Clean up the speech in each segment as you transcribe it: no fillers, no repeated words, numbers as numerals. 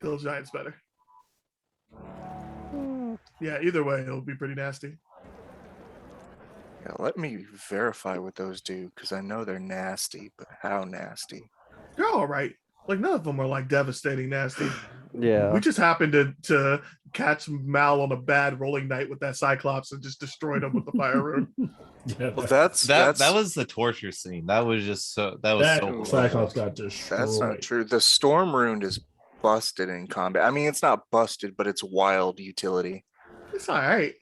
Those Giants better. Yeah, either way, it'll be pretty nasty. Yeah, let me verify what those do, because I know they're nasty, but how nasty? They're all right. Like, none of them are like devastating nasty. Yeah. We just happened to catch Mal on a bad rolling night with that Cyclops and just destroyed him with the fire rune. Yeah, Well, that was the torture scene. That was just so so Cyclops got destroyed. That's not true. The storm rune is busted in combat. I mean, it's not busted, but it's wild utility. It's all right.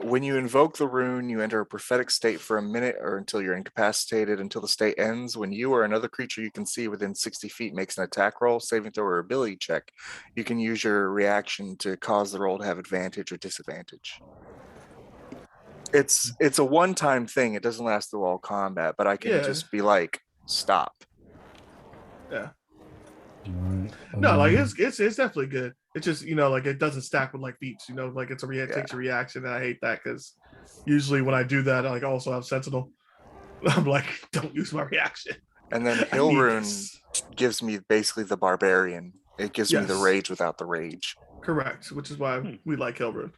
When you invoke the rune, you enter a prophetic state for a minute or until you're incapacitated until the state ends. When you or another creature you can see within 60 feet makes an attack roll, saving throw, or ability check, you can use your reaction to cause the roll to have advantage or disadvantage. It's a one-time thing. It doesn't last through all combat, but I can just be like, stop. Yeah. Right. No, like it's definitely good. It's just, like it doesn't stack with like feats, like it's takes a reaction, and I hate that because usually when I do that, I like also have Sentinel. I'm like, don't use my reaction. And then Hill Rune gives me basically the barbarian. It gives me the rage without the rage. Correct, which is why we like Hill Rune.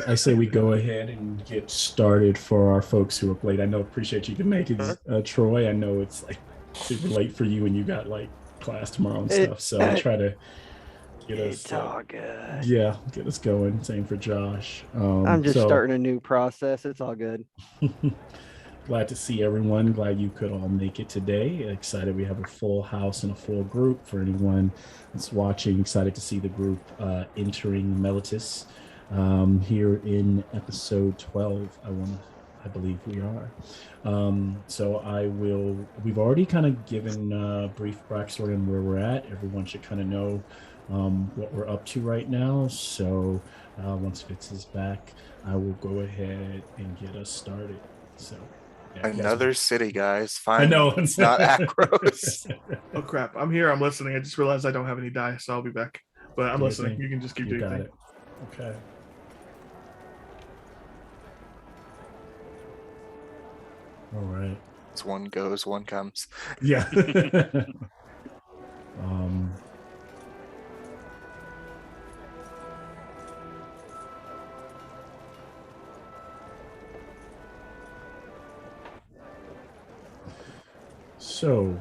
I say we go ahead and get started for our folks who are late. I appreciate you can make it, Troy. I know it's like super late for you and you got like class tomorrow and stuff. So I try to get us. It's all good. Yeah, get us going. Same for Josh. I'm just starting a new process. It's all good. Glad to see everyone. Glad you could all make it today. Excited we have a full house and a full group. For anyone that's watching, excited to see the group entering Meletis. Here in episode 12, I believe we are. So we've already kind of given a brief backstory on where we're at. Everyone should kind of know what we're up to right now. So once Fitz is back, I will go ahead and get us started. So another city, guys. Fine. I know it's not Acros. Oh crap! I'm here. I'm listening. I just realized I don't have any dice, so I'll be back. But I'm listening. You can just keep doing your thing. Okay. All right. As one goes, one comes. Yeah. So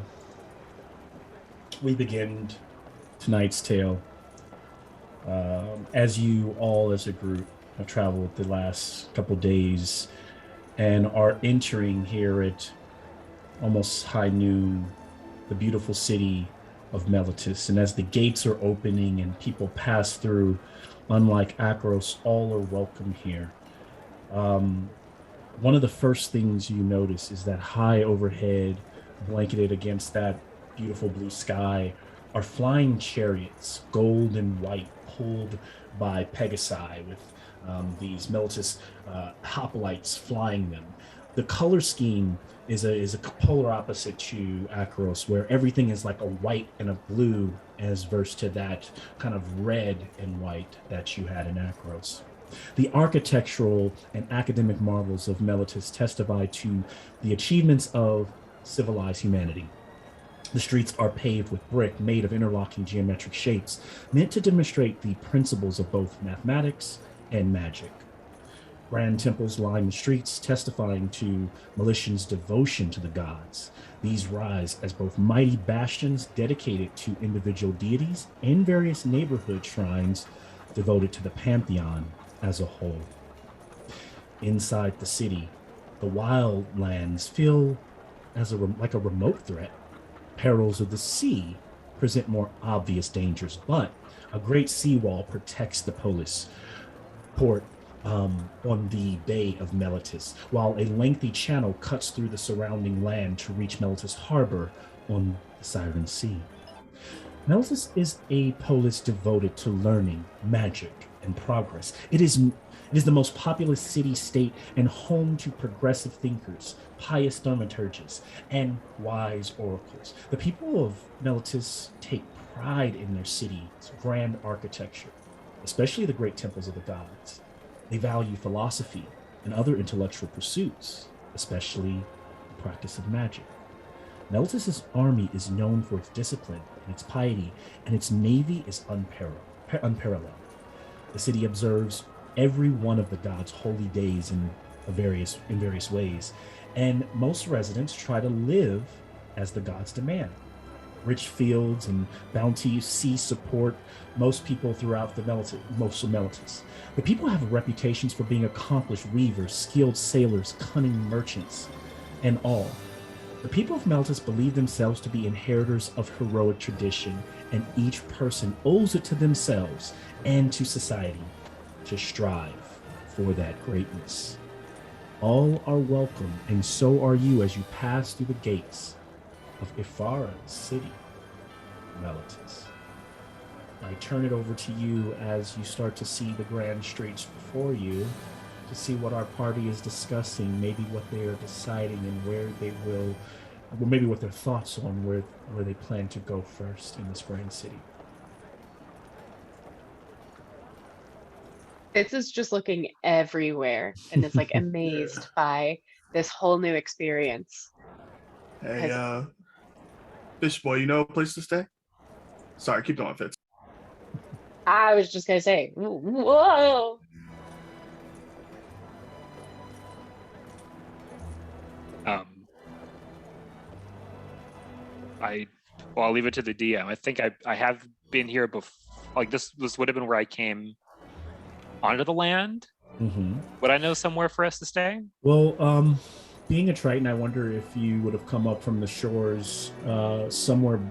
we begin tonight's tale. As you all as a group have traveled the last couple days and are entering here at almost high noon, the beautiful city of Meletis. And as the gates are opening and people pass through, unlike Acros, all are welcome here. One of the first things you notice is that high overhead, blanketed against that beautiful blue sky, are flying chariots, gold and white, pulled by Pegasi with these Meletis hoplites flying them. The color scheme is a polar opposite to Acros, where everything is like a white and a blue as versus to that kind of red and white that you had in Acros. The architectural and academic marvels of Meletis testify to the achievements of civilized humanity. The streets are paved with brick made of interlocking geometric shapes, meant to demonstrate the principles of both mathematics and magic. Grand temples line the streets, testifying to Melitians' devotion to the gods. These rise as both mighty bastions dedicated to individual deities and various neighborhood shrines devoted to the pantheon as a whole. Inside the city, the wildlands feel like a remote threat. Perils of the sea present more obvious dangers, but a great seawall protects the polis port on the Bay of Meletis, while a lengthy channel cuts through the surrounding land to reach Meletis Harbor on the Siren Sea. Meletis is a polis devoted to learning, magic, and progress. It is the most populous city-state and home to progressive thinkers, pious thaumaturges, and wise oracles. The people of Meletis take pride in their city's grand architecture, especially the great temples of the gods. They value philosophy and other intellectual pursuits, especially the practice of magic. Meletis' army is known for its discipline and its piety, and its navy is unparalleled. The city observes every one of the gods' holy days in various ways, and most residents try to live as the gods demand. Rich fields and bounty sea support most people throughout most of Melitus. The people have reputations for being accomplished weavers, skilled sailors, cunning merchants, and all. The people of Melitus believe themselves to be inheritors of heroic tradition, and each person owes it to themselves and to society to strive for that greatness. All are welcome, and so are you as you pass through the gates of Ifara's city, Melitus. I turn it over to you as you start to see the grand streets before you to see what our party is discussing, maybe what they are deciding and where they will, or maybe what their thoughts on where they plan to go first in this grand city. Fitz is just looking everywhere and is like amazed by this whole new experience. Hey, Fish Boy, you know a place to stay? Sorry, keep going, Fitz. I was just gonna say, whoa. I'll leave it to the DM. I think I have been here before. Like this would have been where I came onto the land. Mm-hmm. Would I know somewhere for us to stay? Well, being a Triton, I wonder if you would have come up from the shores somewhere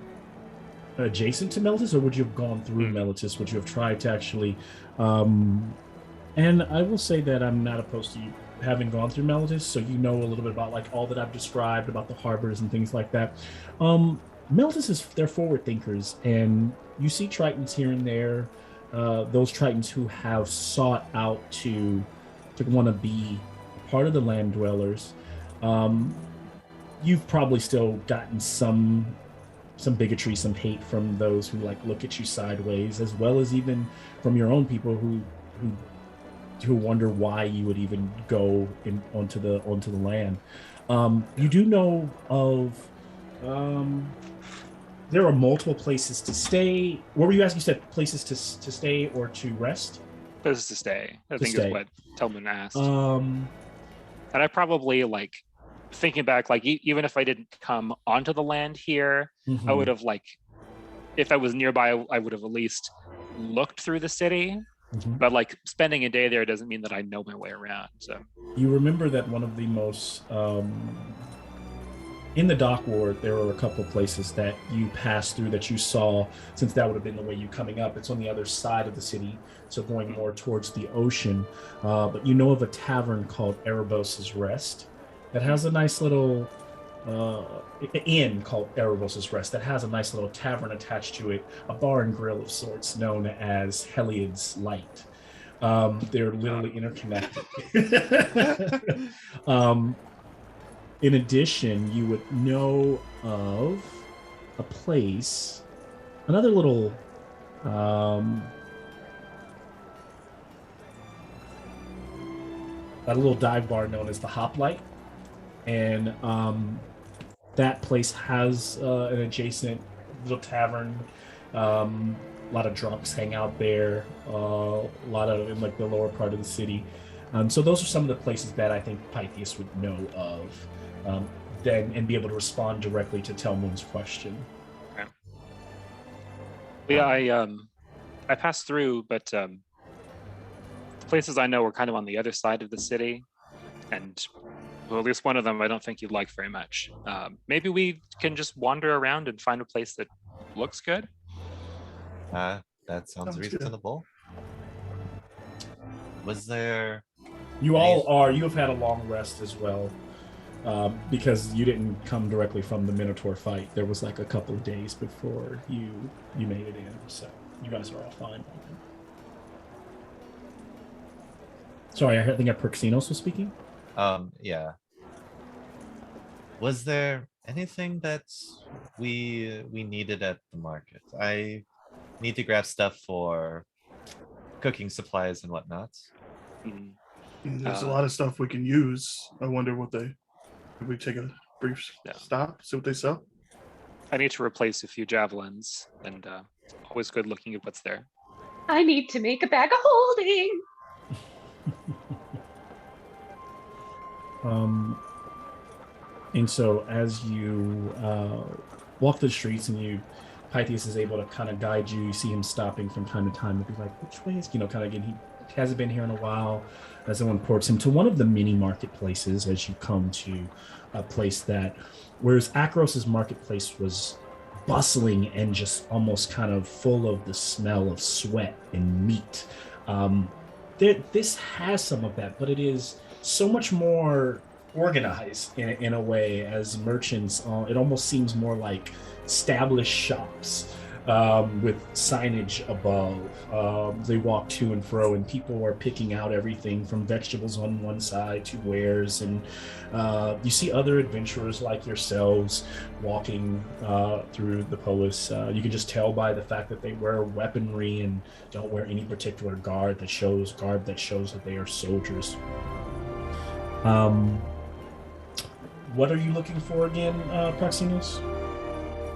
adjacent to Melitus, or would you have gone through Melitus? Would you have tried to actually? And I will say that I'm not opposed to you having gone through Melitus, so you know a little bit about like all that I've described about the harbors and things like that. Melitus they're forward thinkers, and you see Tritons here and there. Those Tritons who have sought out to want to be part of the land dwellers. You've probably still gotten some bigotry, some hate from those who like look at you sideways, as well as even from your own people who wonder why you would even go onto the land. You do know of there are multiple places to stay. What were you asking? You said places to stay or to rest? Places to stay, I think is what Tillman asked. And I probably like thinking back, like even if I didn't come onto the land here, I would have like, if I was nearby, I would have at least looked through the city. But like spending a day there doesn't mean that I know my way around. So you remember that one of the most in the dock ward, there were a couple places that you passed through that you saw, since that would have been the way you coming up. It's on the other side of the city, so going more towards the ocean. But you know of a tavern called Erebos's Rest that has a nice little inn called Erebos's Rest that has a nice little tavern attached to it, a bar and grill of sorts known as Heliod's Light. They're literally interconnected. In addition, you would know of a place, another little a little dive bar known as the Hoplite, and that place has an adjacent little tavern. A lot of drunks hang out there. A lot of in like the lower part of the city. So those are some of the places that I think Pythias would know of, then and be able to respond directly to Telmun's question. Okay. Yeah, I passed through, but the places I know are kind of on the other side of the city, and well, at least one of them I don't think you'd like very much. Maybe we can just wander around and find a place that looks good. That sounds reasonable. Was there? You all are. You have had a long rest as well, because you didn't come directly from the Minotaur fight. There was like a couple of days before you made it in, so you guys are all fine. Sorry, I think Perxinos was speaking. Yeah. Was there anything that we needed at the market? I need to grab stuff for cooking supplies and whatnot. There's a lot of stuff we can use. I wonder what could we take a brief stop, see what they sell? I need to replace a few javelins, and always good looking at what's there. I need to make a bag of holding. And so as you walk the streets and Pythias is able to kind of guide you. You see him stopping from time to time and be like, which way is, kind of again, he hasn't been here in a while. As someone ports him to one of the mini marketplaces as you come to a place that, whereas Akros's marketplace was bustling and just almost kind of full of the smell of sweat and meat. This has some of that, but it is so much more organized in a way as merchants. It almost seems more like established shops with signage above. They walk to and fro, and people are picking out everything from vegetables on one side to wares. And you see other adventurers like yourselves walking through the polis. You can just tell by the fact that they wear weaponry and don't wear any particular garb that shows that they are soldiers. What are you looking for again, Proxinos?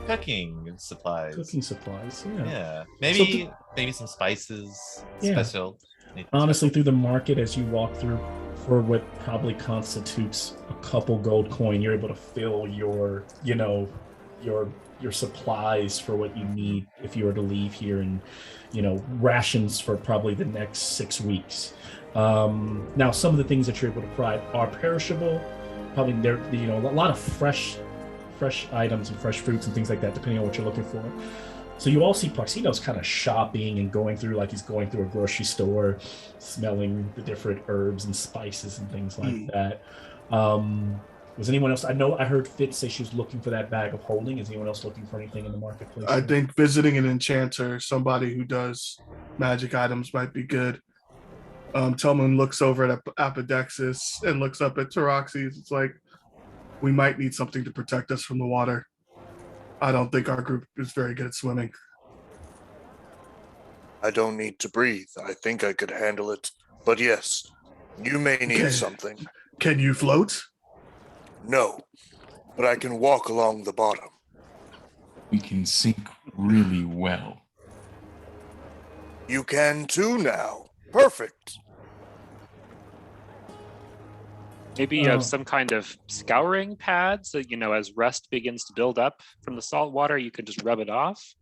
Cooking supplies. Cooking supplies, Yeah. Maybe some spices. Yeah. Special. Honestly, through the market as you walk through, for what probably constitutes a couple gold coin, you're able to fill your supplies for what you need if you were to leave here, and rations for probably the next 6 weeks. Now, some of the things that you're able to provide are perishable. Probably there, a lot of fresh items and fresh fruits and things like that, depending on what you're looking for. So you all see Proxinos kind of shopping and going through like he's going through a grocery store, smelling the different herbs and spices and things like that. Was anyone else? I heard Fitz say she was looking for that bag of holding. Is anyone else looking for anything in the marketplace? I think visiting an enchanter, somebody who does magic items, might be good. Tillman looks over at Apodexis and looks up at Taroxys. It's like, we might need something to protect us from the water. I don't think our group is very good at swimming. I don't need to breathe. I think I could handle it. But yes, you may need something. Can you float? No, but I can walk along the bottom. We can sink really well. You can too now. Perfect. Maybe you have some kind of scouring pad, so as rust begins to build up from the salt water, you can just rub it off.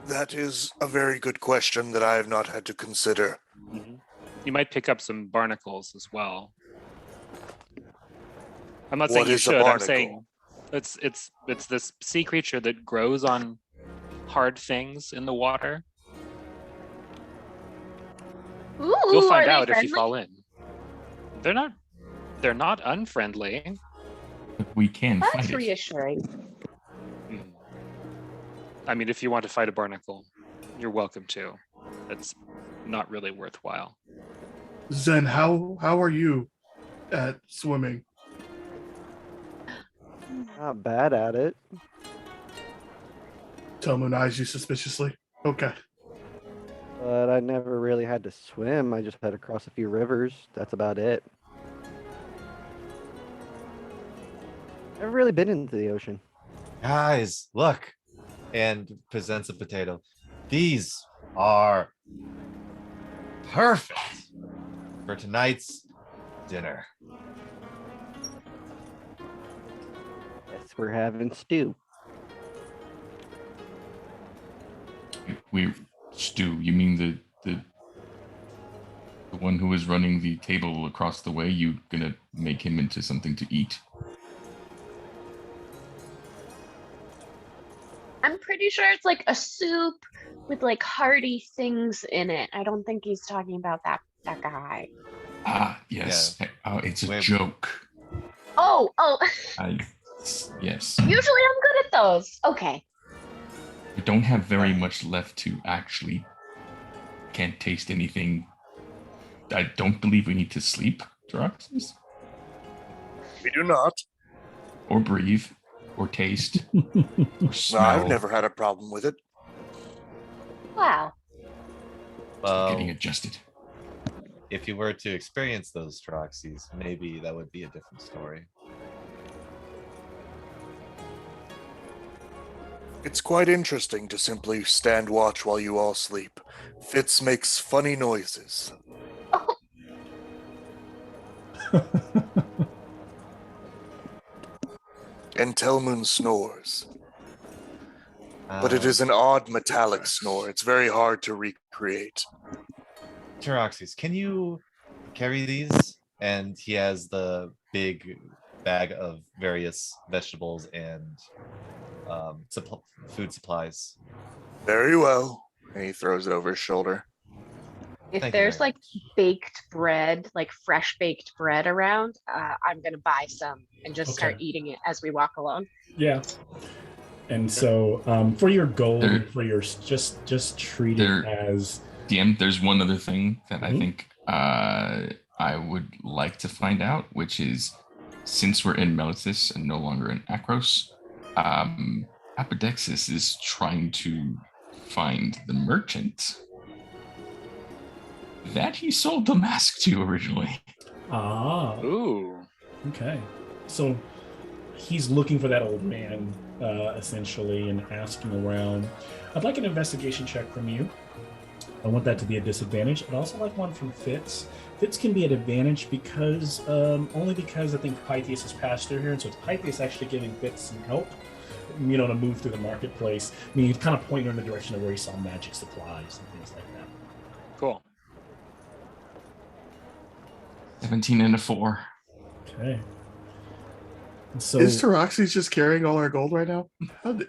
That is a very good question that I have not had to consider. Mm-hmm. You might pick up some barnacles as well. I'm not saying you should. I'm saying it's this sea creature that grows on hard things in the water. Ooh, you'll find out friendly? if you fall in. They're not unfriendly. But we can fight That's it. reassuring. I mean, if you want to fight a barnacle, you're welcome to. It's not really worthwhile. Zen, how are you at swimming? Not bad at it. Tillman eyes you suspiciously. Okay. But I never really had to swim. I just had to cross a few rivers. That's about it. Never really been into the ocean. Guys, look. And presents a potato. These are perfect for tonight's dinner. Yes, we're having stew. Stu, you mean the one who is running the table across the way? You gonna make him into something to eat? I'm pretty sure it's like a soup with like hearty things in it. I don't think he's talking about that guy. Ah, yes. Yeah. It's a Wait. joke. Oh. Yes. Usually I'm good at those. Okay. We don't have very much left to actually. Can't taste anything. I don't believe we need to sleep, Droxus. We do not. Or breathe. Or taste. Or No, smell. I've never had a problem with it. Wow. Getting adjusted. if you were to experience those Taroxys, maybe that would be a different story. It's quite interesting to simply stand watch while you all sleep. Fitz makes funny noises. And Telmoon snores. But it is an odd metallic snore. It's very hard to recreate. Taroxys, can you carry these? And he has the big bag of various vegetables and food supplies. Very well. And he throws it over his shoulder. If Thank you there's very like baked bread, like fresh baked bread around, I'm gonna buy some and just start Okay. eating it as we walk along. Yeah. And so for your gold, There- for your just treat it there- as DM, there's one other thing that I Mhm. think I would like to find out, which is since we're in Melitus and no longer in Akros, Apodexis is trying to find the merchant that he sold the mask to originally. Ooh. Okay. So he's looking for that old man, essentially, and asking around. I'd like an investigation check from you. I want that to be a disadvantage. I'd also like one from Fitz. Fitz can be an advantage because, only because I think Pythias has passed through here, and so it's Pythias actually giving Fitz some help, to move through the marketplace. I mean, he's kind of pointing her in the direction of where he saw magic supplies and things like that. Cool. 17 and a 4. Okay. So, Is Taroxys just carrying all our gold right now?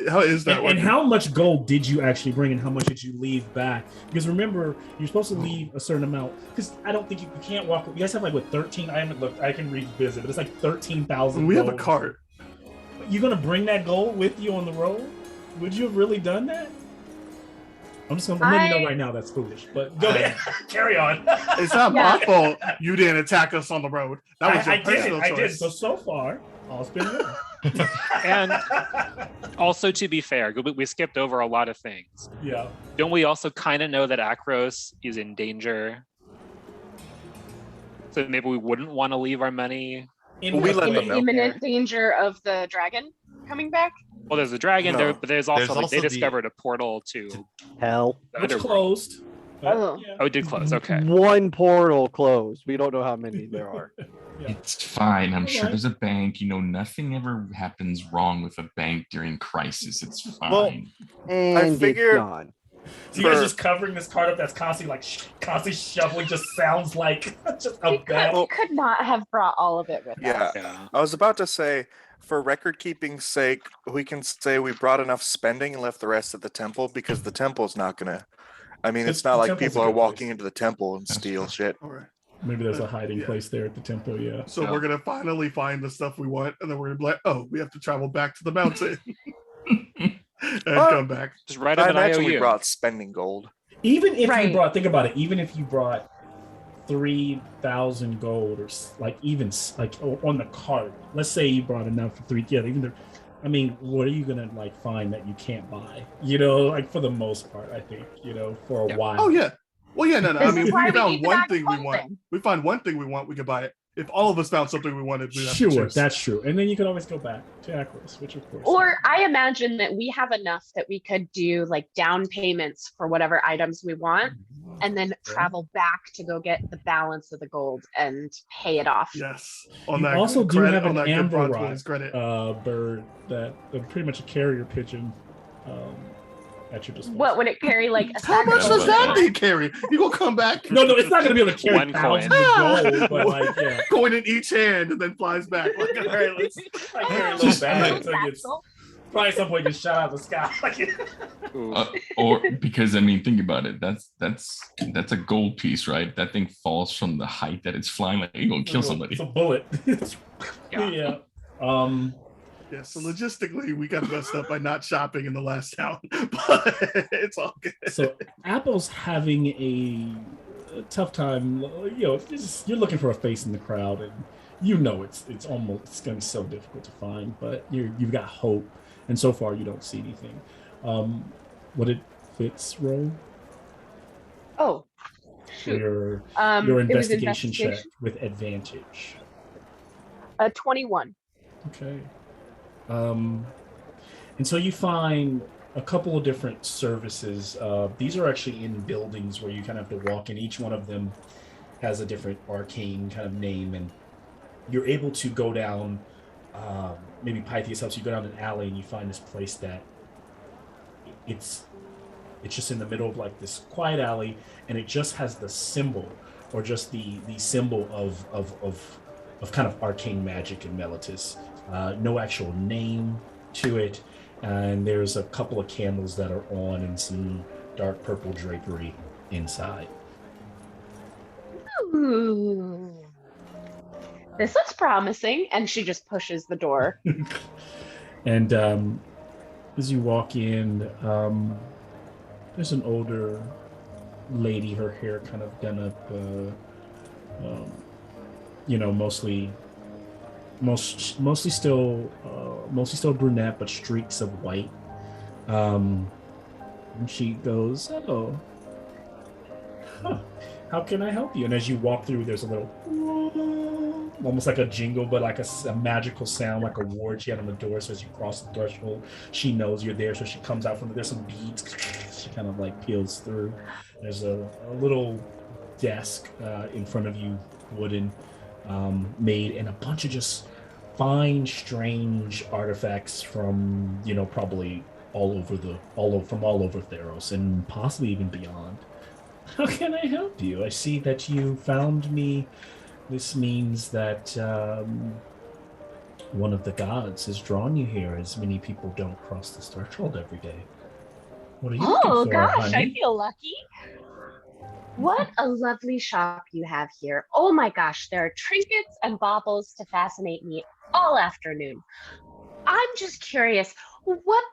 How is that? and how much gold did you actually bring, and how much did you leave back? Because remember, you're supposed to leave a certain amount. Because I don't think you can't walk. You guys have like what 13? I haven't looked. I can revisit, but it's like 13,000. We have a cart. You're gonna bring that gold with you on the road? Would you have really done that? I'm just gonna let you know right now that's foolish. But go ahead, carry on. It's not my fault you didn't attack us on the road. That was your personal choice. I did. So far, all's been good. And also, to be fair, we skipped over a lot of things. Yeah. Don't we also kind of know that Akros is in danger? So maybe we wouldn't want to leave our money. We let In them know. imminent danger of the dragon coming back? Well, there's a dragon No. there, but there's also, like, they also the- discovered a portal to Hell. the It's underworld. closed. but, Oh. yeah. Oh, it did close. Okay. One portal closed. We don't know how many there are. Yeah. It's fine. I'm sure Alright. there's a bank. Nothing ever happens wrong with a bank during crisis. It's fine. Well, And figured- it's gone. So you guys For- just covering this cart up that's constantly constantly shuffling just sounds like just a We bad. could not have brought all of it with Yeah. us. Yeah. I was about to say, for record keeping's sake, we can say we brought enough spending and left the rest at the temple because the temple's not gonna. I mean, it's The not like temple's people a are good walking place. into the temple and steal shit. All right. Maybe there's a hiding Yeah. place there at the temple. Yeah. So Yeah. we're gonna finally find the stuff we want, and then we're gonna be like, oh, we have to travel back to the mountain and come back. Just write I up an imagine we IOU. brought spending gold. Even if you Right. brought, think about it. Even if you brought 3,000 gold, or on the cart. Let's say you brought enough for three. Yeah. Even the. I mean, what are you gonna find that you can't buy? For the most part, I think. For a Yeah. while. Oh yeah. Well, yeah, no. I This mean, is if why we we found need to one have thing we want. clothing. We find one thing we want, we could buy it. If all of us found something we wanted, we'd have to Sure, choose. that's true. And then you can always go back to Akros, which of course. Or I imagine that we have enough that we could do like down payments for whatever items we want and then travel back to go get the balance of the gold and pay it off. Yes. On You that also good do credit, have on an that good amber bronze rod, boys credit. bird that pretty much a carrier pigeon at your disposal. What would it carry? Like a How sack much of does gold? that thing carry? You gonna come back? No, it's not going to be able to carry One thousands coin. of gold, but yeah. Coin in each hand and then flies back. Like, all right, let's Carry a little Just- bag like- until it gets, Capsule? probably at some point gets shot out of the sky. Ooh. Or because think about it. That's a gold piece, right? That thing falls from the height that it's flying. Like you're gonna kill somebody. It's a bullet. Yeah. Yeah. Yeah, so logistically, we got messed up by not shopping in the last town, but it's all good. So Apple's having a tough time. You're looking for a face in the crowd, and it's going to be so difficult to find. But you've got hope, and so far you don't see anything. What did Fitz roll? Oh, for Shoot. your It was investigation check with advantage. 21. Okay. And so you find a couple of different services. These are actually in buildings where you kind of have to walk in. Each one of them has a different arcane kind of name, and you're able to go down. Maybe Pythias helps you go down an alley, and you find this place that it's just in the middle of like this quiet alley, and it just has the symbol, or just the symbol of kind of arcane magic in Melitus. No actual name to it, and there's a couple of candles that are on and some dark purple drapery inside. Ooh. This looks promising. And she just pushes the door. And as you walk in, there's an older lady, her hair kind of done up, mostly still brunette, but streaks of white. And she goes, "Oh, huh. How can I help you?" And as you walk through, there's a little, almost like a jingle, but like a magical sound, like a ward she had on the door. So as you cross the threshold, she knows you're there. So she comes out from there's some beads. She kind of like peels through. There's a little desk in front of you, wooden, made, and a bunch of just fine, strange artifacts from probably all over Theros and possibly even beyond. How can I help you? I see that you found me. This means that one of the gods has drawn you here, as many people don't cross this threshold every day. What are you looking for, Gosh, honey? I feel lucky. What a lovely shop you have here. Oh my gosh, there are trinkets and baubles to fascinate me all afternoon. I'm just curious, what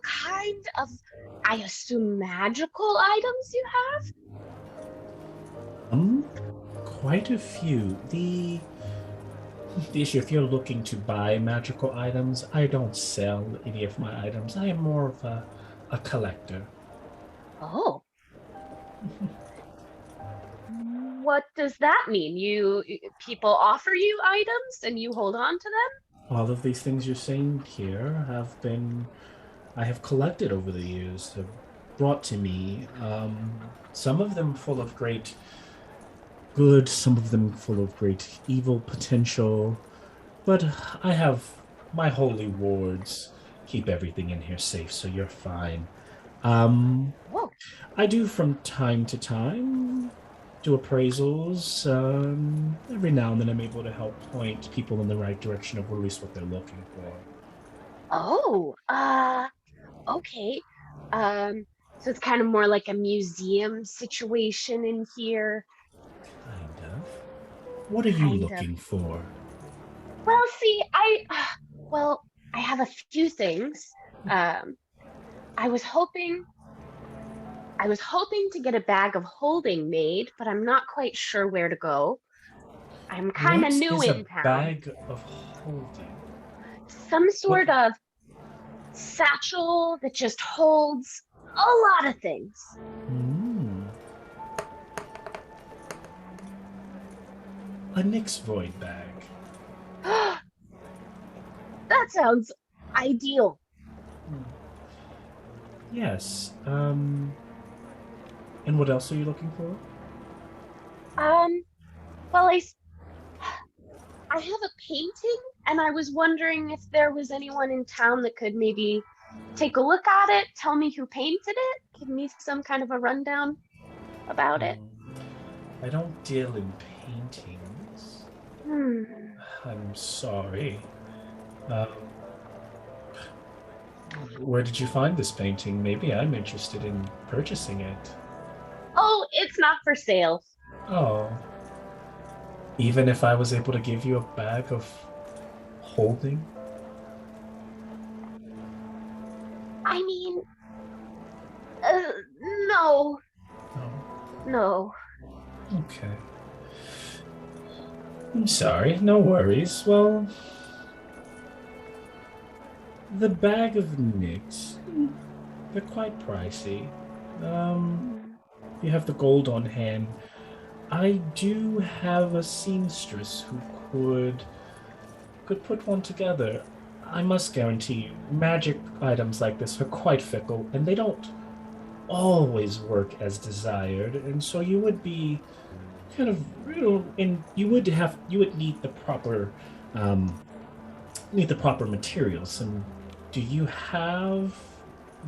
kind of, I assume, magical items you have? Quite a few. The issue, if you're looking to buy magical items, I don't sell any of my items. I am more of a collector. Oh. What does that mean? People offer you items and you hold on to them? All of these things you're saying here I have collected over the years, have brought to me. Some of them full of great good, some of them full of great evil potential. But I have my holy wards keep everything in here safe, so you're fine. Whoa. I do from time to time do appraisals. Every now and then I'm able to help point people in the right direction of at least what they're looking for. Oh, okay. So it's kind of more like a museum situation in here. Kind of. What are you looking for? Well, see, I have a few things. I was hoping to get a bag of holding made, but I'm not quite sure where to go. I'm kind of new in town. Bag of holding? Some sort of satchel that just holds a lot of things. A Nyx Void bag. That sounds ideal. Yes. And what else are you looking for? Well, I have a painting, and I was wondering if there was anyone in town that could maybe take a look at it, tell me who painted it, give me some kind of a rundown about it. I don't deal in paintings. I'm sorry. Where did you find this painting? Maybe I'm interested in purchasing it. Oh, it's not for sale. Oh. Even if I was able to give you a bag of holding? I mean, no. No. Okay. I'm sorry, no worries. Well, the bag of Nyx, they're quite pricey. you have the gold on hand, I do have a seamstress who could put one together. I must guarantee you, magic items like this are quite fickle, and they don't always work as desired. And so you would be kind of, and you would need the proper materials. And do you have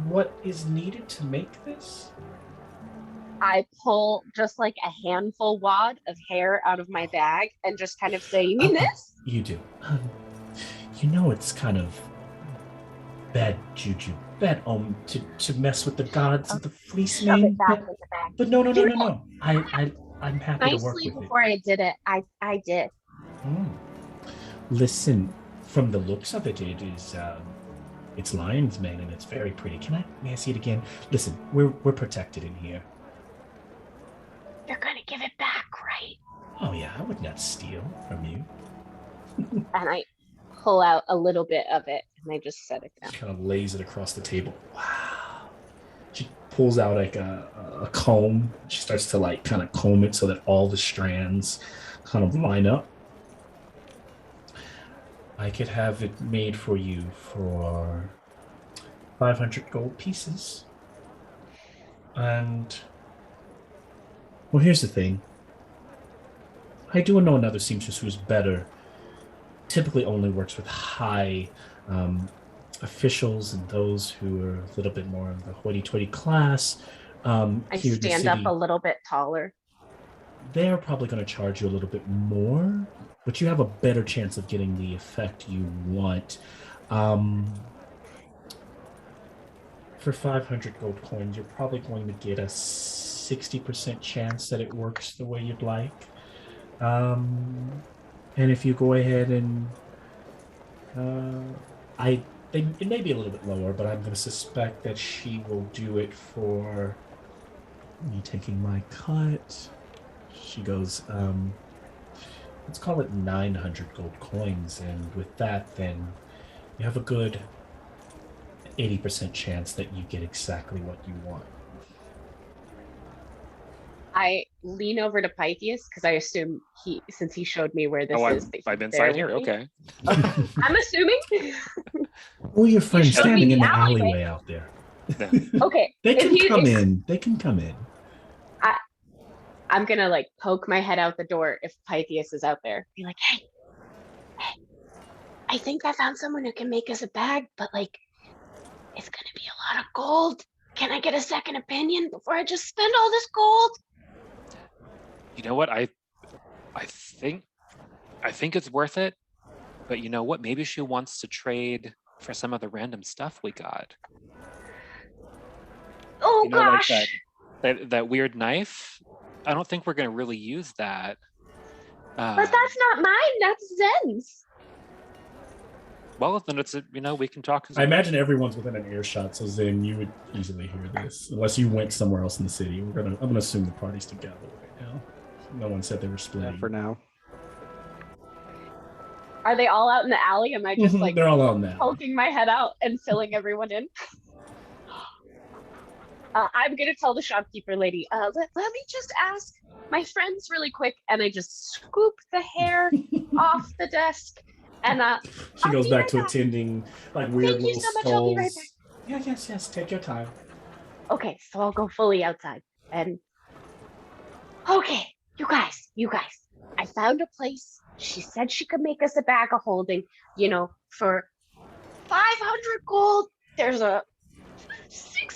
what is needed to make this? I pull just like a handful wad of hair out of my bag and just kind of say, "You mean this?" You do. It's kind of bad juju, bad to mess with the gods of the fleece Shove name. it back in the bag. But no. I'm happy to work Nicely with before I did it, I did. it. Listen, from the looks of it, it's lion's mane and it's very pretty. May I see it again? Listen, we're protected in here. You're gonna give it back, right? Oh yeah, I would not steal from you. And I pull out a little bit of it and I just set it down. She kind of lays it across the table. Wow. She pulls out like a comb. She starts to like kind of comb it so that all the strands kind of line up. I could have it made for you for 500 gold pieces. And well, here's the thing. I do know another seamstress who's better. Typically only works with high officials and those who are a little bit more of the hoity-toity class. I here in the stand up city. a little bit taller. They're probably going to charge you a little bit more, but you have a better chance of getting the effect you want. For 500 gold coins, you're probably going to get a 60% chance that it works the way you'd like. And if you go ahead and it may be a little bit lower, but I'm going to suspect that she will do it for me taking my cut. She goes, let's call it 900 gold coins. And with that, then you have a good 80% chance that you get exactly what you want. I lean over to Pythias because I assume since he showed me where this is. I'm inside here. Okay. I'm assuming. Well, your friend's showed me standing in the the alleyway. alleyway out there. Okay. They can come in. They can come in. I'm gonna like poke my head out the door if Pythias is out there. Be like, hey, I think I found someone who can make us a bag, but like, it's gonna be a lot of gold. Can I get a second opinion before I just spend all this gold? You know what? I think it's worth it. But you know what? Maybe she wants to trade for some of the random stuff we got. Oh gosh. Like that weird knife. I don't think we're gonna really use that. But that's not mine. That's Zen's. Well, then we can talk. I imagine everyone's within an earshot, so Zen, you would easily hear this, unless you went somewhere else in the city. I'm gonna assume the party's together right now. No one said they were splitting. Yeah, for now. Are they all out in the alley? Am I just like they're all out now, poking my head out and filling everyone in? I'm gonna tell the shopkeeper lady. Let me just ask my friends really quick, and I just scoop the hair off the desk. And she goes back to attending like weird little so much. I'll be right skulls. Yeah, yes. Take your time. Okay, so I'll go fully outside. And okay, you guys, I found a place. She said she could make us a bag of holding, for 500 gold. There's a 60%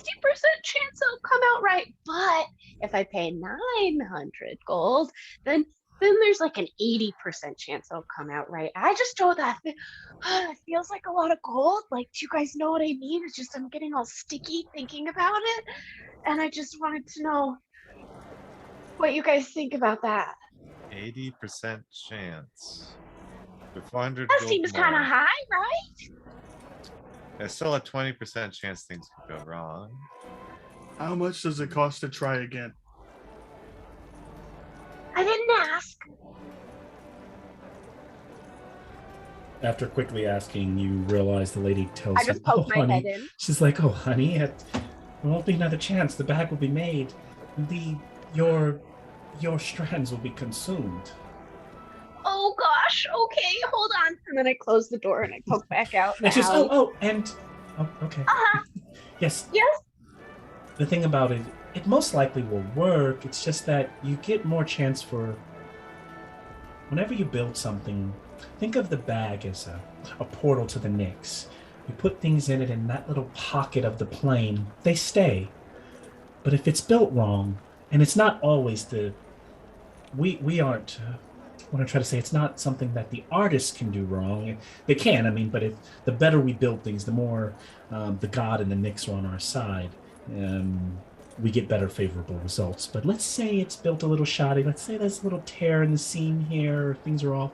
chance it'll come out right. But if I pay 900 gold, then there's like an 80% chance it'll come out right. I just told that it feels like a lot of gold. Like, do you guys know what I mean? It's just I'm getting all sticky thinking about it. And I just wanted to know what you guys think about that. 80% chance. For 400 That gold seems more. kind of high, right? There's still a 20% chance things could go wrong. How much does it cost to try again? I didn't ask. After quickly asking, you realize the lady tells I you, just poked my honey. head in. She's like, oh, honey, there won't be another chance. The bag will be made. your strands will be consumed. Oh gosh. Okay, hold on. And then I close the door and I poke back out. It's just okay. Uh-huh. Yes. Yes. The thing about it, it most likely will work. It's just that you get more chance for whenever you build something. Think of the bag as a portal to the Nyx. You put things in it in that little pocket of the plane, they stay. But if it's built wrong, and it's not always we aren't. What I'm trying to say, it's not something that the artists can do wrong. They can, I mean, but if the better we build things, the more the God and the Nyx are on our side, we get better favorable results. But let's say it's built a little shoddy. Let's say there's a little tear in the seam here, or things are off.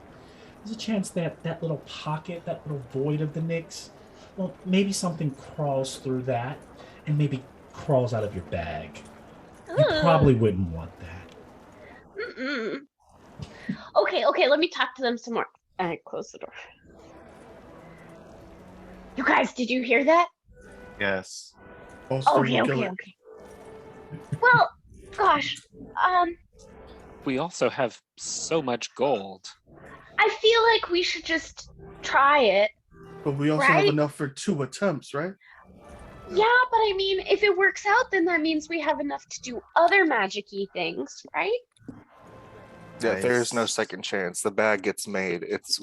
There's a chance that that little pocket, that little void of the Nyx, well, maybe something crawls through that and maybe crawls out of your bag. You probably wouldn't want that. Mm-mm. Okay, let me talk to them some more. And I close the door. You guys, did you hear that? Yes. Okay. Well, gosh, We also have so much gold. I feel like we should just try it. But we also have Right? enough for 2 attempts, right? Yeah, but I mean, if it works out, then that means we have enough to do other magic-y things, right? Yeah, there is no Nice. second chance. The bag gets made. It's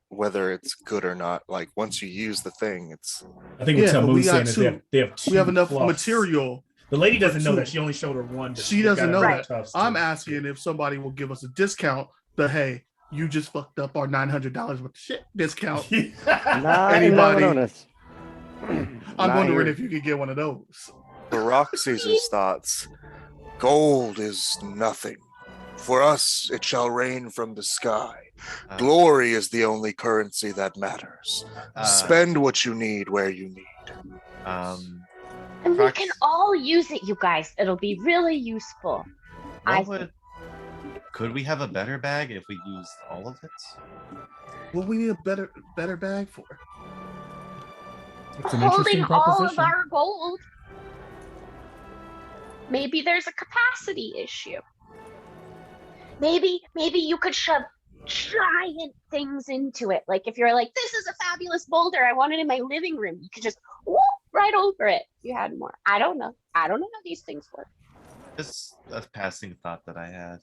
whether it's good or not. Like once you use the thing, it's I think what Yeah, but we Talmoon's got saying is they have two We have enough fluffs. material. The lady for doesn't know 2. that. She only showed her one. But She they've doesn't got know other that. tufts, I'm too. asking if somebody will give us a discount. The hey, you just fucked up our $900 worth of shit discount. Not Anybody? in Nononis. I'm Not wondering here. if you could get one of those. the rock sees his thoughts. Gold is nothing. For us, it shall rain from the sky. Glory is the only currency that matters. Spend what you need where you need. And we Prox- can all use it, you guys. It'll be really useful. I Could we have a better bag if we used all of it? What we need a better bag for? It's an Holding interesting all of proposition. our gold. Maybe there's a capacity issue. Maybe you could shove giant things into it. Like if you're like, this is a fabulous boulder, I want it in my living room. You could just whoop right over it. If you had more. I don't know how these things work. Just a passing thought that I had.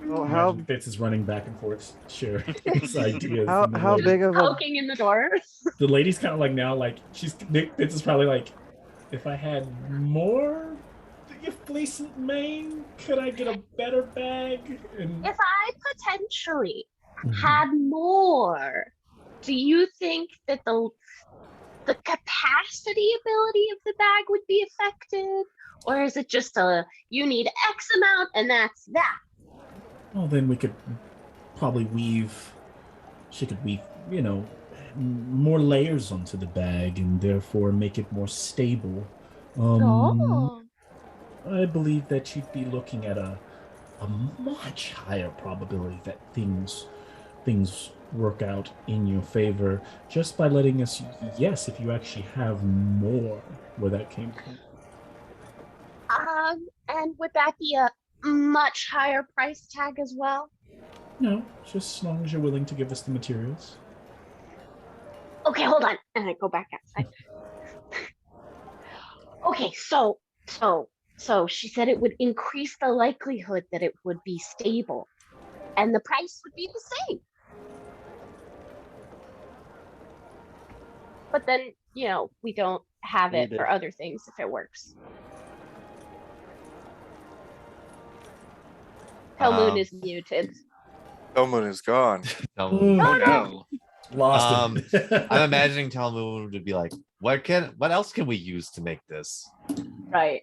Well, how Imagine Fitz is running back and forth, sharing his ideas. how and the how lady- big of a Poking in the door. The lady's kind of like now, like Fitz is probably like, if I had more fleecent mane, could I get a better bag? And If I potentially Mhm. had more, do you think that the capacity ability of the bag would be affected? Or is it just you need X amount and that's that? Well, then we could probably weave. She could weave, more layers onto the bag and therefore make it more stable. Oh. I believe that you'd be looking at a much higher probability that things work out in your favor just by letting us yes if you actually have more where that came from. And would that be a much higher price tag as well? No, just as long as you're willing to give us the materials. Okay, hold on. And I go back outside. Okay, so she said it would increase the likelihood that it would be stable. And the price would be the same. But then, we don't have it for other things if it works. Hellmoon is muted. Someone is gone. Talmoon. Oh no. Lost it. I'm imagining Talmoon to be like, what else can we use to make this? Right.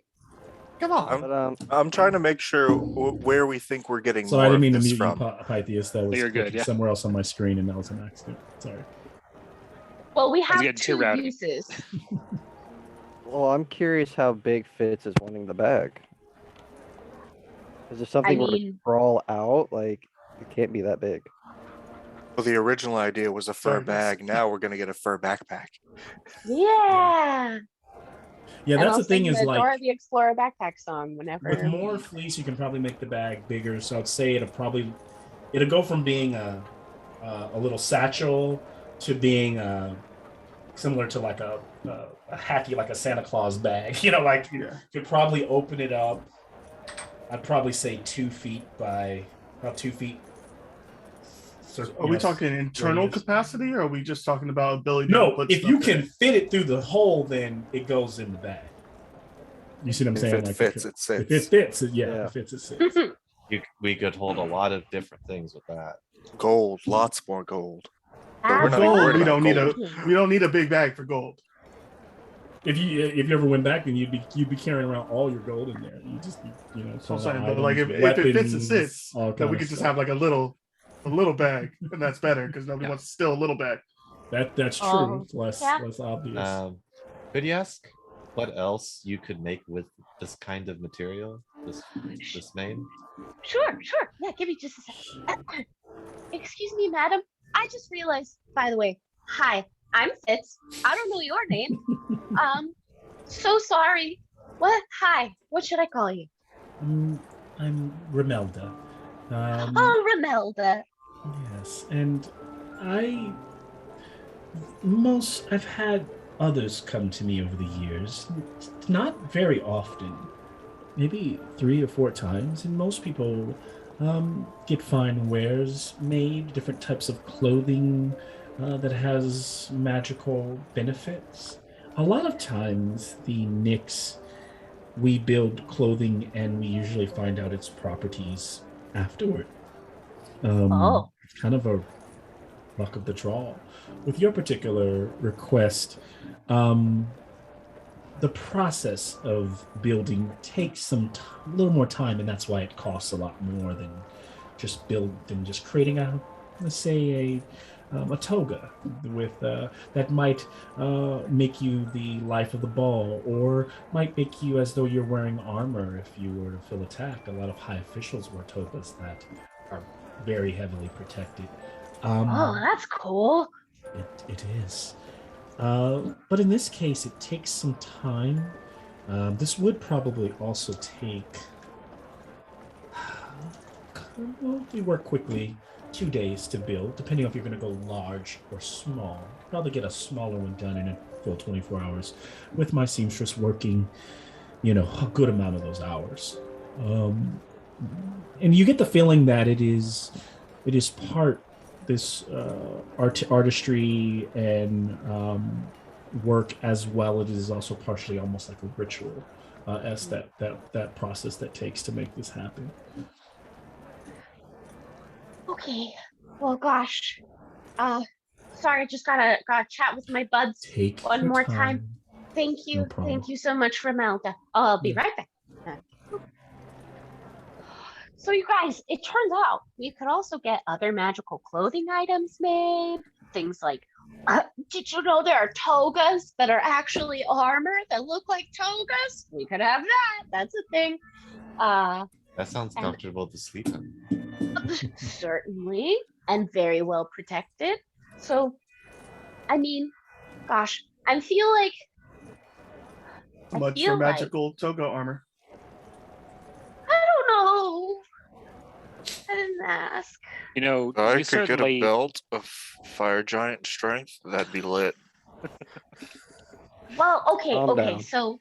Come on. but I'm trying to make sure where we think we're getting So more I didn't mean to of this mute you, from. Pythias. That was You're good, clicking yeah. somewhere else on my screen, and that was an accident. Sorry. Well, we was have getting too 2 rowdy. uses. well, I'm curious how big Fitz is wanting the bag. Is there something where to mean- crawl out? Like it can't be that big. Well, the original idea was a fur Sorry, guys. bag. Now we're gonna get a fur backpack. Yeah. Yeah, And that's I'll the thing sing is the like Dora the Explorer backpack song whenever. with more fleece, you can probably make the bag bigger. So I'd say it'll go from being a little satchel to being similar to like a hacky, like a Santa Claus bag. You know, like you could probably open it up. I'd probably say 2 feet by about 2 feet. Are we talking internal capacity, or are we just talking about ability to No, put if stuff you in can it? fit it through the hole, then it goes in the bag. You see what I'm If saying? it Like fits, it if it sits. fits, yeah, Yeah. if it sits. We could hold a lot of different things with that. Gold, lots more gold. But we're not even Gold, worried we about don't need gold. we don't need a big bag for gold. If you ever went back, then you'd be carrying around all your gold in there. You just you know. So I'm some saying, but items, like if it fits and sits, all then kind we of could just stuff. have like a little bag, and that's better because nobody wants to steal a little bag. That's true. Oh, Less yeah. less obvious. Could you ask what else you could make with this kind of material? This name? Sure. Yeah, give me just a second. Excuse me, madam. I just realized, by the way, hi, I'm Fitz. I don't know your name. So sorry. What? Hi, what should I call you? I'm Remelda. Oh, Remelda. Yes, and I've had others come to me over the years, not very often, maybe 3 or 4 times, and most people get fine wares made, different types of clothing that has magical benefits. A lot of times the Nyx, we build clothing and we usually find out its properties afterward. It's kind of a luck of the draw. With your particular request, the process of building takes a little more time, and that's why it costs a lot more than just creating let's say a toga with that might make you the life of the ball, or might make you as though you're wearing armor if you were to feel attacked. A lot of high officials wear togas that are very heavily protected. That's cool. It is. But in this case, it takes some time. This would probably also take. Well, if we work quickly, 2 days to build, depending on if you're going to go large or small. Probably get a smaller one done in a full 24 hours, with my seamstress working, a good amount of those hours. And you get the feeling that it is part this artistry and work, as well. It is also partially almost like a ritual, as that process that takes to make this happen. Okay. Well, gosh. Sorry, just gotta chat with my buds Take one your more time. Thank you. No problem. Thank you so much, Remelda. I'll be right back. So you guys, it turns out we could also get other magical clothing items made. Things like, did you know there are togas that are actually armor that look like togas? We could have that. That's a thing. That sounds comfortable to sleep in. Certainly, and very well protected. So, I mean, gosh, I feel like. How much for magical toga armor? I don't know. I didn't ask. I could get a belt of fire giant strength. That'd be lit. Well, okay. Calm down. So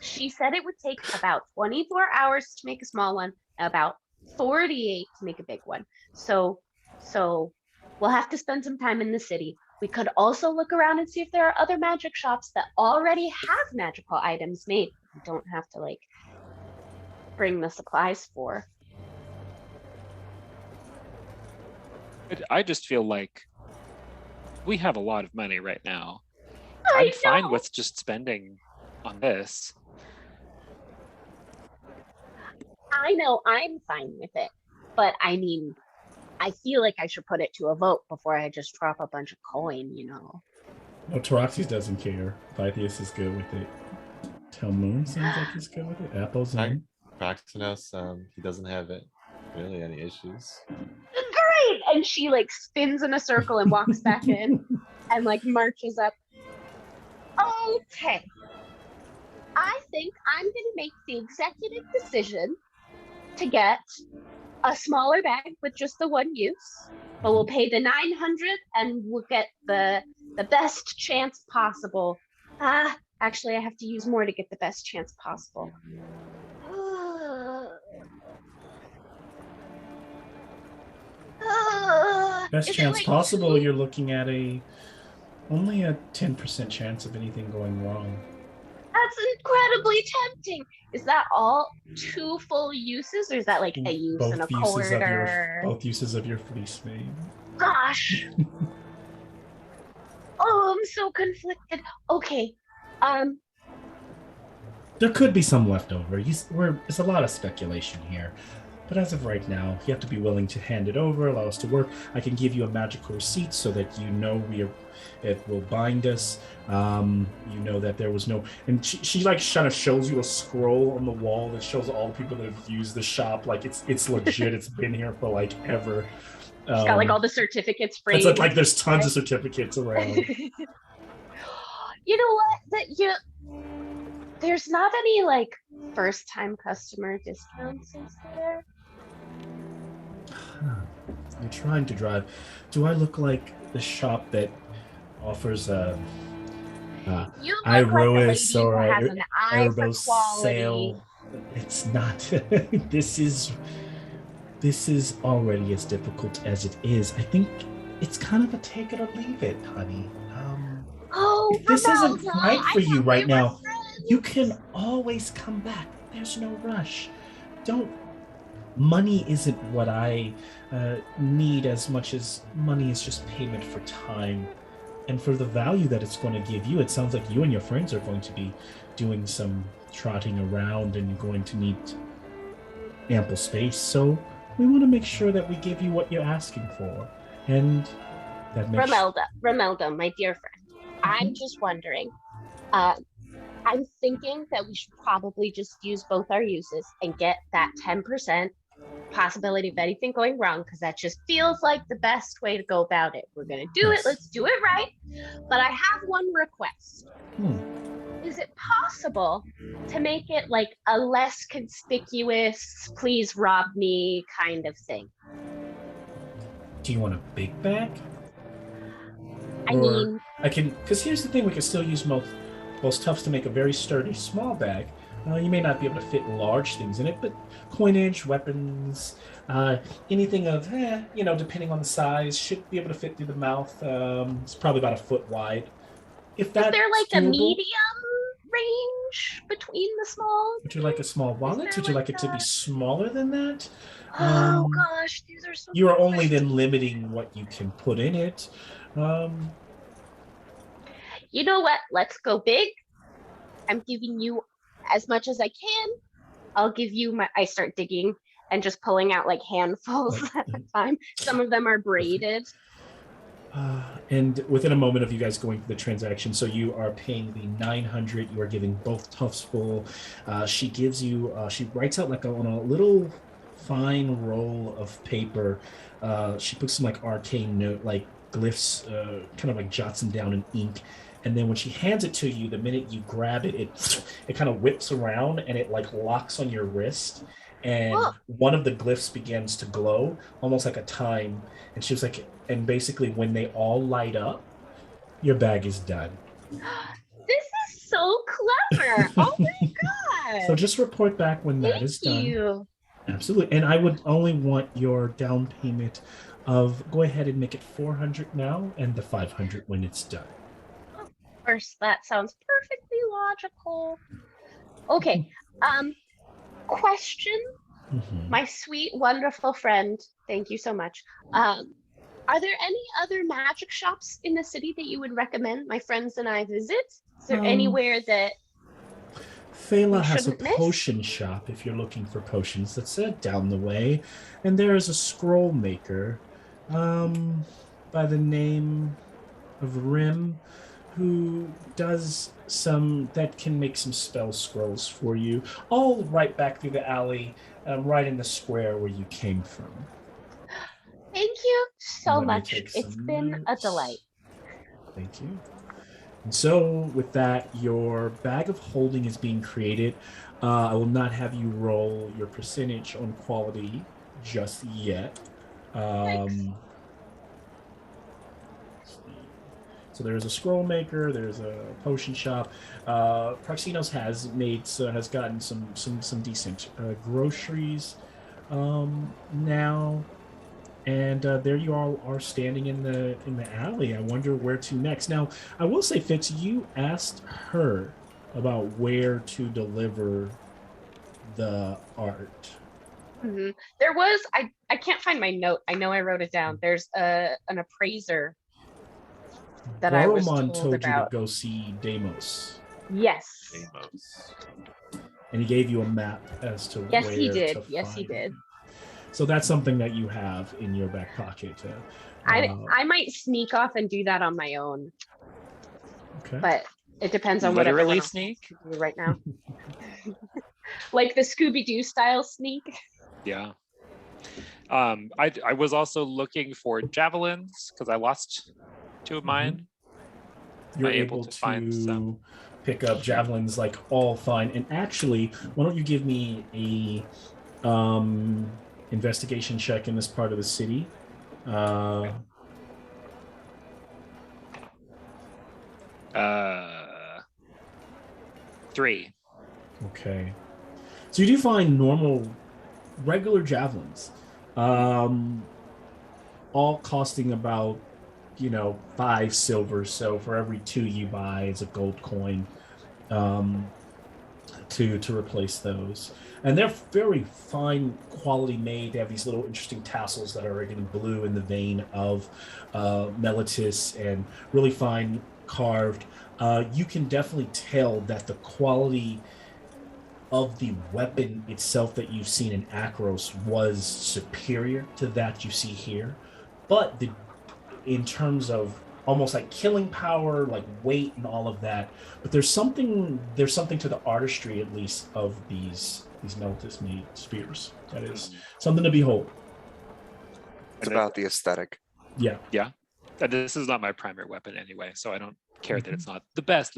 she said it would take about 24 hours to make a small one, about 48 to make a big one. So we'll have to spend some time in the city. We could also look around and see if there are other magic shops that already have magical items made. You don't have to bring the supplies for. I just feel like we have a lot of money right now. I I'm fine know. with just spending on this. I know I'm fine with it, but I mean, I feel like I should put it to a vote before I just drop a bunch of coin, No, Taraxis doesn't care. Pythias is good with it. Telmoon seems like he's good with it. Apple's in. Praxinos, he doesn't have really any issues. Great! And she spins in a circle and walks back in and marches up. Okay. think I'm going to make the executive decision to get a smaller bag with just the one use, but we'll pay the 900 and we'll get the best chance possible. Actually, I have to use more to get the best chance possible. Best Is it chance like possible, two- you're looking at only a 10% chance of anything going wrong. That's incredibly tempting. Is that all 2 full uses, or is that like a use and a quarter? Both uses of your fleece, maybe. Gosh. Oh, I'm so conflicted. Okay. There could be some left over. There's a lot of speculation here. But as of right now, you have to be willing to hand it over, allow us to work. I can give you a magical receipt so that you know it will bind us. You know that there was no... And she like kind of shows you a scroll on the wall that shows all the people that have used the shop. Like it's legit. It's been here for like ever. She's got like all the certificates framed. It's like there's tons of certificates around. You know what? There's not any like first-time customer discounts, is there? You're trying to drive. Do I look like the shop that offers You look Iroas like a or lady who has an eye for Erebos quality. sale? It's not. This is already as difficult as it is. I think it's kind of a take it or leave it, honey. Oh, if this isn't Romelda, right for you right we were now, friends. you can always come back. There's no rush. Money isn't what I need as much as money is just payment for time and for the value that it's going to give you. It sounds like you and your friends are going to be doing some trotting around and you're going to need ample space. So we want to make sure that we give you what you're asking for. And that makes... Romelda, my dear friend, I'm just wondering. I'm thinking that we should probably just use both our uses and get that 10% possibility of anything going wrong, because that just feels like the best way to go about it. We're going to do it. Let's do it right. But I have one request. Is it possible to make it like a less conspicuous, please rob me kind of thing? Do you want a big bag? I mean, I can, because here's the thing, we can still use most tufts to make a very sturdy small bag. You may not be able to fit large things in it, but coinage, weapons, anything of, depending on the size, should be able to fit through the mouth. It's probably about a foot wide. Is there like a medium range between the small? Would you like a small wallet? Would you like it to be smaller than that? Oh gosh, these are so... You are only then limiting what you can put in it. You know what? Let's go big. I'm giving you as much as I can. I'll give you I start digging and just pulling out like handfuls at a time. Some of them are braided. And within a moment of you guys going through the transaction, so you are paying the 900. You are giving both tufts full. She gives you. She writes out like on a little fine roll of paper. She puts some like arcane note, like glyphs, kind of like jots them down in ink. And then when she hands it to you, the minute you grab it, it kind of whips around and it like locks on your wrist. And one of the glyphs begins to glow, almost like a time. And she was like, and basically when they all light up, your bag is done. This is so clever. Oh my God. So just report back when that is done. Thank you. Absolutely. And I would only want your down payment of, go ahead and make it 400 now and the 500 when it's done. Of course, that sounds perfectly logical. Okay. Question. My sweet, wonderful friend. Thank you so much. Are there any other magic shops in the city that you would recommend my friends and I visit? Is there anywhere that Fela has a potion shop if you're looking for potions. That's down the way. And there is a scroll maker by the name of Rim who does that can make some spell scrolls for you. All right back through the alley, right in the square where you came from. Thank you so much. It's been a delight. Thank you. And so, with that, your bag of holding is being created. I will not have you roll your percentage on quality just yet. Um, let's see. So there's a scroll maker, there's a potion shop. Proxinos has gotten some decent groceries now. And there you all are standing in the alley. I wonder where to next. Now, I will say, Fitz, you asked her about where to deliver the art. There was, I can't find my note. I know I wrote it down. There's an appraiser that I was Boromon told told you to about. go see Deimos, Yes. Amos. and he gave you a map as to Yes, where he did. to Yes, he find did. him. So that's something that you have in your back pocket. I might sneak off and do that on my own, Okay. but it depends on what everyone Literally else sneak. wants to do right now. Like the Scooby-Doo style sneak. Yeah. I was also looking for javelins because I lost 2 of mine. You're Am I able to find some? pick up javelins like all fine. And actually, why don't you give me a investigation check in this part of the city? Uh, 3. Okay. So you do find regular javelins, all costing about 5 silver. So for every 2 you buy is a gold coin to replace those. And they're very fine quality made. They have these little interesting tassels that are getting blue in the vein of mellitus, and really fine carved. You can definitely tell that the quality of the weapon itself that you've seen in Akros was superior to that you see here. But in terms of almost like killing power, like weight and all of that, but there's something to the artistry, at least, of these Meltis made spears. That is something to behold. It's about the aesthetic. Yeah. This is not my primary weapon anyway, so I don't care that it's not the best.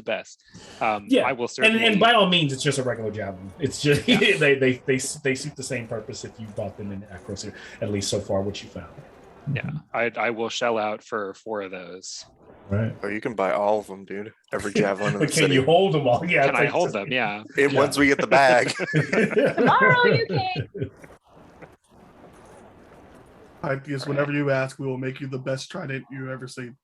Yeah, I will certainly. And by all means, it's just a regular javelin. It's just they suit the same purpose if you bought them in Akros, at least so far, what you found. Yeah, I will shell out for 4 of those. Right. Oh, you can buy all of them, dude. Every javelin in the But can city. you hold them all? Yeah. Can I hold them? Yeah. Once we get the bag. Tomorrow you can. Because whenever you ask, we will make you the best trident you've ever seen.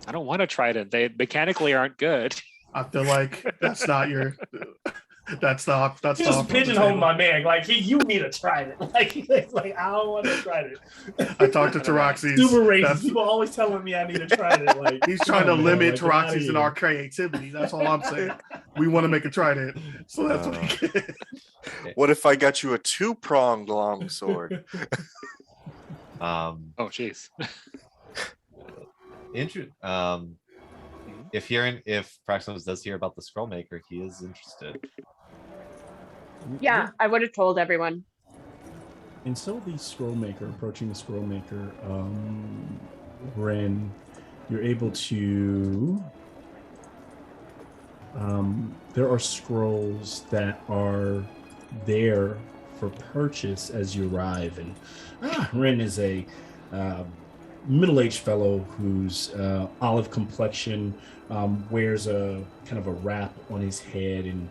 I don't want to try it. They mechanically aren't good. I feel like that's not your. That's not. That's He's just pigeonholing my man. Like you need to try it. Like I don't want to try it. I talked to Taraxis. Super racist. People always telling me I need to try it. Like he's trying to limit Taraxis and our creativity. That's all I'm saying. We want to make a trident, so that's what we get. What if I got you a 2-pronged longsword? Oh, jeez. If Praxos does hear about the scroll maker, he is interested. Yeah, I would have told everyone. And so approaching the scroll maker, Ren, you're able to. There are scrolls that are there for purchase as you arrive, and Ren is a middle-aged fellow whose olive complexion wears a kind of a wrap on his head, and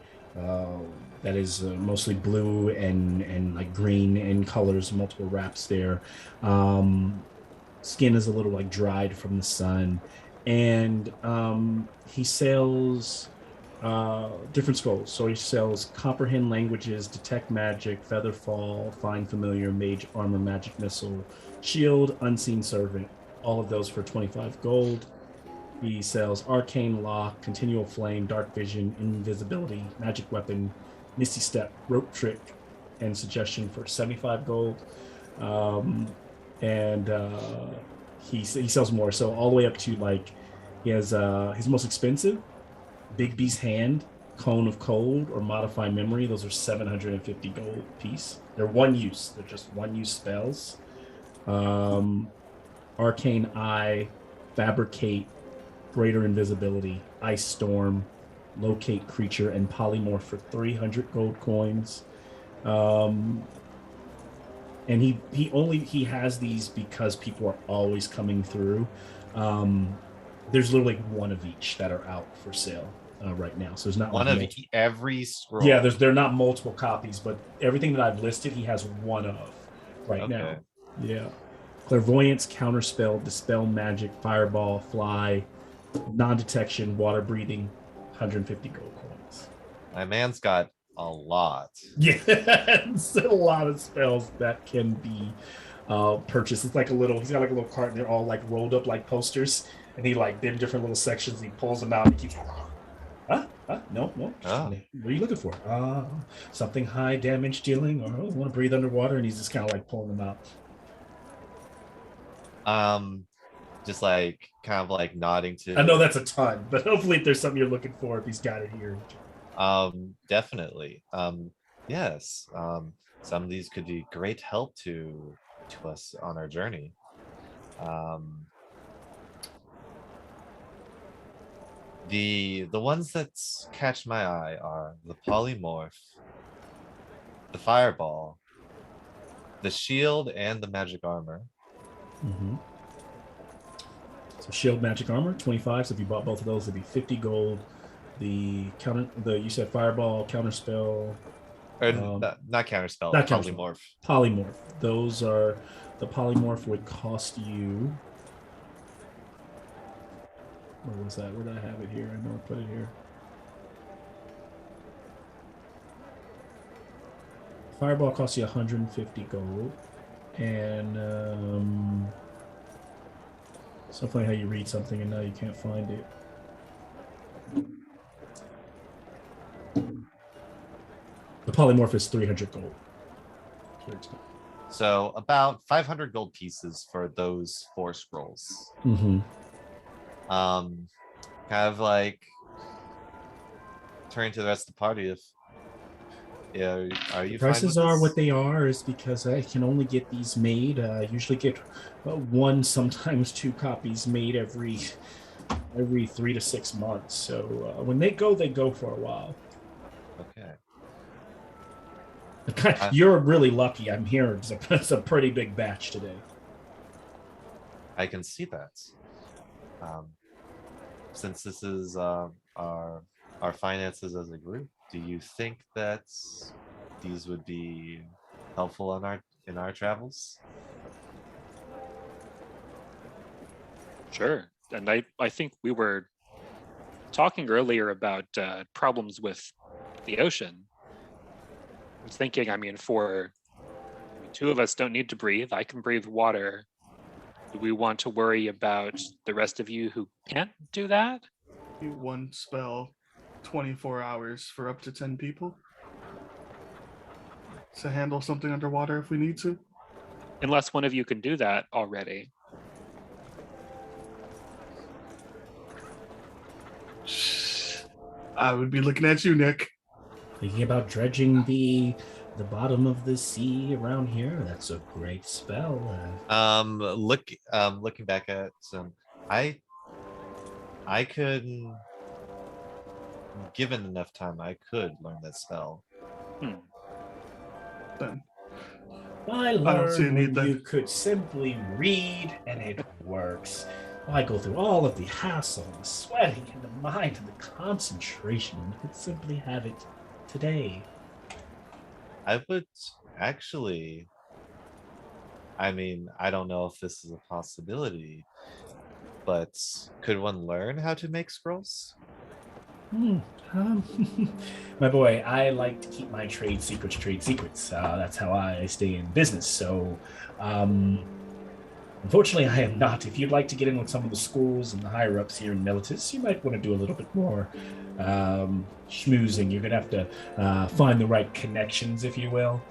that is mostly blue and like green in colors, multiple wraps there. Skin is a little like dried from the sun, and he sells different scrolls. So he sells comprehend languages, detect magic, feather fall, find familiar, mage armor, magic missile, shield, unseen servant, all of those for 25 gold. He sells arcane lock, continual flame, dark vision, invisibility, magic weapon, misty step, rope trick, and suggestion for 75 gold. He sells more, so all the way up to like he has his most expensive Big Beast Hand, Cone of Cold, or Modify Memory. Those are 750 gold piece. They're one use. They're just one use spells. Arcane Eye, Fabricate, greater invisibility, ice storm, locate creature, and polymorph for 300 gold coins. And he has these because people are always coming through. There's literally one of each that are out for sale right now. So there's not One like of multiple. every scroll. Yeah, they're not multiple copies, but everything that I've listed, he has one of right now. Yeah. Clairvoyance, Counterspell, Dispel Magic, Fireball, Fly, Non-Detection, Water Breathing, 150 gold coins. My man's got a lot. Yeah, it's a lot of spells that can be purchased. It's like he's got like a little cart, and they're all like rolled up like posters, and he like in different little sections, he pulls them out and he keeps, no. Oh. What are you looking for? Something high damage dealing, or want to breathe underwater, and he's just kind of like pulling them out. Just like kind of like nodding to. I know that's a ton, but hopefully if there's something you're looking for, if he's got it here. Definitely. Yes. Some of these could be great help to us on our journey. The ones that catch my eye are the polymorph, the fireball, the shield, and the magic armor. Mm-hmm. So shield, magic armor, 25. So if you bought both of those, it'd be 50 gold. You said fireball, counterspell. Or not counterspell, not polymorph. Polymorph. Those are the polymorph would cost you. Where was that? Where did I have it here? I know I put it here. Fireball costs you 150 gold, and so funny how you read something and now you can't find it. The polymorph is 300 gold. So about 500 gold pieces for those 4 scrolls. Mm-hmm. Kind of like turning to the rest of the party. If are you? Prices are what they are is because I can only get these made. I usually get 1, sometimes 2 copies made every 3 to 6 months. So when they go for a while. Okay. You're really lucky. I'm here. It's a pretty big batch today. I can see that. Since this is our finances as a group, do you think that these would be helpful in our travels? Sure. And I think we were talking earlier about problems with the ocean. I was thinking, for 2 of us don't need to breathe. I can breathe water. Do we want to worry about the rest of you who can't do that? Do 1 spell, 24 hours for up to 10 people to handle something underwater if we need to. Unless one of you can do that already. I would be looking at you, Nick. Thinking about dredging the bottom of the sea around here. That's a great spell. Looking back at I could, given enough time, I could learn that spell. Then I learned you could simply read and it works. Why go through all of the hassle, the sweating, and the mind, and the concentration when you could simply have it today? I would actually. I don't know if this is a possibility, but could one learn how to make scrolls? My boy, I like to keep my trade secrets. That's how I stay in business. So, unfortunately, I am not. If you'd like to get in with some of the schools and the higher ups here in Militus, you might want to do a little bit more schmoozing. You're gonna have to find the right connections, if you will.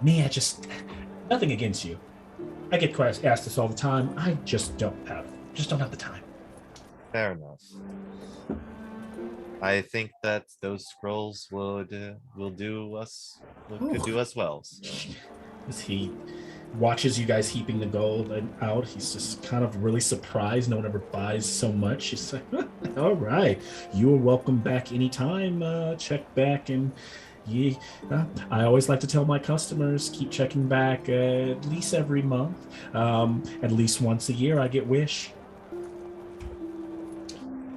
Me, I just nothing against you. I get asked this all the time. I just don't have the time. Fair enough. I think that those scrolls could do us well. So. He watches you guys heaping the gold out. He's just kind of really surprised. No one ever buys so much. He's like, all right, you are welcome back anytime. Check back and I always like to tell my customers, keep checking back at least every month. At least once a year, I get wish.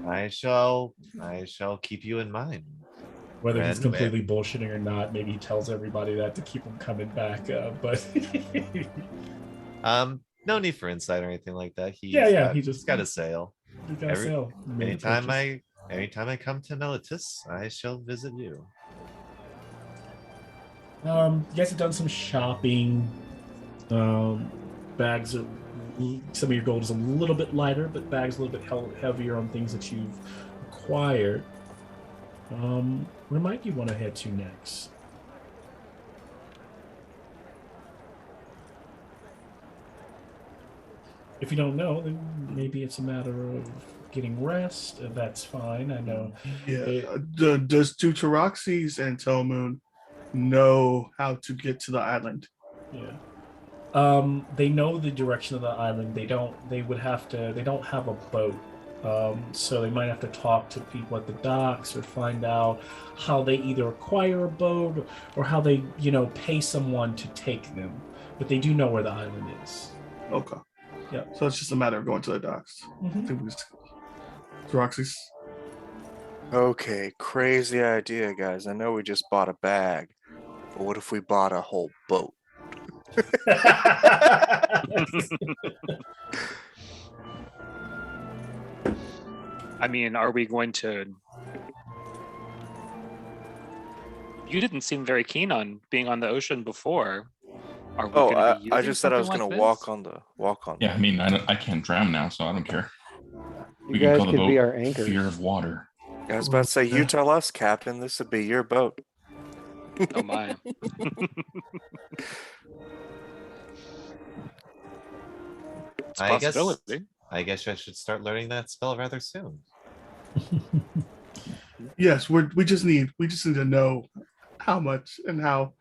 I shall keep you in mind. Whether he's Friend, completely bullshitting or not, maybe he tells everybody that to keep them coming back. But no need for insight or anything like that. he He's just got a sale. You gotta sell. Anytime I come to Melitus, I shall visit you. You guys have done some shopping. Bags are some of your gold is a little bit lighter, but bags a little bit heavier on things that you've acquired. Where might you want to head to next? If you don't know, then maybe it's a matter of getting rest. That's fine. I know. Yeah. Does Deuteroxys and Telmoon know how to get to the island? Yeah. They know the direction of the island. They don't have a boat. So they might have to talk to people at the docks or find out how they either acquire a boat or how they, pay someone to take them. But they do know where the island is. Okay. Yeah. So it's just a matter of going to the docks. Mm-hmm. I think we just Deuteroxys. Okay, crazy idea, guys. I know we just bought a bag, but what if we bought a whole boat? I mean, are we going to? You didn't seem very keen on being on the ocean before. Are we gonna be I using just said I was something gonna like walk on. Yeah, I mean, I can't drown now, so I don't care. You guys could be our anchors. Fear of water. I was about to say, you tell us, Captain. This would be your boat. this? Oh my! It's a possibility. I guess I should start learning that spell rather soon. Yes, we just need to know how much and how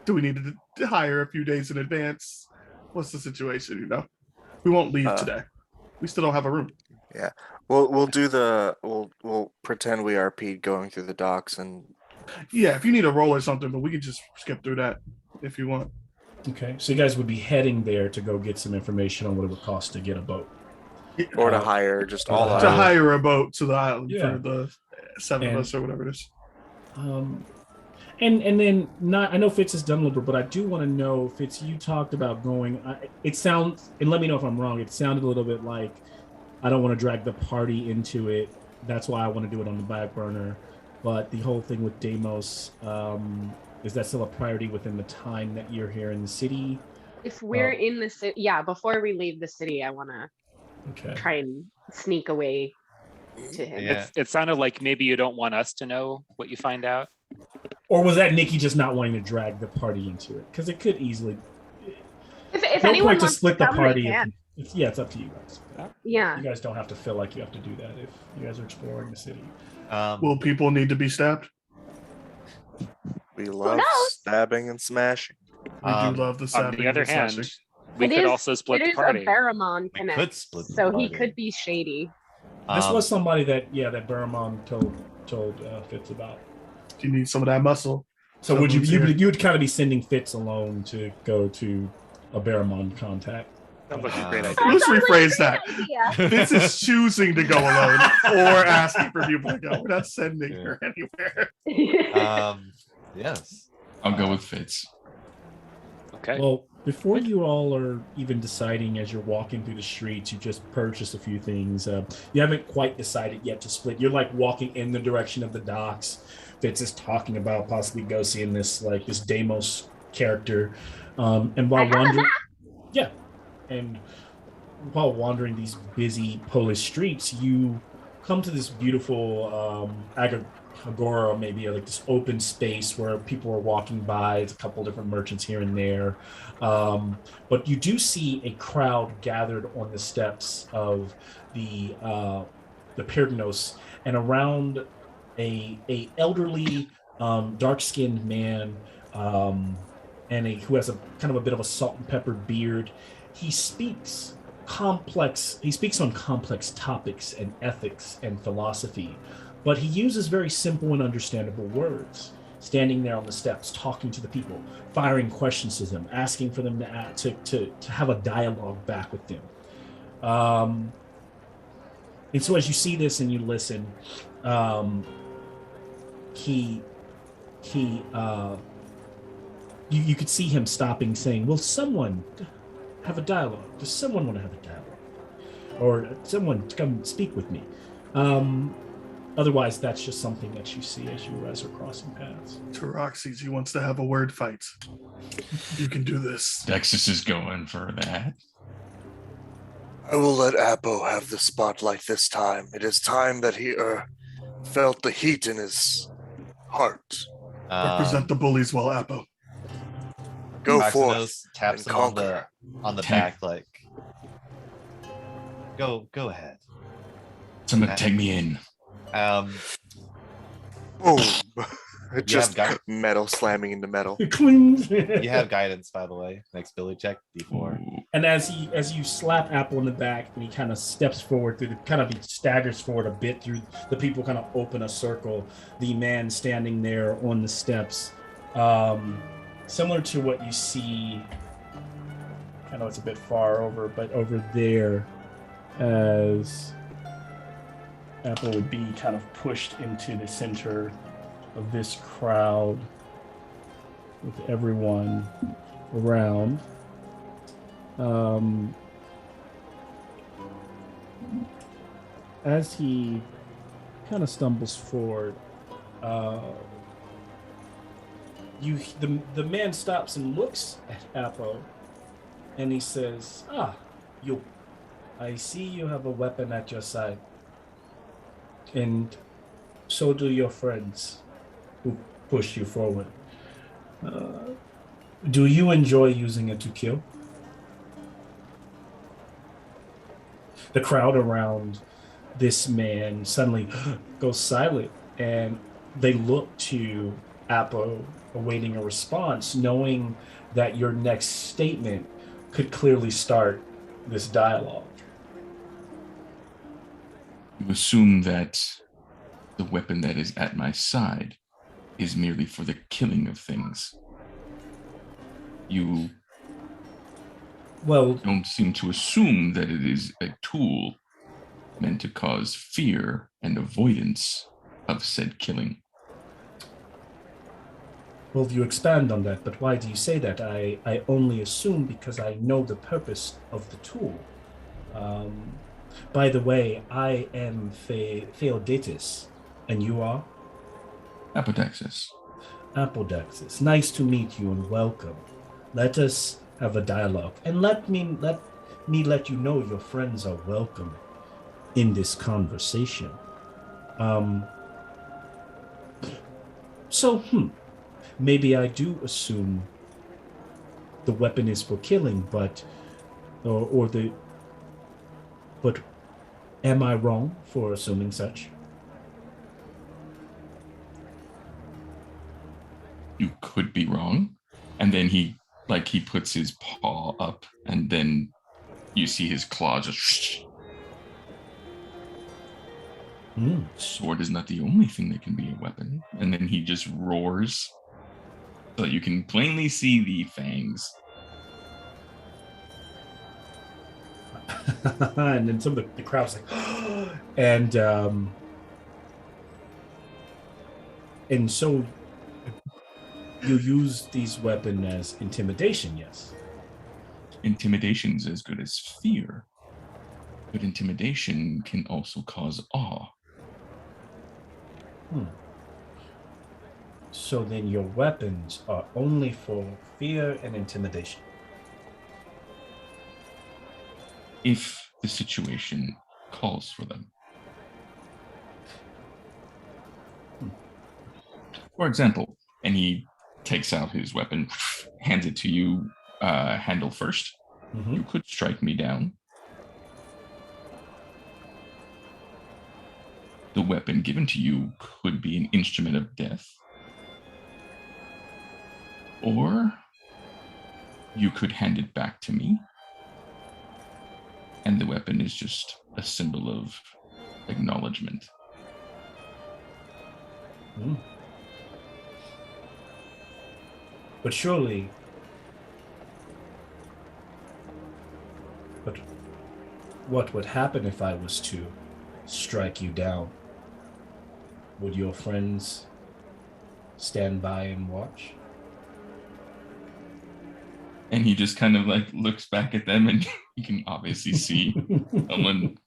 do we need to hire a few days in advance. What's the situation? We won't leave today. We still don't have a room. Yeah, we'll pretend we RP'd going through the docks and. Yeah, if you need a roll or something, but we can just skip through that if you want. Okay, so you guys would be heading there to go get some information on what it would cost to get a boat. Or to hire just all to hire a boat to the island for the 7 of us or whatever it is. And then I know Fitz has done a little bit, but I do want to know, Fitz, you talked about going. It sounds, and let me know if I'm wrong. It sounded a little bit like I don't want to drag the party into it. That's why I want to do it on the back burner. But the whole thing with Deimos, is that still a priority within the time that you're here in the city? If we're in the city, before we leave the city, I want to try and sneak away to him. Yeah. It sounded like maybe you don't want us to know what you find out. Or was that Nikki just not wanting to drag the party into it? Because it could easily. If no anyone point to wants split to the come, party. they can. It's up to you guys. Yeah. You guys don't have to feel like you have to do that if you guys are exploring the city. Will people need to be stabbed? We love stabbing and smashing. We do love the stabbing. On the other and hand, slashing. we could also split the party. It is a Baramon We connect, could split the so party. he could be shady. This was somebody that Baramon told Fitz about. You need some of that muscle. So would you would kind of be sending Fitz alone to go to a Baramon contact? Sounds like a great idea. Let's rephrase that. Idea. This is choosing to go alone or asking for people to go. We're not sending her anywhere. Yes. I'll go with Fitz. Okay. Well, before you all are even deciding as you're walking through the streets, you just purchased a few things. You haven't quite decided yet to split. You're like walking in the direction of the docks. Fitz is talking about possibly go seeing this Deimos character. And while wandering, and while wandering these busy Polish streets, you come to this beautiful agora, maybe like this open space where people are walking by. It's a couple different merchants here and there, but you do see a crowd gathered on the steps of the Pyrgnos, and around a elderly, dark-skinned man and who has a kind of a bit of a salt and pepper beard. He speaks on complex topics and ethics and philosophy, but he uses very simple and understandable words, standing there on the steps, talking to the people, firing questions to them, asking for them to have a dialogue back with them. And so as you see this and you listen, you could see him stopping, saying, "Will someone have a dialogue? Does someone want to have a dialogue? Or someone come speak with me?" Otherwise, that's just something that you see as you guys are crossing paths. Taroxes, he wants to have a word fight. You can do this. Dexus is going for that. I will let Apo have the spotlight this time. It is time that he felt the heat in his heart. Represent the bullies well, Apo. Go Proxinos forth taps and him conquer. on the Tag. back, like, go ahead. Someone take me in. Boom. You Just have metal slamming into metal. You have guidance, by the way. Next Billy check, D4. Ooh. And as you slap Apple in the back, and he kind of steps forward he staggers forward a bit through the people, kind of open a circle. The man standing there on the steps, similar to what you see. I know it's a bit far over, but over there, as Apple would be kind of pushed into the center of this crowd with everyone around. As he kind of stumbles forward, the man stops and looks at Apo, and he says, you, I see you have a weapon at your side, and so do your friends who push you forward. Do you enjoy using it to kill? The crowd around this man suddenly goes silent, and they look to Apo, awaiting a response, knowing that your next statement could clearly start this dialogue. You assume that the weapon that is at my side is merely for the killing of things. You don't seem to assume that it is a tool meant to cause fear and avoidance of said killing. Well, you expand on that, but why do you say that? I only assume because I know the purpose of the tool. By the way, I am Theodatus, and you are? Apodaxis. Apodaxis. Nice to meet you and welcome. Let us have a dialogue, and let me let you know your friends are welcome in this conversation. Maybe I do assume the weapon is for killing, but am I wrong for assuming such? You could be wrong. And then he puts his paw up, and then you see his claw just. Sword is not the only thing that can be a weapon. And then he just roars, so you can plainly see the fangs. And then some of the crowd's like, and so you use these weapons as intimidation, yes? Intimidation is as good as fear, but intimidation can also cause awe. So then your weapons are only for fear and intimidation. If the situation calls for them. For example, and he takes out his weapon, hands it to you, handle first. You could strike me down. The weapon given to you could be an instrument of death. Or you could hand it back to me. And the weapon is just a symbol of acknowledgement. But surely... But what would happen if I was to strike you down? Would your friends stand by and watch? And he just kind of like looks back at them, and you can obviously see someone.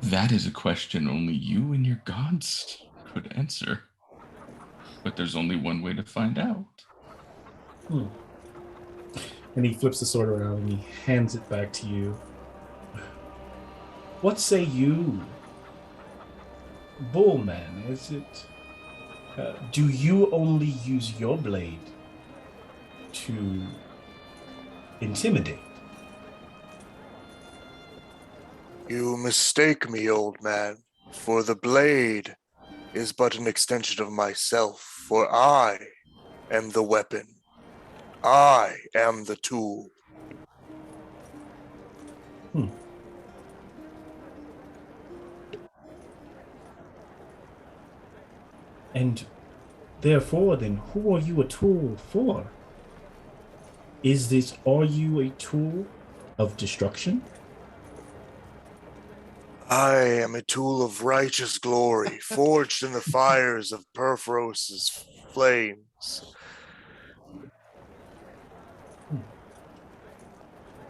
That is a question only you and your gods could answer. But there's only one way to find out. And he flips the sword around and he hands it back to you. What say you, Bullman? Is it... do you only use your blade to intimidate? You mistake me, old man, for the blade is but an extension of myself, for I am the weapon. I am the tool. And therefore, then, who are you a tool for? Are you a tool of destruction? I am a tool of righteous glory, forged in the fires of Perforos's flames.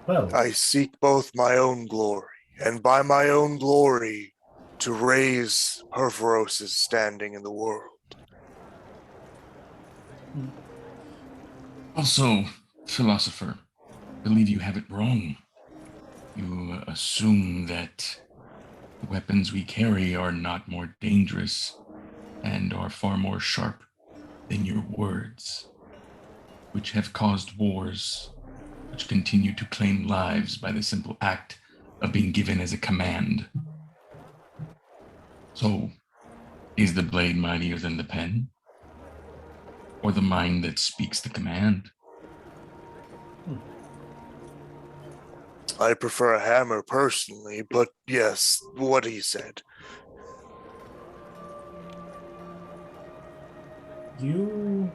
Well, I seek both my own glory, and by my own glory, to raise Perforos's standing in the world. Also, philosopher, I believe you have it wrong. You assume that the weapons we carry are not more dangerous and are far more sharp than your words, which have caused wars, which continue to claim lives by the simple act of being given as a command. So, is the blade mightier than the pen? Or the mind that speaks the command? I prefer a hammer personally, but yes, what he said. you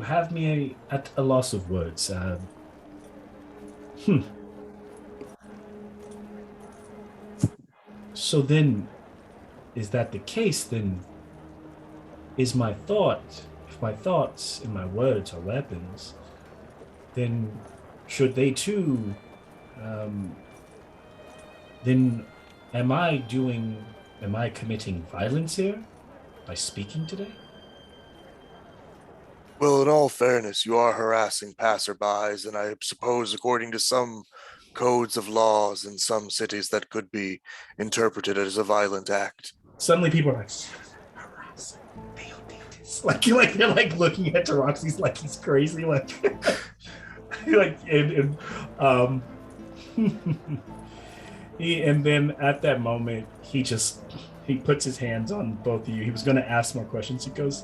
have me at a loss of words. So then, is that the case? Then, if my thoughts and my words are weapons, then should they too, then am I committing violence here by speaking today? Well, in all fairness, you are harassing passerbys, and I suppose according to some codes of laws in some cities that could be interpreted as a violent act. Suddenly people are like, harassing. Like they're like looking at Taroxy's like he's crazy, like and and then at that moment he puts his hands on both of you. He was going to ask more questions. He goes,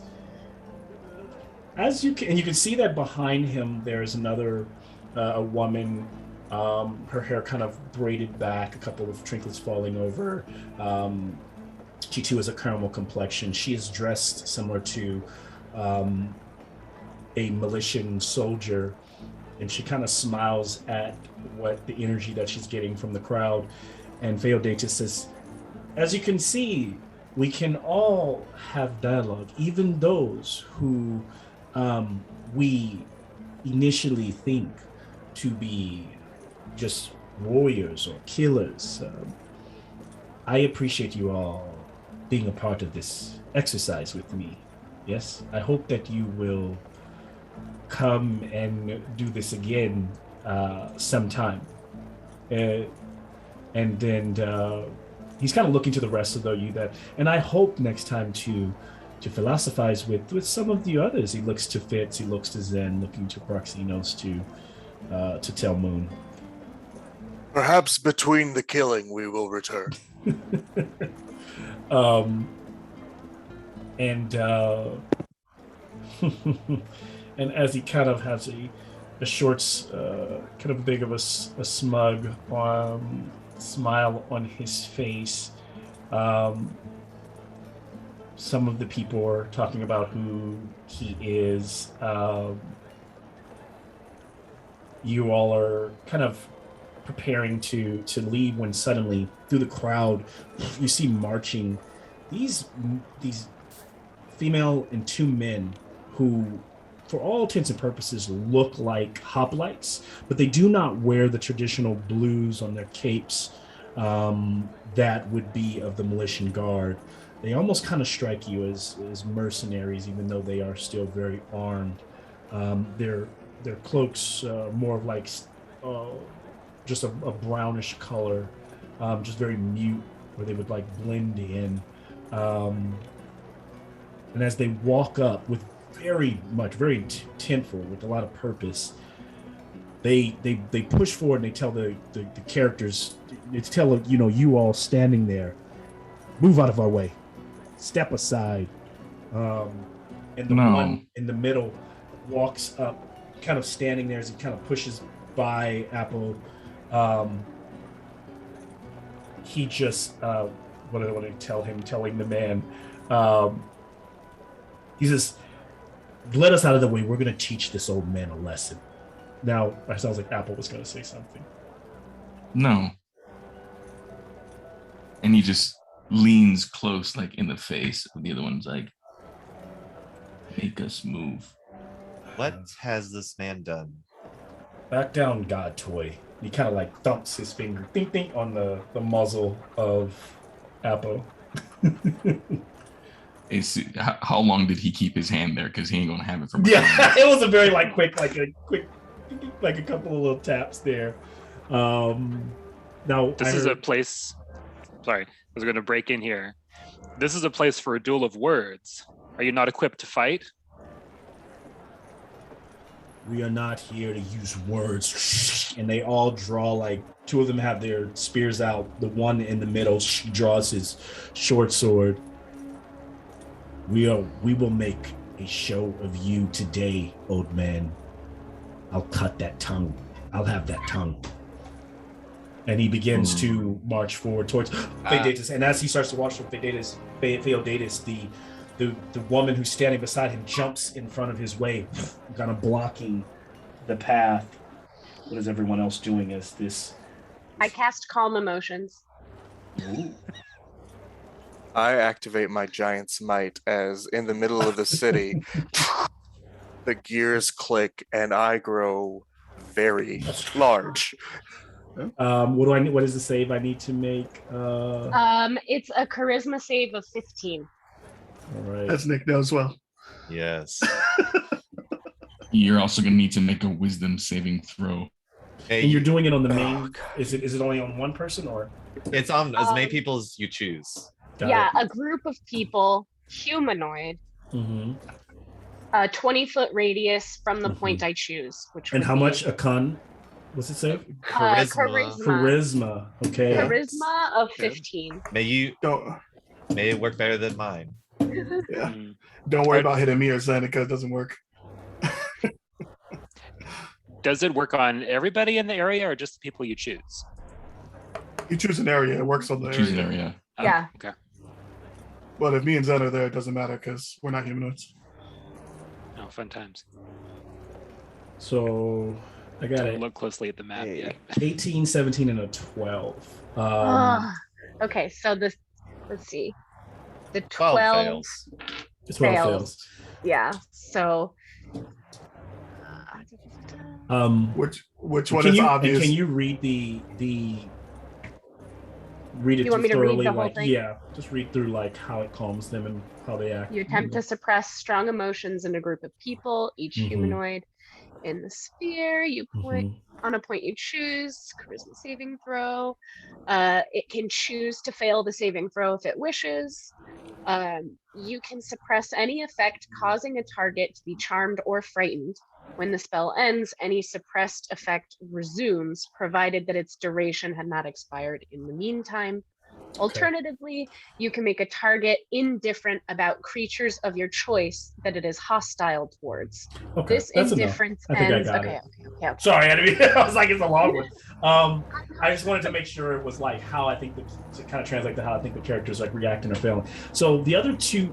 you can see that behind him there's another a woman, her hair kind of braided back, a couple of trinkets falling over. She too has a caramel complexion. She is dressed similar to a Militian soldier, and she kind of smiles at what the energy that she's getting from the crowd. And Feodatus says, as you can see, we can all have dialogue, even those who we initially think to be just warriors or killers. I appreciate you all being a part of this exercise with me. Yes, I hope that you will come and do this again sometime. And then he's kind of looking to the rest of you and I hope next time to philosophize with some of the others. He looks to Fitz, he looks to Zen, looking to Proxinos, to Tell Moon. Perhaps between the killing we will return. And as he kind of has a short, kind of big of a smug smile on his face, some of the people are talking about who he is. You all are kind of preparing to leave when suddenly, through the crowd, you see marching these female and 2 men who, for all intents and purposes, look like hoplites, but they do not wear the traditional blues on their capes that would be of the Militian Guard. They almost kind of strike you as mercenaries, even though they are still very armed. Their cloaks more of like just a brownish color, just very mute, where they would like blend in. And as they walk up with very tentful, with a lot of purpose, they push forward and they tell the characters, they tell you all standing there, move out of our way, step aside. And the one in the middle walks up, kind of standing there as he kind of pushes by Apple. He just what do I want to tell him? Telling the man, he says, "Let us out of the way. We're going to teach this old man a lesson." Now, it sounds like Apple was going to say something. No. And he just leans close, like in the face of the other one's like, make us move. What has this man done? Back down, God Toy. He kind of like thumps his finger, think, think, on the muzzle of Apple. How long did he keep his hand there? Because he ain't gonna have it for. Yeah, it was a very quick, like a couple of little taps there. Now this is a place. Sorry, I was going to break in here. This is a place for a duel of words. Are you not equipped to fight? We are not here to use words. And they all draw, like, 2 of them have their spears out. The one in the middle draws his short sword. We will make a show of you today, old man. I'll cut that tongue. I'll have that tongue. And he begins to march forward towards Theodatus. And as he starts to watch from Theodatus, the woman who's standing beside him jumps in front of his way, kind of blocking the path. What is everyone else doing as this? I cast Calm Emotions. Ooh. I activate my giant's might as in the middle of the city, the gears click and I grow very large. What is the save I need to make? It's a charisma save of 15. All right. That's Nick knows well. Yes. You're also gonna need to make a wisdom saving throw. Hey, And you're doing it on the main. Is it only on one person or? it's on as many people as you choose. Got Yeah, it. a group of people, humanoid, Mhm. a 20-foot radius from the Mhm. point I choose. Which And would how be, much a con? What's it say? Charisma. Charisma. Okay. Yeah. Charisma of 15. May Don't it work better than mine. yeah. Mm. Don't worry about hitting me or Zenica. It doesn't work. Does it work on everybody in the area or just the people you choose? You choose an area, it works on the Choose an area. area. Oh, Yeah. Okay. But if me and Zen are there, it doesn't matter because we're not humanoids. Oh, fun times. So I got Don't it. look closely at the map Hey. yet. 18, 17, and a 12. Okay, so this, let's see. The 12 12 fails. The 12 fails. fails. Yeah, so Which one Can is you, and obvious? can you read read it You want me through to read thoroughly? the whole Like, thing? yeah, just read through like how it calms them and how they act. you attempt to suppress strong emotions in a group of people, each Mhm. humanoid in the sphere. You point Mhm. on a point you choose, charisma saving throw. It can choose to fail the saving throw if it wishes. You can suppress any effect causing a target to be charmed or frightened. When the spell ends, any suppressed effect resumes, provided that its duration had not expired in the meantime. Alternatively, you can make a target indifferent about creatures of your choice that it is hostile towards. Okay, This that's enough. indifference I think I ends. got Okay, it. okay. Sorry, I was like, it's a long one. I just wanted to make sure it was like how I think to kind of translate to how I think the characters like reacting or failing. So the other two,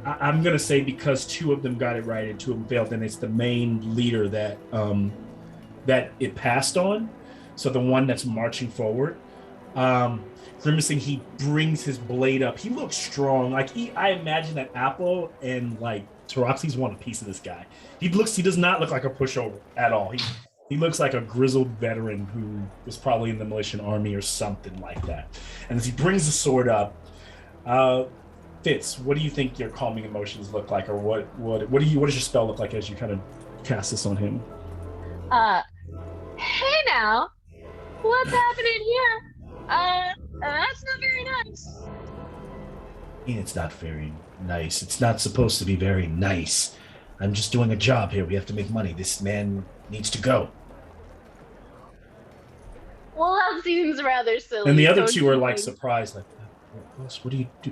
I'm gonna say because two of them got it right and two of them failed, then it's the main leader that that it passed on. So the one that's marching forward. Grimacing, he brings his blade up. He looks strong. Like I imagine that Apple and like Taroxy's want a piece of this guy. He does not look like a pushover at all. He looks like a grizzled veteran who was probably in the Militian army or something like that. And as he brings the sword up, Fitz, what do you think your calming emotions look like, or what does your spell look like as you kind of cast this on him? Hey now, what's happening here? That's not very nice. It's not very nice. It's not supposed to be very nice. I'm just doing a job here. We have to make money. This man needs to go. Well, that seems rather silly. And the other don't two you are like think? surprised, like, boss, what do you do?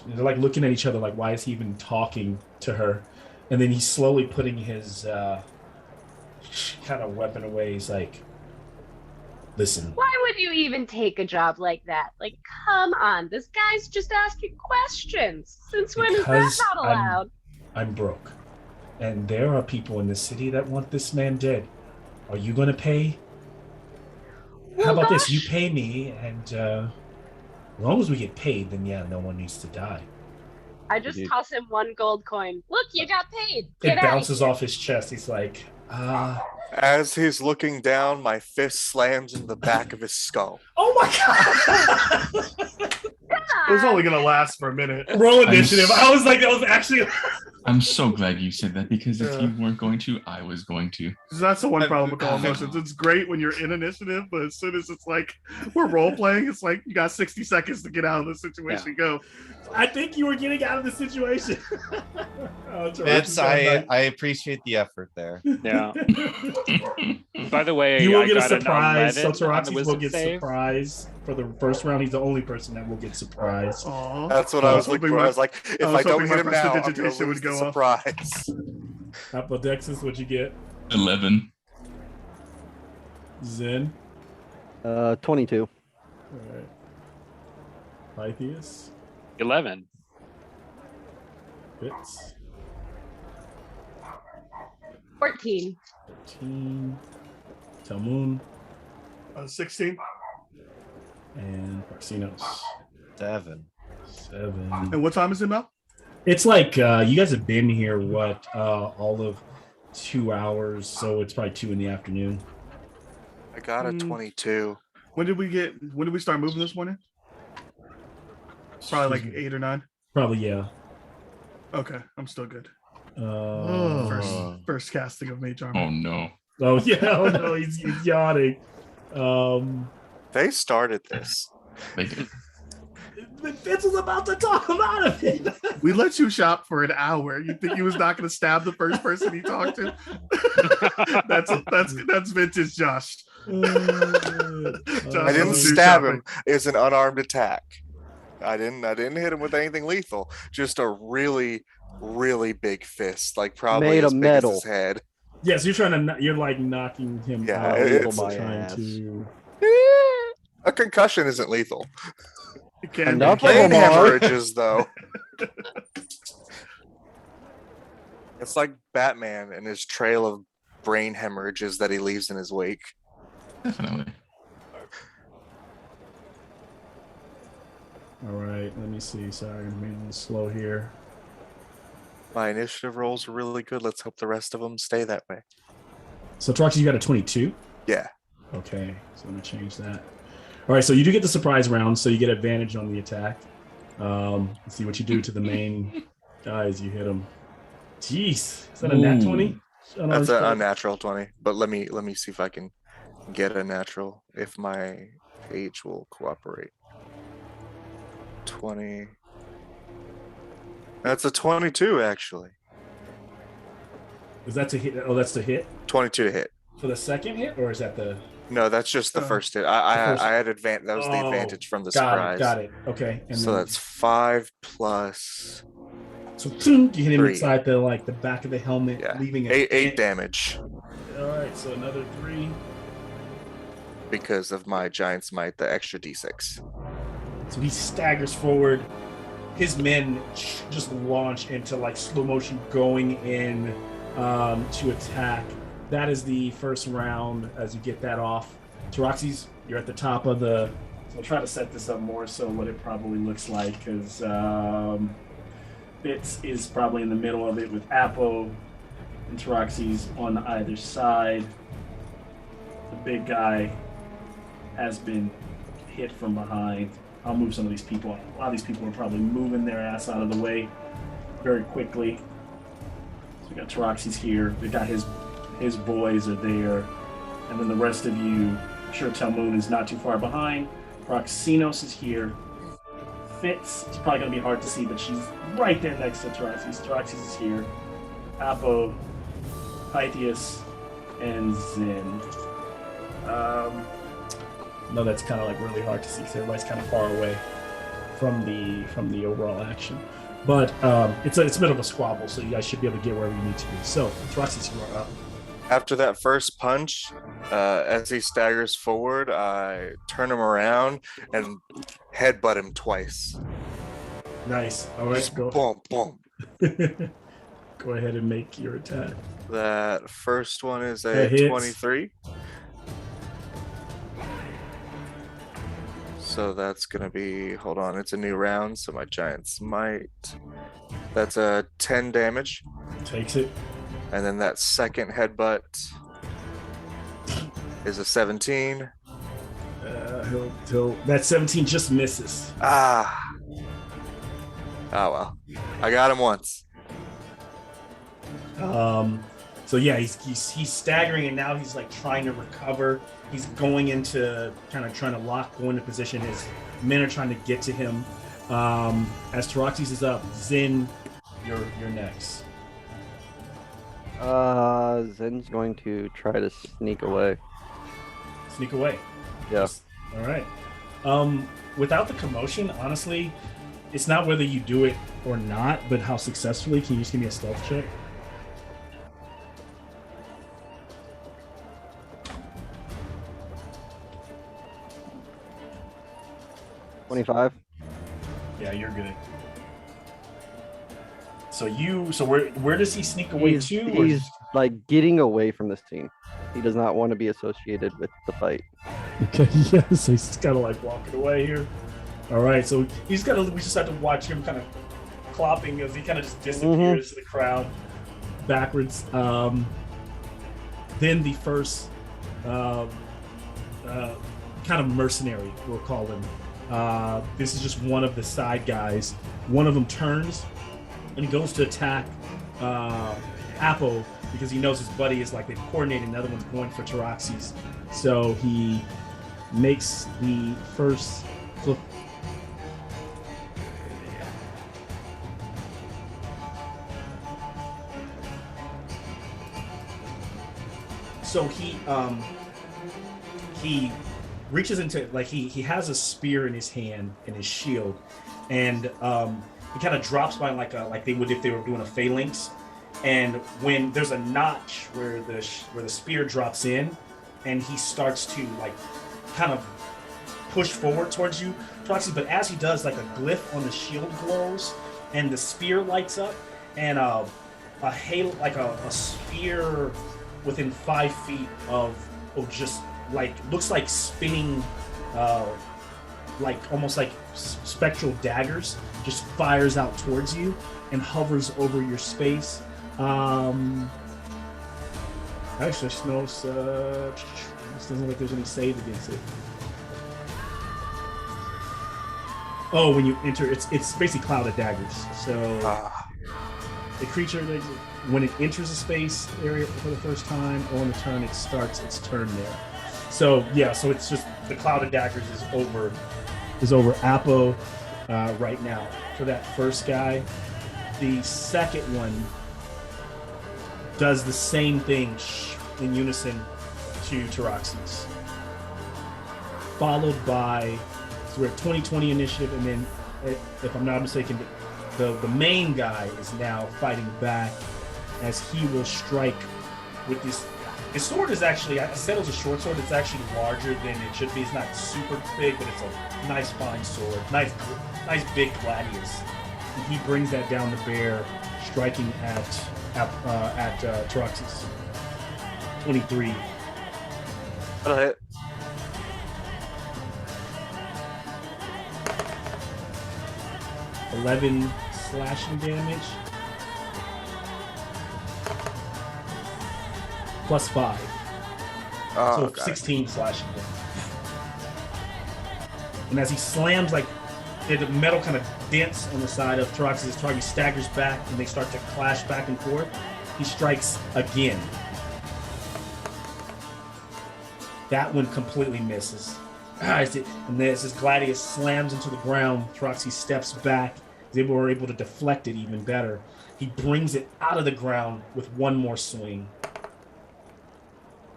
They're like looking at each other, like, why is he even talking to her? And then he's slowly putting his kind of weapon away. He's like, listen. Why would you even take a job like that? Like, come on, this guy's just asking questions. Since when is that Because not allowed? I'm broke. And there are people in the city that want this man dead. Are you going to pay? Well, How about this? gosh. You pay me, and as long as we get paid, then yeah, no one needs to die. I just Dude. toss him one gold coin. Look, you got paid. It Get outta bounces here. off his chest. He's like, As he's looking down, my fist slams in the back of his skull. oh my god! It was only gonna last for a minute. Roll I'm initiative. s- I was like, that was actually. I'm so glad you said that because if Yeah. you weren't going to, I was going to. That's the one problem with all emotions. It's great when you're in initiative, but as soon as it's like we're role playing, it's like you got 60 seconds to get out of the situation. Go. I think you were getting out of the situation. Oh, It's I appreciate the effort there. Yeah. By the way, You will I get a got an surprise. So 11 on the Taraxis will wisdom get save. surprise for the first round. He's the only person that will get surprise. Aw. That's what I was looking for. I was like, if was I don't hoping hit my him now, I'm going to prestidigitation lose would the go up. surprise. Apodexis, what'd you get? 11. Zen. 22. All right. Pythias. 11. Fitz. 14. 13. Talmoon. 16. And Parxinos. 7. 7. And what time is it now? It's like you guys have been here all of 2 hours, so it's probably 2 in the afternoon. I got a 22. When did we start moving this morning? Probably like 8 or 9. Probably, yeah. Okay, I'm still good. First. First casting of Mage Armor. Oh no. Oh yeah, oh no, he's yawning. They started this. They did. Fitz was about to talk him out of it. We let you shop for an hour. You think he was not going to stab the first person he talked to? that's vintage Josh. I Josh didn't was do stab shopping. him. It's an unarmed attack. I didn't hit him with anything lethal. Just a really, really big fist, like probably Made as of big as metal. his head. Yes, you're like knocking him Yeah, out. it's- my trying ass. to. A concussion isn't lethal. It can Enough be. of Brain them are. hemorrhages, though. It's like Batman and his trail of brain hemorrhages that he leaves in his wake. Definitely. All right, let me see. Sorry, I'm being a little slow here. My initiative rolls are really good. Let's hope the rest of them stay that way. So Troxy, you got a 22. Yeah. Okay, so let me change that. All right, so you do get the surprise round, so you get advantage on the attack. Let's see what you do to the main guys. You hit them. Jeez, is that a nat Ooh. 20? That's an unnatural 20. But let me see if I can get a natural if my page will cooperate. 20. That's a 22 actually. Is that to hit? Oh, that's to hit 22 to hit. for the second hit, or is that the? No, that's just the Oh. first hit. The I first- had advantage. That was the Oh, advantage from the got surprise. it. Got it. Okay. And So then, that's 5 plus so you hit him 3. inside the back of the helmet, Yeah, leaving a 8 dent. damage All right, so another 3. because of my giant's might. The extra d6. So he staggers forward. His men just launch into like slow motion, going in to attack. That is the first round. As you get that off, Taroxys, you're at the top of the. So I'll try to set this up more so what it probably looks like, because Fitz is probably in the middle of it with Apo and Taroxys on either side. The big guy has been hit from behind. I'll move some of these people. A lot of these people are probably moving their ass out of the way very quickly. So we got Taroxys here. We got his boys are there. And then the rest of you, I'm sure Telmoon is not too far behind. Proxinos is here. Fitz, it's probably going to be hard to see, but she's right there next to Taroxys. Taroxys is here. Apo, Pythias, and Zin. No, that's kind of like really hard to see because everybody's kind of far away from the overall action. But it's a bit of a squabble, so you guys should be able to get wherever you need to be. So, Taroxys, you are up. After that first punch, as he staggers forward, I turn him around and headbutt him twice. Nice. All right, Just go. boom, boom. Go ahead and make your attack. That first one is That a hits. 23. So that's gonna be, hold on, it's a new round, so my giant's might. That's a 10 damage. Takes it. And then that second headbutt is a 17. That 17 just misses. Ah. Oh well. I got him once. So yeah, he's staggering, and now he's like trying to recover. He's going into kind of trying to go into position. His men are trying to get to him. As Taroxys is up, Zin, you're next. Zen's going to try to sneak away. Sneak away. Yeah. All right. Without the commotion, honestly, it's not whether you do it or not, but how successfully. Can you just give me a stealth check? $25. Yeah, you're good. So where does he sneak away to? Or- He's like getting away from this scene. He does not want to be associated with the fight. Okay, yeah, so he's just kind of like walking away here. All right, so we just have to watch him kind of clopping as he kind of just disappears to the crowd backwards. Then the first kind of mercenary, we'll call him. This is just one of the side guys. One of them turns and he goes to attack Apo because he knows his buddy is like they've coordinated. The other one's going for Taroxys. So he makes the first flip. So he reaches into, like, he has a spear in his hand and his shield, and he kind of drops by like they would if they were doing a phalanx. And when there's a notch where the spear drops in, and he starts to like kind of push forward towards you, Taroxys. But as he does, like a glyph on the shield glows, and the spear lights up, and a halo, like a sphere within 5 feet of just like looks like spinning, like almost like spectral daggers, just fires out towards you and hovers over your space. Actually, Snows, this doesn't look like there's any save against it. Oh, when you enter, it's basically cloud of daggers. So the creature, when it enters a space area for the first time on the turn, it starts its turn there. So yeah, so it's just the cloud of daggers is over Apo right now for that first guy. The second one does the same thing in unison to Taroxys. followed by, so we're at 2020 initiative, and then, if I'm not mistaken, the main guy is now fighting back as he will strike with this. His sword is actually, I said it was a short sword, it's actually larger than it should be. It's not super big, but it's a nice fine sword. Nice big gladius. And he brings that down the bear, striking at Taroxis. 23. That'll hit. $11 slashing damage. Plus 5. Oh, So okay. 16 slashing damage. And as he slams, like, the metal kind of dents on the side of Taroxis' target, staggers back, and they start to clash back and forth. He strikes again. That one completely misses. And as his gladius slams into the ground, Taroxis steps back. They were able to deflect it even better. He brings it out of the ground with one more swing.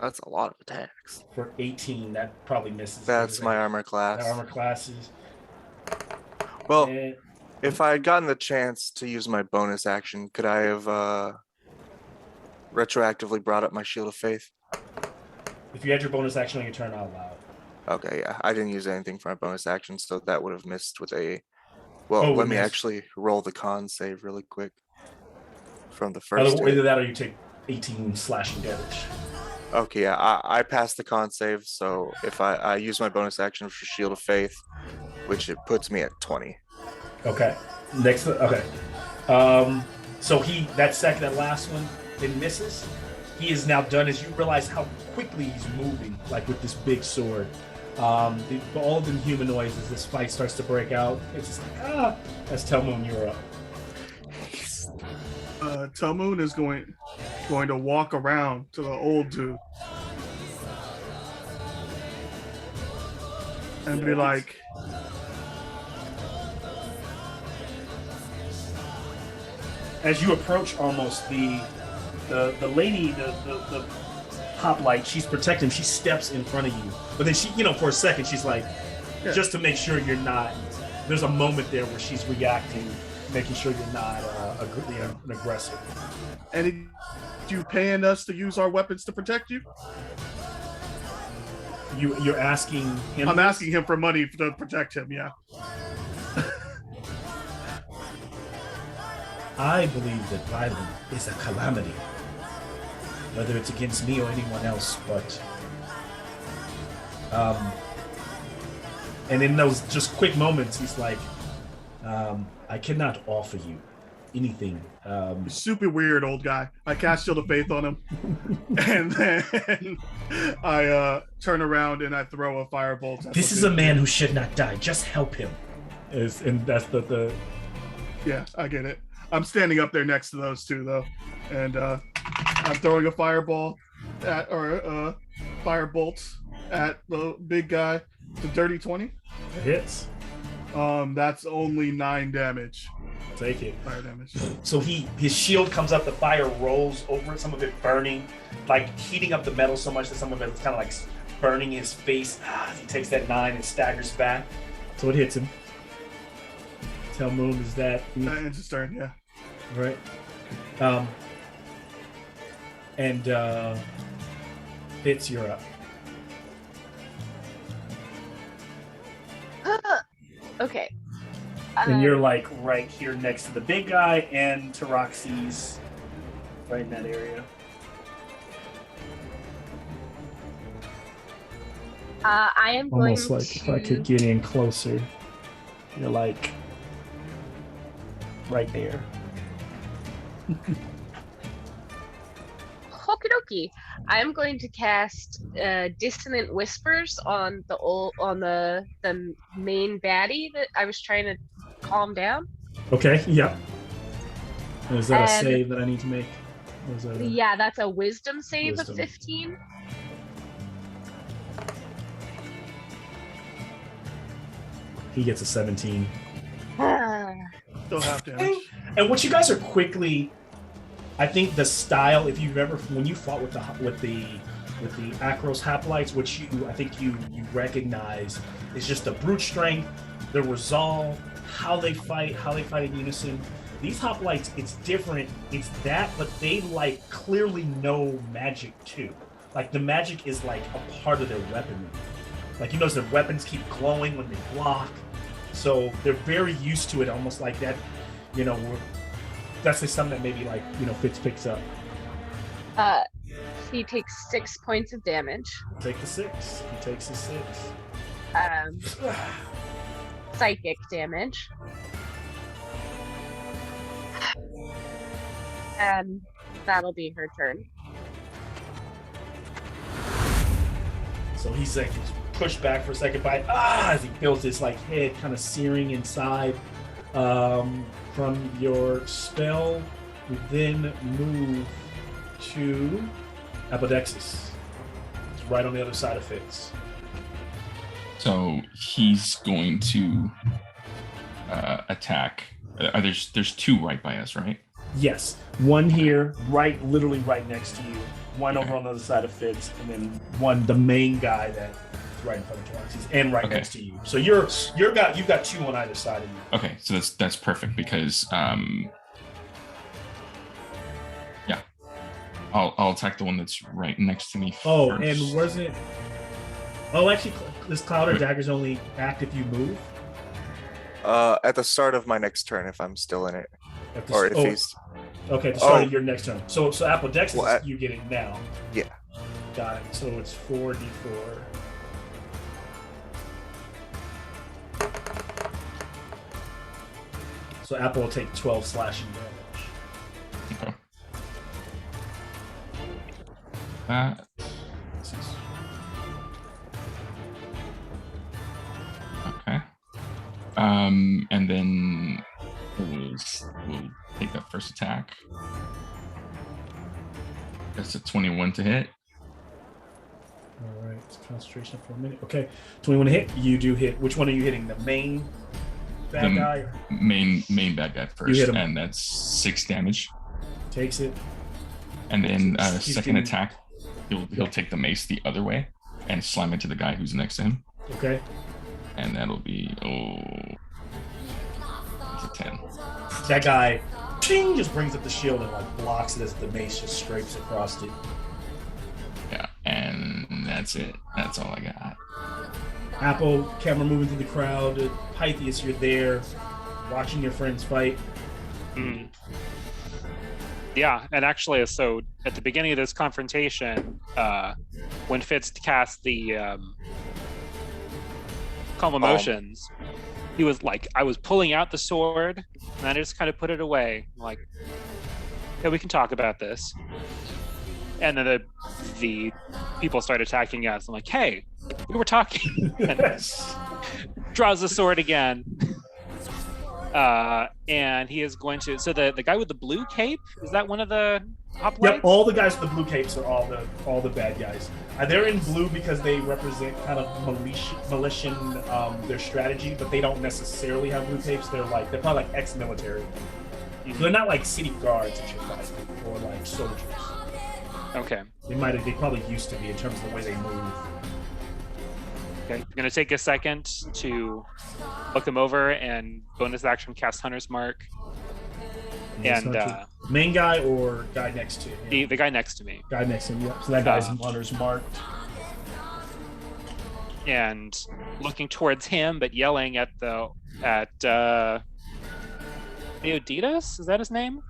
That's a lot of attacks. For 18, that probably misses. That's my armor class. My armor classes. Well, And if I had gotten the chance to use my bonus action, could I have retroactively brought up my Shield of Faith? if you had your bonus action on your turn, I'll allow it. Okay, yeah. I didn't use anything for my bonus action, so that would have missed with a... Well, Oh, let me missed. actually roll the con save really quick from the first Either hit. that or you take 18 slashing damage. Okay, yeah, I passed the con save, so if I use my bonus action for Shield of Faith, which it puts me at 20. Okay. Okay. So that last one, it misses. He is now done. As you realize how quickly he's moving, like with this big sword. All of them humanoids as this fight starts to break out. It's just like, that's Telmoon, you're up. Telmoon is going to walk around to the old dude and be like, as you approach almost the lady, the hoplite, she's protecting, she steps in front of you. But then she, for a second, she's like, Yeah. just to make sure you're not, there's a moment there where she's reacting, making sure you're not an aggressor. and you paying us to use our weapons to protect you? You're asking him? I'm asking him for money to protect him, yeah. I believe that violence is a calamity, whether it's against me or anyone else, but and in those just quick moments, he's like, I cannot offer you anything. Super weird old guy. I cast Shield of Faith on him, and then I turn around and I throw a firebolt. At This the is a dude. man who should not die. Just help him. And that's the Yeah, I get it. I'm standing up there next to those two though, and I'm throwing a firebolt firebolt at the big guy. The dirty 20. hits. That's only 9 damage. Take it. Fire damage. So his shield comes up, the fire rolls over it, some of it burning, like heating up the metal so much that some of it is kind of like burning his face. He takes that 9 and staggers back. So it hits him. Telmoon, is that That ends his turn. Yeah. right? And Fitz, you're up. Okay. And you're like right here next to the big guy and Taroxis, right in that area. I am Almost going like to... if I could get in closer. You're like right there. Okie dokie. I'm going to cast Dissonant Whispers on the main baddie that I was trying to calm down. Okay, yeah. Is that a And- save that I need to make? Or is that a- Yeah, that's a Wisdom save Wisdom. of 15. He gets a 17. Still half damage. And what you guys are quickly, I think the style, if you've ever, when you fought with the with the Akros Hoplites, which I think you recognize is just the brute strength, the resolve, how they fight in unison. These Hoplites, it's different. It's that, but they like clearly know magic too. Like the magic is like a part of their weaponry. Like you notice their weapons keep glowing when they block. So they're very used to it, almost like that, that's just something that maybe like, Fitz picks up. He takes 6 points of damage. Take the 6. He takes the 6. Psychic damage. And that'll be her turn. So he's like pushed back for a second by as he feels this like head kind of searing inside. From your spell, we then move to Apodexis. It's right on the other side of Fitz. So he's going to attack. There's 2 right by us, right? Yes, one here, literally right next to you. One over on the other side of Fitz, and then one, the main guy that's right in front of Galaxies, and right next to you. So you've got 2 on either side of you. Okay, so that's perfect because yeah, I'll attack the one that's right next to me. Oh, first. and wasn't? Oh, actually, this Cloud or Dagger's only act if you move. At the start of my next turn, if I'm still in it, or if he's. Okay, the start of your next turn. So Apodexis, you get it now. Yeah. Got it. So it's 4d4. So Apple will take 12 slashing damage. Okay. That. Okay. And then we'll take that first attack. That's a 21 to hit. All right, it's concentration for a minute. Okay, 21 to hit. You do hit. Which one are you hitting? The main bad guy? Or? Main bad guy first, hit him. and that's 6 damage. Takes it. And then He's second doing- attack, he'll take the mace the other way and slam into the guy who's next to him. Okay. And that'll be it's a 10. That guy, ching, just brings up the shield and like blocks it as the mace just scrapes across it. Yeah, and that's it. That's all I got. Apple, camera moving through the crowd. Pythias, you're there, watching your friends fight. Mm. Yeah, and actually, so at the beginning of this confrontation, when Fitz cast the Calm Emotions, he was like, I was pulling out the sword, and I just kind of put it away. I'm like, yeah, we can talk about this. And then the people start attacking us. I'm like, hey, we were talking. And draws the sword again. And he is going to. So the guy with the blue cape, is that one of the hoplites? Yep, all the guys with the blue capes are all the bad guys. They're in blue because they represent kind of militia their strategy, but they don't necessarily have blue capes. They're probably like ex-military. Mm-hmm. So they're not like city guards that you're fighting or like soldiers. Okay. They probably used to be in terms of the way they move. Okay, I'm gonna take a second to look them over and bonus action cast Hunter's Mark. And main guy or guy next to him? The guy next to me. Guy next to him, yeah. So that guy's Hunter's Mark. And looking towards him, but yelling at Theodetus? Is that his name?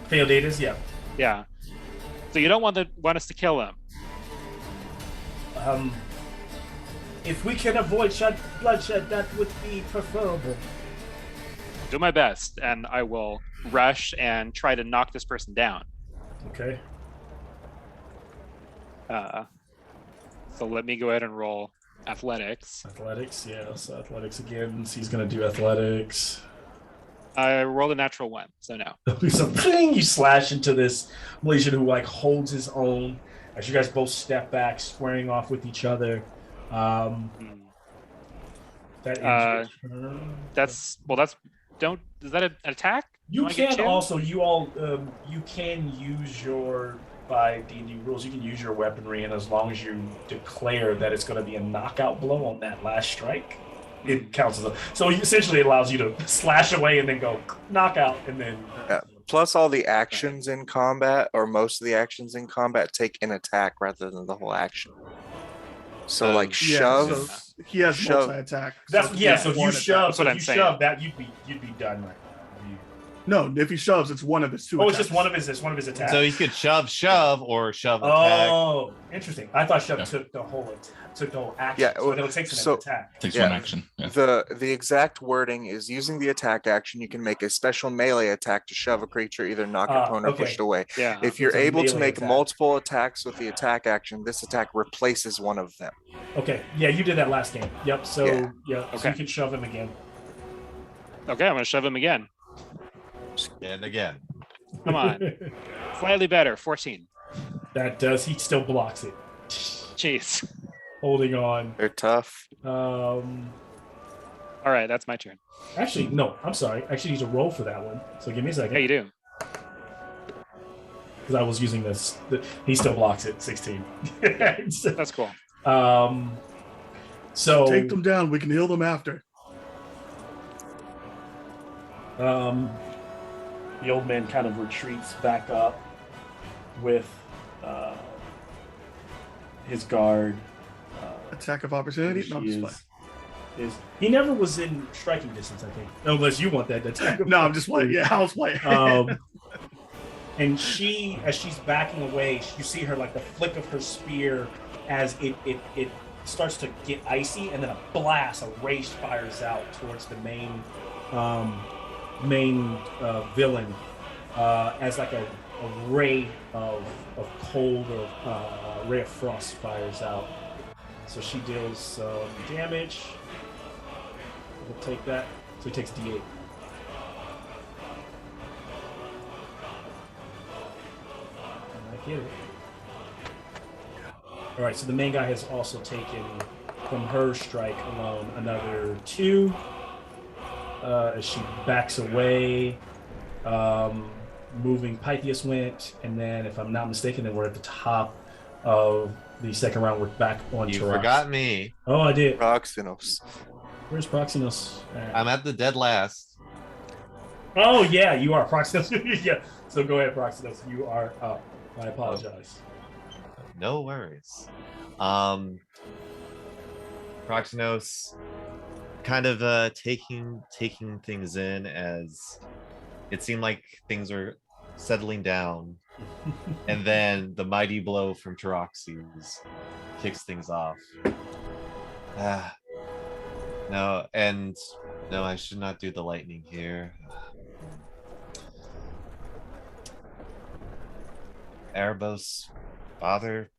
Theodetus, yeah. Yeah. So you don't want us to kill him. If we can avoid bloodshed, that would be preferable. Do my best, and I will rush and try to knock this person down. Okay. So let me go ahead and roll athletics. Athletics, yeah. So athletics again. So he's gonna do athletics. I rolled a natural 1, so no. So ping, you slash into this Malaysian who like holds his own as you guys both step back, squaring off with each other. That ends your turn. Is that an attack? You can also you can use your by D&D rules, you can use your weaponry, and as long as you declare that it's going to be a knockout blow on that last strike, it counts as a. So essentially, it allows you to slash away and then go knockout, and then. Yeah. Plus, all the actions in combat, or most of the actions in combat, take an attack rather than the whole action. So, like Yeah, shove. so he has shove. multi-attack. That's he yeah. has So if one you attack. shove, That's what so if I'm you saying. shove that, you'd be done. Right. No, if he shoves, it's one of his two. Oh, it's attacks. just one of his attacks. So he could shove, or shove attack. Oh, interesting. I thought shove Yeah. took the whole action. Yeah, so it takes an so- attack. Takes Yeah. one action. Yeah. The exact wording is using the attack action, you can make a special melee attack to shove a creature, either knock your opponent or okay. push it away. Yeah. If you're It's a able to melee make attack. multiple attacks with the attack action, this attack replaces one of them. Okay. Yeah, you did that last game. Yep. So Yeah. So Okay. you can shove him again. Okay, I'm gonna shove him again. And again. Come on. Slightly better. 14. That does. He still blocks it. Jeez. Holding on. They're tough. All right, that's my turn. Actually, no. I'm sorry. I actually need to roll for that one. So give me a Yeah, second. you do. Because I was using this. He still blocks it. 16. That's cool. So Take them down. We can heal them after. the old man kind of retreats back up with his guard. Attack of opportunity. No, I'm just playing. He never was in striking distance, I think, unless you want that attack. No, I'm just playing. Yeah, I was playing. And as she's backing away, you see her like the flick of her spear as it starts to get icy, and then a blast, a race fires out towards the main villain as like a ray of cold or ray of frost fires out. So she deals some damage. We'll take that. So he takes D8. And I get it. All right, so the main guy has also taken from her strike alone another 2 as she backs away. Moving Pythias went, and then if I'm not mistaken, then we're at the top of the second round. We're back on You Taras. forgot me. Oh, I did. Proxenos. Where's Proxenos? I'm at the dead last. Oh, yeah, you are Proxenos. Yeah. So go ahead, Proxenos. You are up. I apologize. No worries. Proxenos kind of taking things in as it seemed like things are settling down. And then the mighty blow from Taroxes kicks things off. No, I should not do the lightning here. Erebos' father,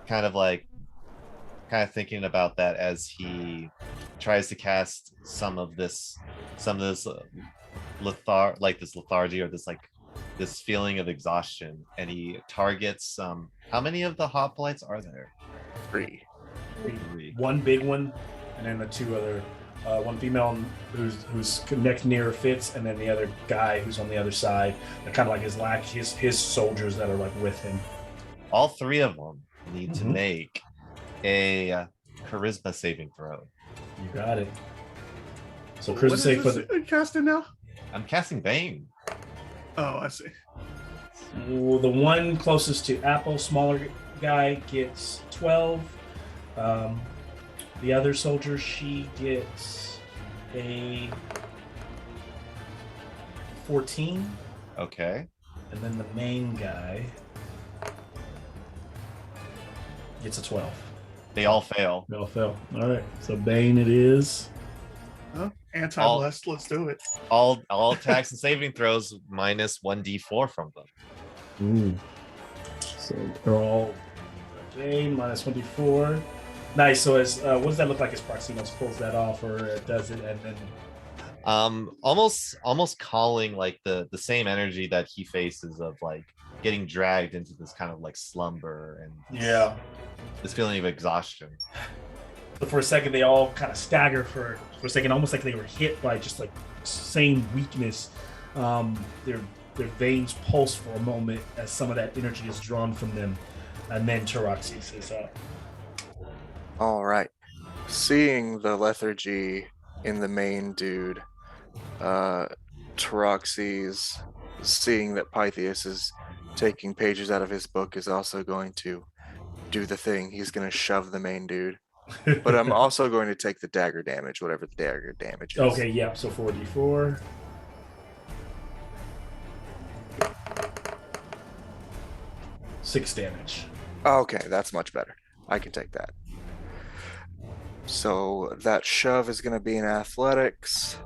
kind of thinking about that as he tries to cast some of this lethargy, or this feeling of exhaustion, and he targets how many of the hoplites are there? 3. 3. One big one, and then the 2 other. One female who's next near Fitz, and then the other guy who's on the other side. They're kind of like his soldiers that are like with him. All 3 of them need to Mhm. make a charisma saving throw. You got it. So What Chris is save for this the casting now? I'm casting Bane. Oh, I see. well, the one closest to Apple, smaller guy, gets 12. The other soldier, she gets a 14, Okay. and then the main guy gets a 12. They all fail. They all fell. All right, so Bane it is. Huh? Anti-blessed. Let's do it. All attacks and saving throws minus 1d4 from them. So they're all Bane minus 24. Nice. So as what does that look like as Proxenos pulls that off, or does it, and then Almost calling like the same energy that he faces of like getting dragged into this kind of like slumber and this feeling of exhaustion. But for a second, they all kind of stagger for a second, almost like they were hit by just like same weakness. Their their veins pulse for a moment as some of that energy is drawn from them, and then Taraxis is up. All right. Seeing the lethargy in the main dude, Taraxis, seeing that Pythias is taking pages out of his book, is also going to do the thing. He's going to shove the main dude. But I'm also going to take the dagger damage, whatever the dagger damage is. Okay, yeah, so 4d4. Six damage. Okay, that's much better. I can take that. So that shove is going to be in athletics.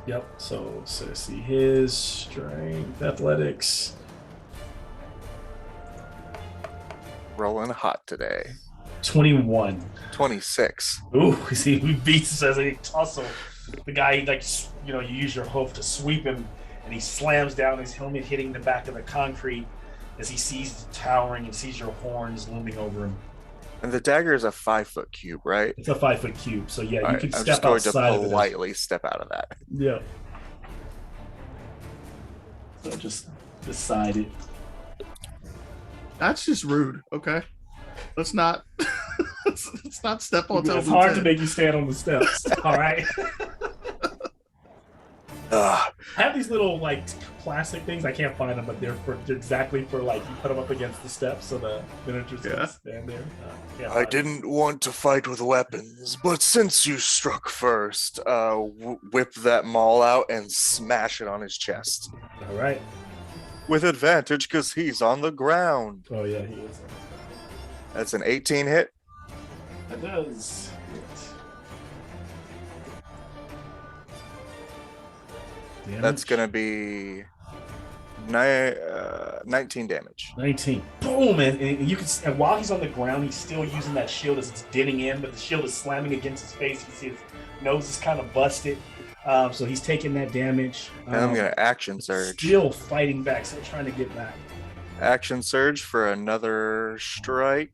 Yep, so see his strength, athletics. Rolling hot today. 21. 26. Ooh, see, we beat us as a tussle. The guy, like, you use your hoof to sweep him, and he slams down his helmet, hitting the back of the concrete as he sees the towering and sees your horns looming over him. And the dagger is a 5-foot cube, right? It's a 5-foot cube, so yeah, you can I'm step just going outside to of it. politely step out of that. Yeah. So just beside it. That's just rude. Okay, let's not. let's not step on toes. It's hard to make you stand on the steps. All right. I have these little like plastic things. I can't find them, but they're exactly for like you put them up against the steps so the miniatures can stand there. I didn't want to fight with weapons, but since you struck first, whip that maul out and smash it on his chest. All right. With advantage because he's on the ground. Oh yeah, he is. That's an 18 hit. That does. Damage. That's going to be 19 damage. 19. Boom! And you can, and while he's on the ground, he's still using that shield as it's denting in, but the shield is slamming against his face. You can see his nose is kind of busted. So he's taking that damage. And I'm going to action surge. Still fighting back, still trying to get back. Action surge for another strike.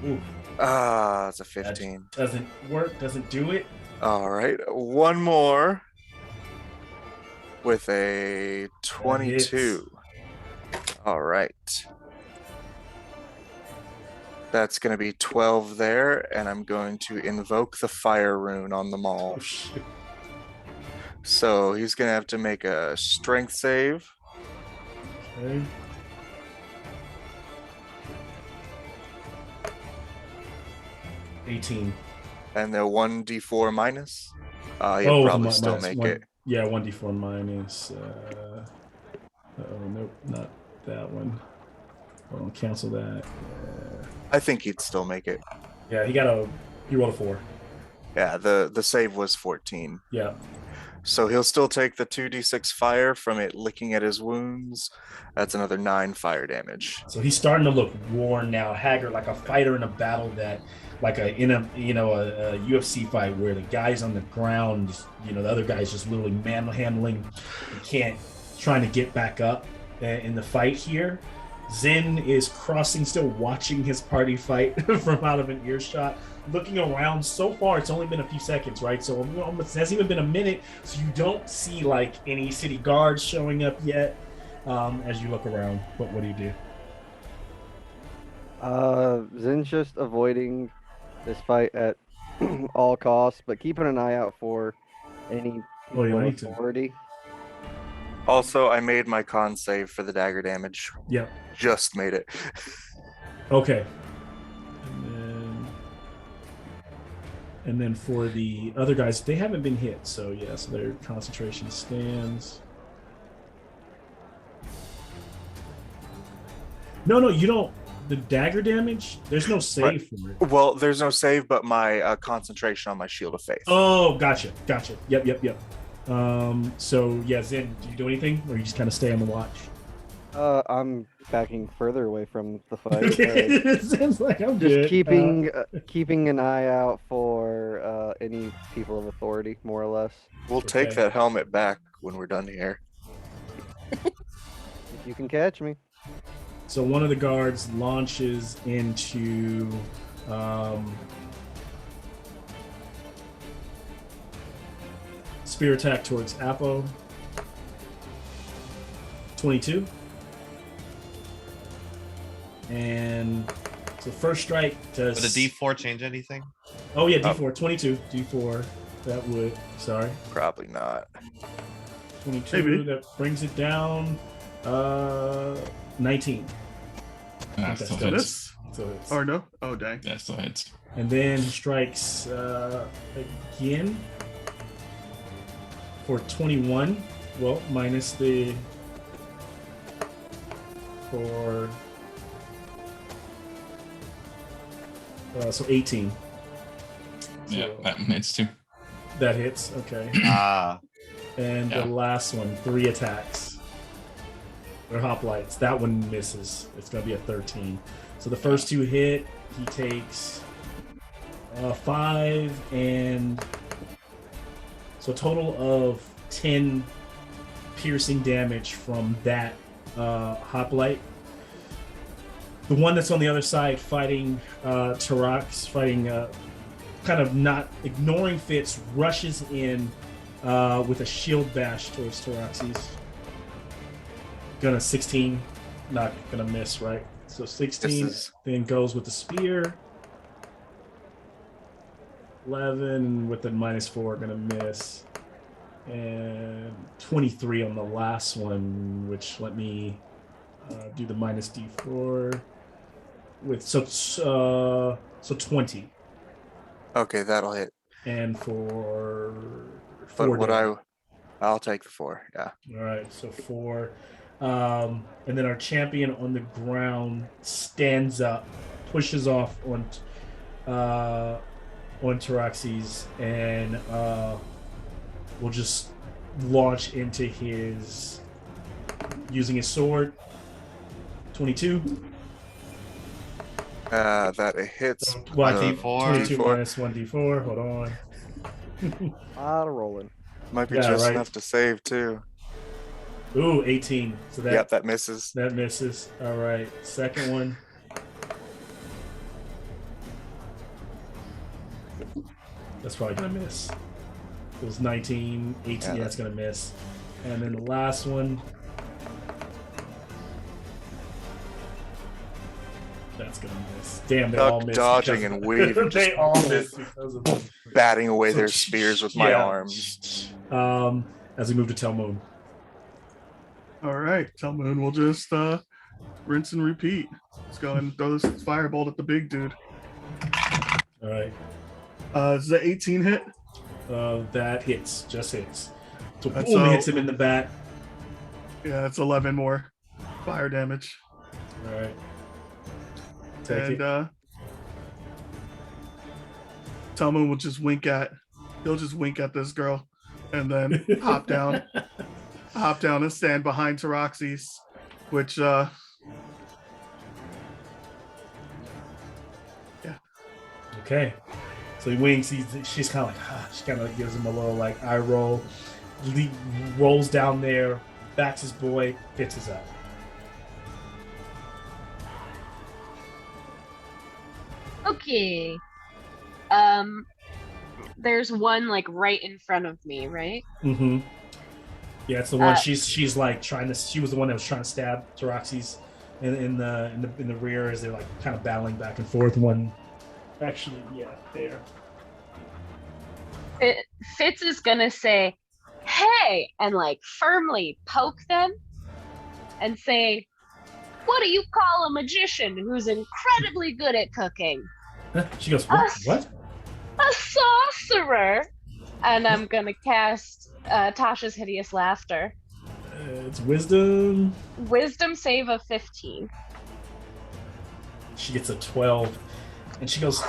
Ooh. It's a 15. That doesn't work, doesn't do it. All right, one more with a 22. All right. That's going to be 12 there, and I'm going to invoke the fire rune on the maul. Oh, shit. So he's going to have to make a strength save. Okay. $18. And the 1d4 minus. He'll probably still make it. Yeah, 1d4 minus. Nope, not that one. Hold on, cancel that. I think he'd still make it. Yeah, he rolled a 4. Yeah, the save was 14. Yeah. So he'll still take the 2d6 fire from it licking at his wounds. That's another 9 fire damage. So he's starting to look worn now, haggard, like a fighter in a battle that, like in a UFC fight where the guy's on the ground, the other guy's just literally manhandling, trying to get back up in the fight here. Zen is crossing, still watching his party fight from out of an earshot, looking around. So far, it's only been a few seconds, right? So it hasn't even been a minute. So you don't see like any city guards showing up yet. As you look around, what do you do? Zen's just avoiding this fight at all costs, but keeping an eye out for any authority. Also, I made my con save for the dagger damage. Yeah. Just made it. Okay. And then for the other guys, they haven't been hit, so yeah, so their concentration stands. No, you don't. The dagger damage, there's no save for it. Well, there's no save, but my concentration on my shield of faith. Oh, gotcha. Yep. So yeah, Zen, do you do anything, or you just kind of stay on the watch? I'm backing further away from the fight. Zen's like, I'm good. Just keeping an eye out for any people of authority, more or less. We'll take that helmet back when we're done here. If you can catch me. So one of the guards launches into spear attack towards Apo. 22. And so first strike does. Would a D4 change anything? Oh yeah, D4, 22. D4. That would. Sorry. Probably not. 22. Maybe. That brings it down. 19. That still still hits. So it's, Or no? Oh dang. That still hits. and then he strikes again for 21. Well, minus the for so 18. Yeah, So that hits too. that hits. Okay. Ah, And Yeah. the last one, 3 attacks. They're hoplites. That one misses. It's gonna be a 13. So the first 2 hit. He takes 5 and so a total of 10 piercing damage from that hoplite. The one that's on the other side fighting Tarax, fighting kind of not ignoring Fitz, rushes in with a shield bash towards Taraxes. Gonna 16, not gonna miss, right? So 16, Misses. then goes with the spear. 11 with the -4, gonna miss. And 23 on the last one, which let me do the -D4 with so 20. Okay, that'll hit. And for But 4 what damage. I'll take the 4. Yeah. All right, so 4. And then our champion on the ground stands up, pushes off on Taraxes, and will just launch into his using his sword. 22. That it hits. Well, D4. 22 D4. minus 1d4. Hold on. A lot of rolling. Might be Yeah, just right. enough to save too. Ooh, 18. So that Yep, that misses. that misses. All right, second one. That's probably gonna miss. It was 19, 18. Yeah, that's gonna miss. And then the last one. That's gonna miss. Damn, they all miss. Dodging because- and weaving, they just all miss because of this. batting away So, their spears with my yeah. arms. As we move to Telmoon. All right, Telmoon will just rinse and repeat. Let's go and throw this firebolt at the big dude. All right. Is the 18 hit? That hits. Just hits. So That's boom, all- hits him in the back. Yeah, it's 11 more fire damage. All right. Take And it. Telmoon will just he'll just wink at this girl and then hop down and stand behind Taraxes, which Okay. So he winks. She's kind of like, she kind of gives him a little like eye roll. Rolls down there, backs his boy, gets his up. Okay. There's one like right in front of me, right? Mm-hmm. Yeah, it's the one she's like trying to. She was the one that was trying to stab Taraxes in the rear as they're like kind of battling back and forth. One, actually, yeah, there. Fitz is gonna say, "Hey," and like firmly poke them, and say, "What do you call a magician who's incredibly good at cooking? She goes, what? What? A sorcerer." And I'm gonna cast Tasha's Hideous Laughter. It's wisdom. Wisdom save of 15. She gets a 12. And she goes,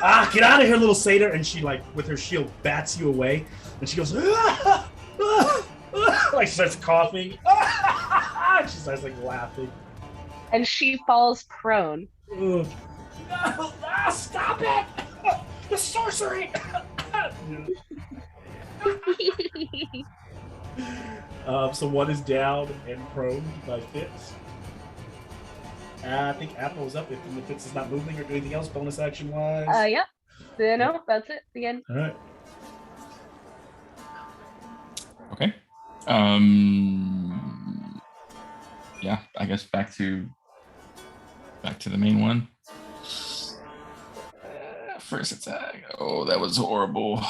get out of here, little satyr. And she, like, with her shield, bats you away. And she goes, like, she starts coughing. She starts, like, laughing. And she falls prone. Ugh. No, stop it! The sorcery! So one is down and prone by Fitz. I think Apple is up if Fitz is not moving or doing anything else bonus action wise. Yep. No, that's it. The end. All right. Okay. Yeah, I guess back to the main one. First attack. Oh, that was horrible.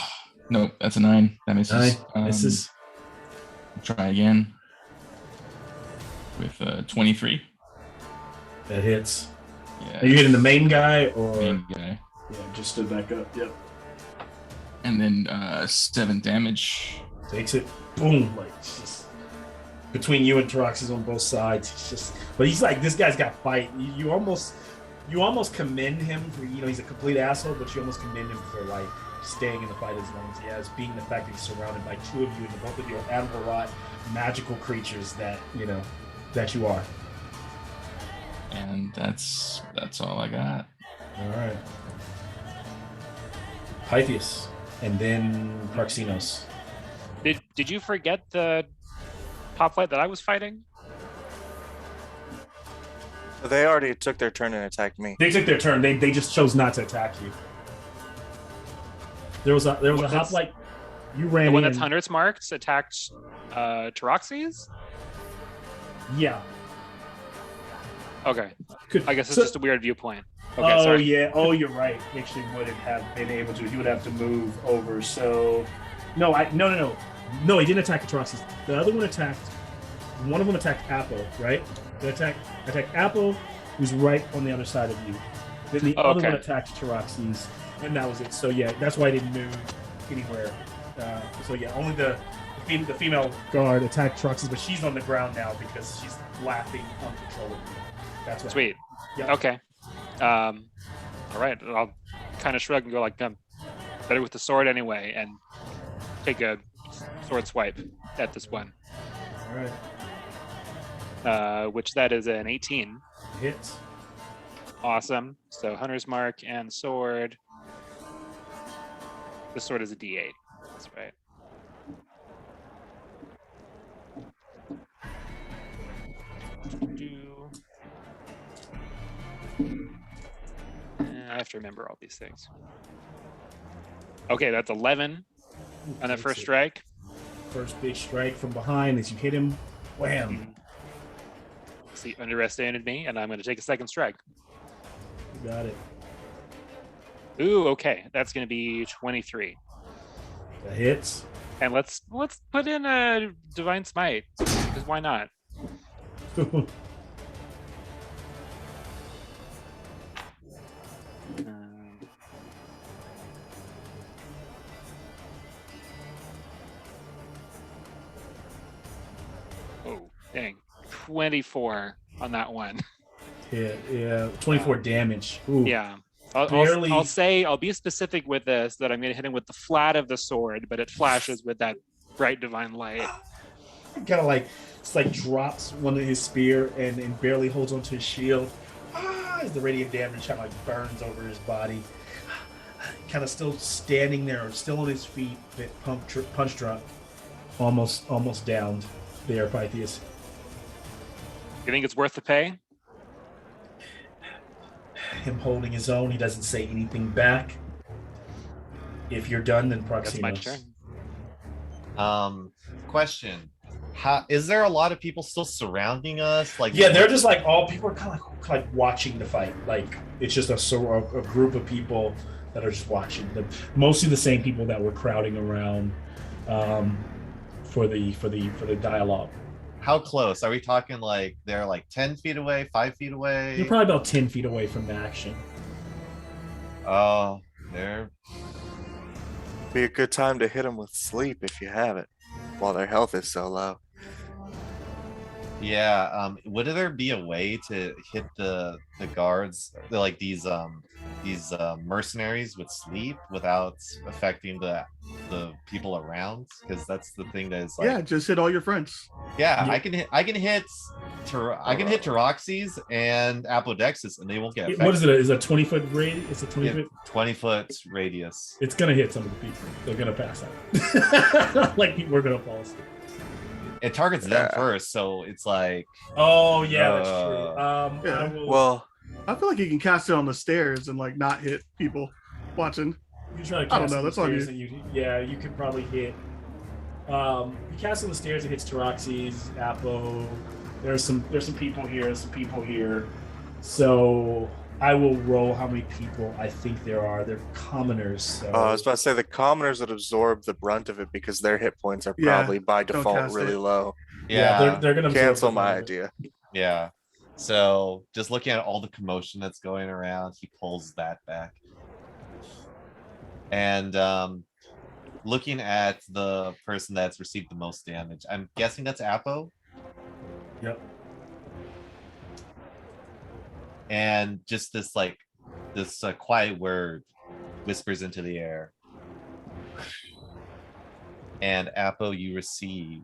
Nope, that's a 9. That misses. 9 misses. Try again with 23. That hits. Yeah. Are you hitting the main guy or main guy? Yeah, just stood back up. Yep. And then 7 damage. Takes it. Boom. Like it's just between you and Teroxis on both sides. It's just, but he's like, this guy's got fight. You almost commend him for, he's a complete asshole, but you almost commend him for like staying in the fight as long as he has, being the fact that he's surrounded by 2 of you and both of you are Admiral magical creatures that that you are. And that's all I got. All right. Pythias, and then Praxinos. Did you forget the top flight that I was fighting? They already took their turn and attacked me. They took their turn. They just chose not to attack you. There was a hoplite. You ran the one in. that's hundreds marked attacked Teroxis? Yeah. Okay. I guess it's so, just a weird viewpoint. Okay, sorry. Yeah. Oh, you're right. Actually, wouldn't have been able to. He would have to move over. So, no. No, he didn't attack the Teroxis. The other one attacked. One of them attacked Apple, right? They attacked Apple, who's right on the other side of you. Then the other one attacked Teroxis, and that was it. So yeah, that's why I didn't move anywhere. So yeah, only the female guard attacked Teroxis, but she's on the ground now because she's laughing uncontrollably. That's right. Sweet. Yep. Okay. All right. I'll kind of shrug and go like, I'm better with the sword anyway, and take a sword swipe at this one. All right. Which that is an 18. Hits. Awesome. So hunter's mark and sword. The sword is a D8. That's right. I have to remember all these things. Okay, that's 11 on that first strike. First big strike from behind as you hit him. Wham! He underestimated me, and I'm going to take a second strike. You got it. Ooh, okay. That's going to be 23. That hits. And let's put in a divine smite, because why not? Oh, dang. 24 on that one. Yeah, 24 damage. Ooh. Yeah. I'll be specific with this, that I'm going to hit him with the flat of the sword, but it flashes with that bright divine light. Kind of like, it's like drops one of his spear and barely holds onto his shield. As the radiant damage kind of like burns over his body. Kind of still standing there, still on his feet, bit punch drunk. Almost downed there, Pythias. You think it's worth the pay? Him holding his own, he doesn't say anything back. If you're done, then Proximus. That's my turn. Question: How is there a lot of people still surrounding us? Like, yeah, they're just like all people are kind of like watching the fight. Like it's just a group of people that are just watching. Mostly the same people that were crowding around for the dialogue. How close are we talking? Like they're like 10 feet away, 5 feet away? You're probably about 10 feet away from the action. Oh, there. Be a good time to hit them with sleep if you have it, while their health is so low. Yeah. Would there be a way to hit the guards, like these mercenaries with sleep without affecting the people around? Because that's the thing that is like, yeah, just hit all your friends. Yeah, I can hit Teroxis and Apodexis and they won't get affected. What is it? Is it a 20-foot radius? It's a 20-foot radius. It's gonna hit some of the people. They're gonna pass out. Like people are gonna fall asleep. It targets them first, so it's like. Oh yeah, that's true. Well, I feel like you can cast it on the stairs and like not hit people watching. You try to I don't know. That's on you. You could probably hit You cast on the stairs. It hits Taroxys, Apo. There's some people here. Some people here. So I will roll how many people I think there are. They're commoners. So I was about to say the commoners that absorb the brunt of it because their hit points are Yeah, probably by don't default cast really it. low. Yeah, they're gonna absorb Cancel the my brunt of it. idea. yeah. So just looking at all the commotion that's going around, he pulls that back. And looking at the person that's received the most damage, I'm guessing that's Apo. Yep. And just this quiet word whispers into the air. And Apo, you receive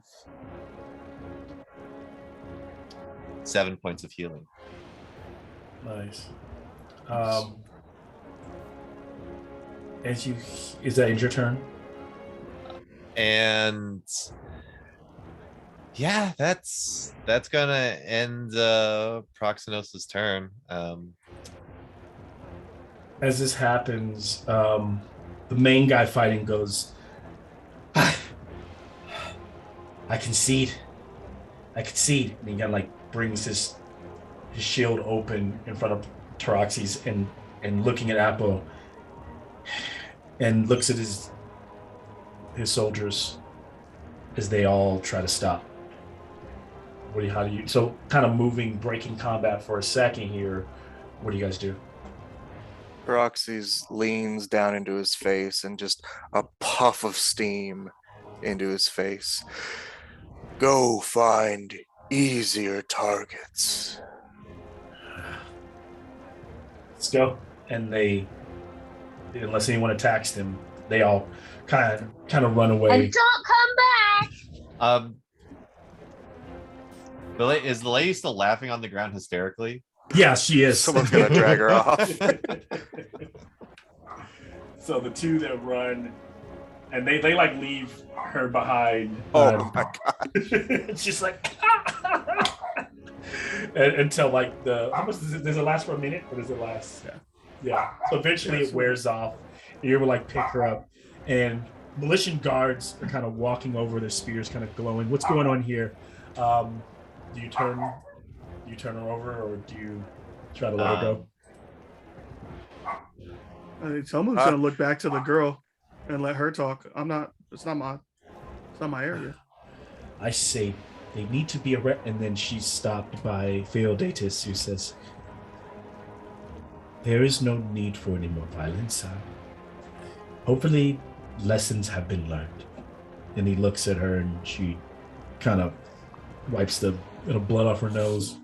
7 points of healing. Nice. Is that your turn? And yeah, that's gonna end Proxenos' turn. As this happens, the main guy fighting goes, I concede. And he kind of like brings his shield open in front of Taroxys and looking at Apo and looks at his soldiers as they all try to stop. So kind of breaking combat for a second here. What do you guys do? Roxy's leans down into his face and just a puff of steam into his face. Go find easier targets. Let's go. And they, unless anyone attacks them, they all kind of run away. And don't come back. Is the lady still laughing on the ground hysterically? Yeah, she is. Someone's gonna drag her off. So the two that run, and they like leave her behind. Oh my god! She's like, until like how much does it last for a minute, or does it last? Yeah. So eventually it wears off. You're able to like pick her up, and militia guards are kind of walking over, their spears kind of glowing. What's going on here? Do you turn her over, or do you try to let her go? I think someone's gonna look back to the girl and let her talk. It's not my area. I say they need to be and then she's stopped by Theodatus, who says, there is no need for any more violence. Hopefully lessons have been learned. And he looks at her and she kind of wipes the blood off her nose,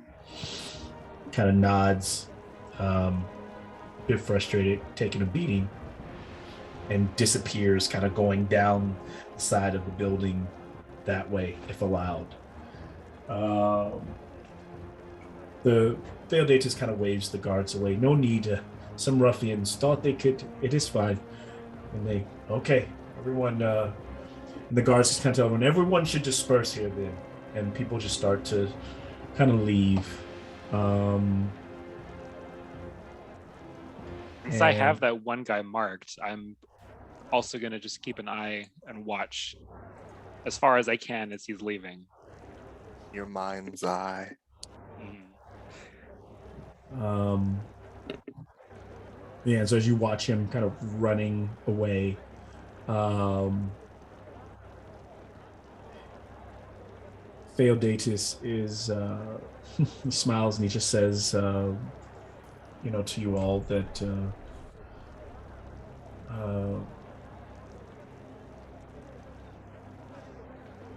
kind of nods, a bit frustrated, taking a beating, and disappears, kind of going down the side of the building that way, if allowed. The Theodatus kind of waves the guards away. No need. Some ruffians thought they could. It is fine. And okay, everyone. And the guards just kind of tell everyone, everyone should disperse here then. And people just start to kind of leave. Since I have that one guy marked, I'm also going to just keep an eye and watch as far as I can as he's leaving. Your mind's eye. Yeah, so as you watch him kind of running away, Theodatus is he smiles and he just says, to you all that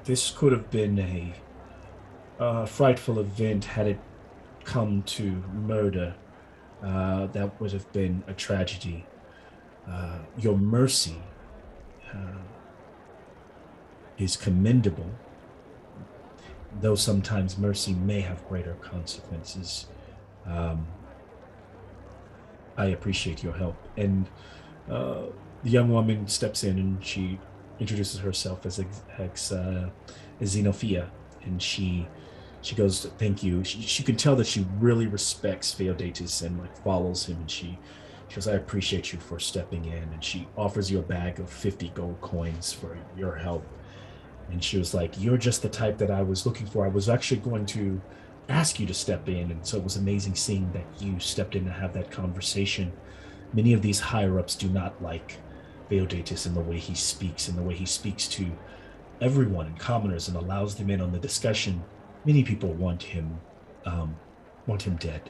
this could have been a frightful event had it come to murder. That would have been a tragedy. Your mercy is commendable, though sometimes mercy may have greater consequences. I appreciate your help. And the young woman steps in and she introduces herself as Xenophia, and she goes, thank you. She can tell that she really respects Theodatus and like follows him, and she goes, I appreciate you for stepping in, and she offers you a bag of 50 gold coins for your help. And she was like, "You're just the type that I was looking for. I was actually going to ask you to step in." And so it was amazing seeing that you stepped in to have that conversation. Many of these higher ups do not like Theodatus and the way he speaks to everyone and commoners and allows them in on the discussion. Many people want him dead.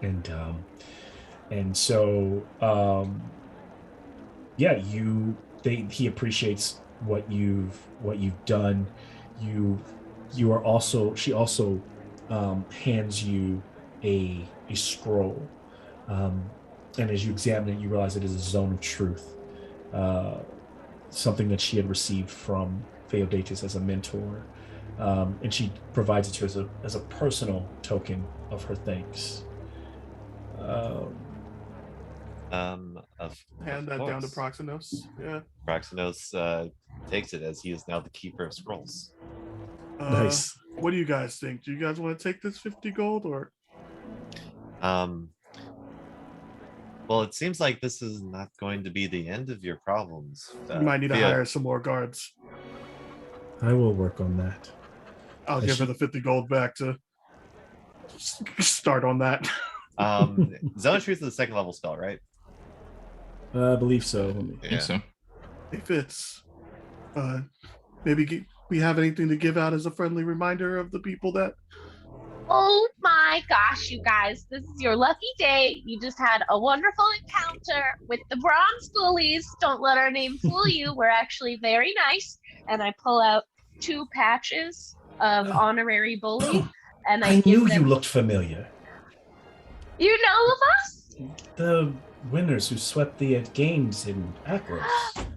And so yeah, he appreciates what you've done. You are also she also hands you a scroll, and as you examine it, you realize it is a zone of truth, something that she had received from Theodatus as a mentor, and she provides it to you as a personal token of her thanks. Hand that down to Proxenos. Yeah. Proxenos takes it as he is now the keeper of scrolls. Nice. What do you guys think? Do you guys want to take this 50 gold or? Well, it seems like this is not going to be the end of your problems. You might need to hire some more guards. I will work on that. I'll give her the 50 gold back to start on that. Zone of Truth is a 2nd level spell, right? I believe so. I think so. If it's maybe we have anything to give out as a friendly reminder of the people that. Oh my gosh, you guys, this is your lucky day. You just had a wonderful encounter with the bronze bullies. Don't let our name fool you. We're actually very nice. And I pull out 2 patches of honorary bully. And I knew give them... you looked familiar. You know of us? The winners who swept the games in Akros.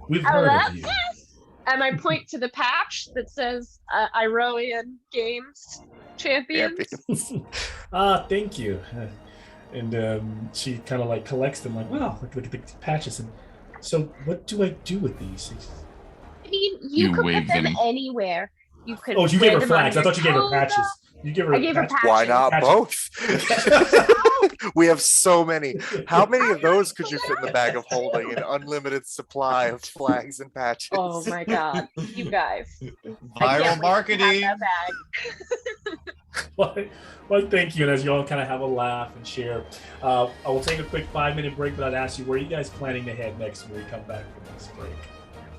We've heard of you. And I point to the patch that says Iroian Games Champions. Thank you. And she kind of like collects them, like, wow, look at the patches. And so, what do I do with these? I mean, you could put them anywhere. You could. Oh, you gave her flags. I thought you gave her patches. You give her. I gave her patches. Why not both? We have so many. How many of those could you fit in the bag of holding? An unlimited supply of flags and patches. Oh my god, you guys! Viral marketing. Well, thank you. And as you all kind of have a laugh and share, I will take a quick 5-minute break. But I'd ask you, where are you guys planning to head next when we come back from this break?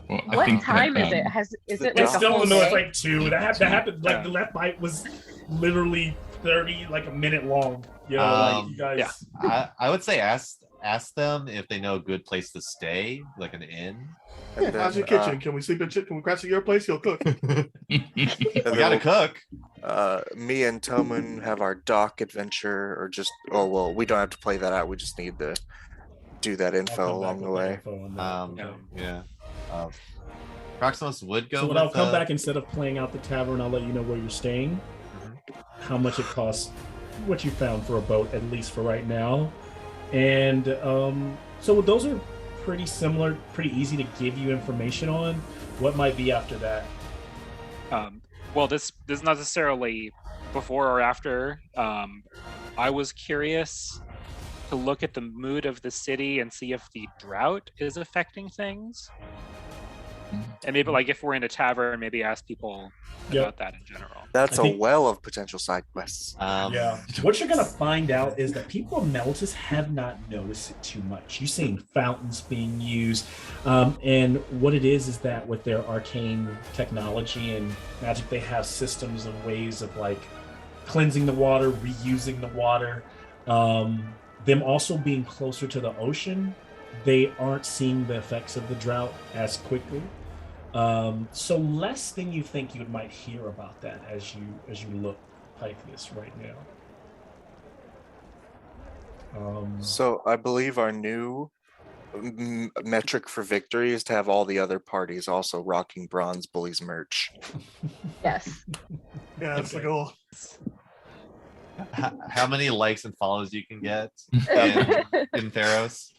Well, what time is it? Is it like still a in whole the day? like 2. That happened. Like the left bite was literally 30, like a minute long. Like you guys. Yeah. I would say ask them if they know a good place to stay, like an inn. Yeah, how's your kitchen? Can we sleep in? Can we crash at your place? You'll cook. We gotta cook. Me and Tomun have our dock adventure, or just we don't have to play that out. We just need to do that info along the way. Proximus would go. So when I'll come back, instead of playing out the tavern, I'll let you know where you're staying, how much it costs, what you found for a boat, at least for right now. And so those are pretty similar, pretty easy to give you information on. What might be after that? Well, this is not necessarily before or after. I was curious to look at the mood of the city and see if the drought is affecting things. And maybe, like, if we're in a tavern, maybe ask people about that in general. That's a well of potential side quests. What you're gonna find out is that people of Meltus have not noticed it too much. You've seen fountains being used, and what it is that with their arcane technology and magic, they have systems and ways of like cleansing the water, reusing the water. Them also being closer to the ocean, they aren't seeing the effects of the drought as quickly. So less than you think you might hear about that as you look Pythias right now. So I believe our new metric for victory is to have all the other parties also rocking bronze Bullies merch. Yes. Yeah, that's the goal. How many likes and follows you can get in Theros?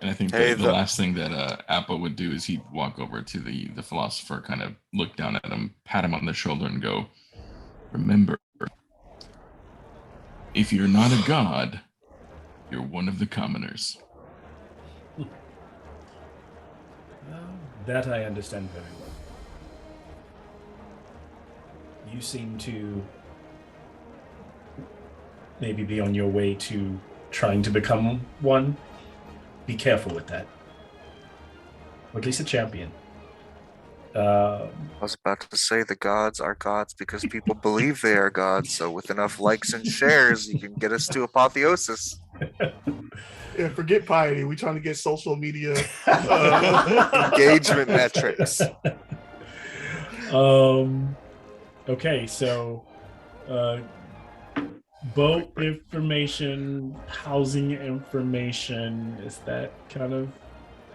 And I think the last thing that Appa would do is he'd walk over to the philosopher, kind of look down at him, pat him on the shoulder, and go, "Remember, if you're not a god, you're one of the commoners." That I understand very well. You seem to maybe be on your way to trying to become one. Be careful with that. Or at least a champion. I was about to say the gods are gods because people believe they are gods. So with enough likes and shares, you can get us to apotheosis. Yeah, forget piety. We trying to get social media Engagement metrics. Okay, so boat information, housing information, is that kind of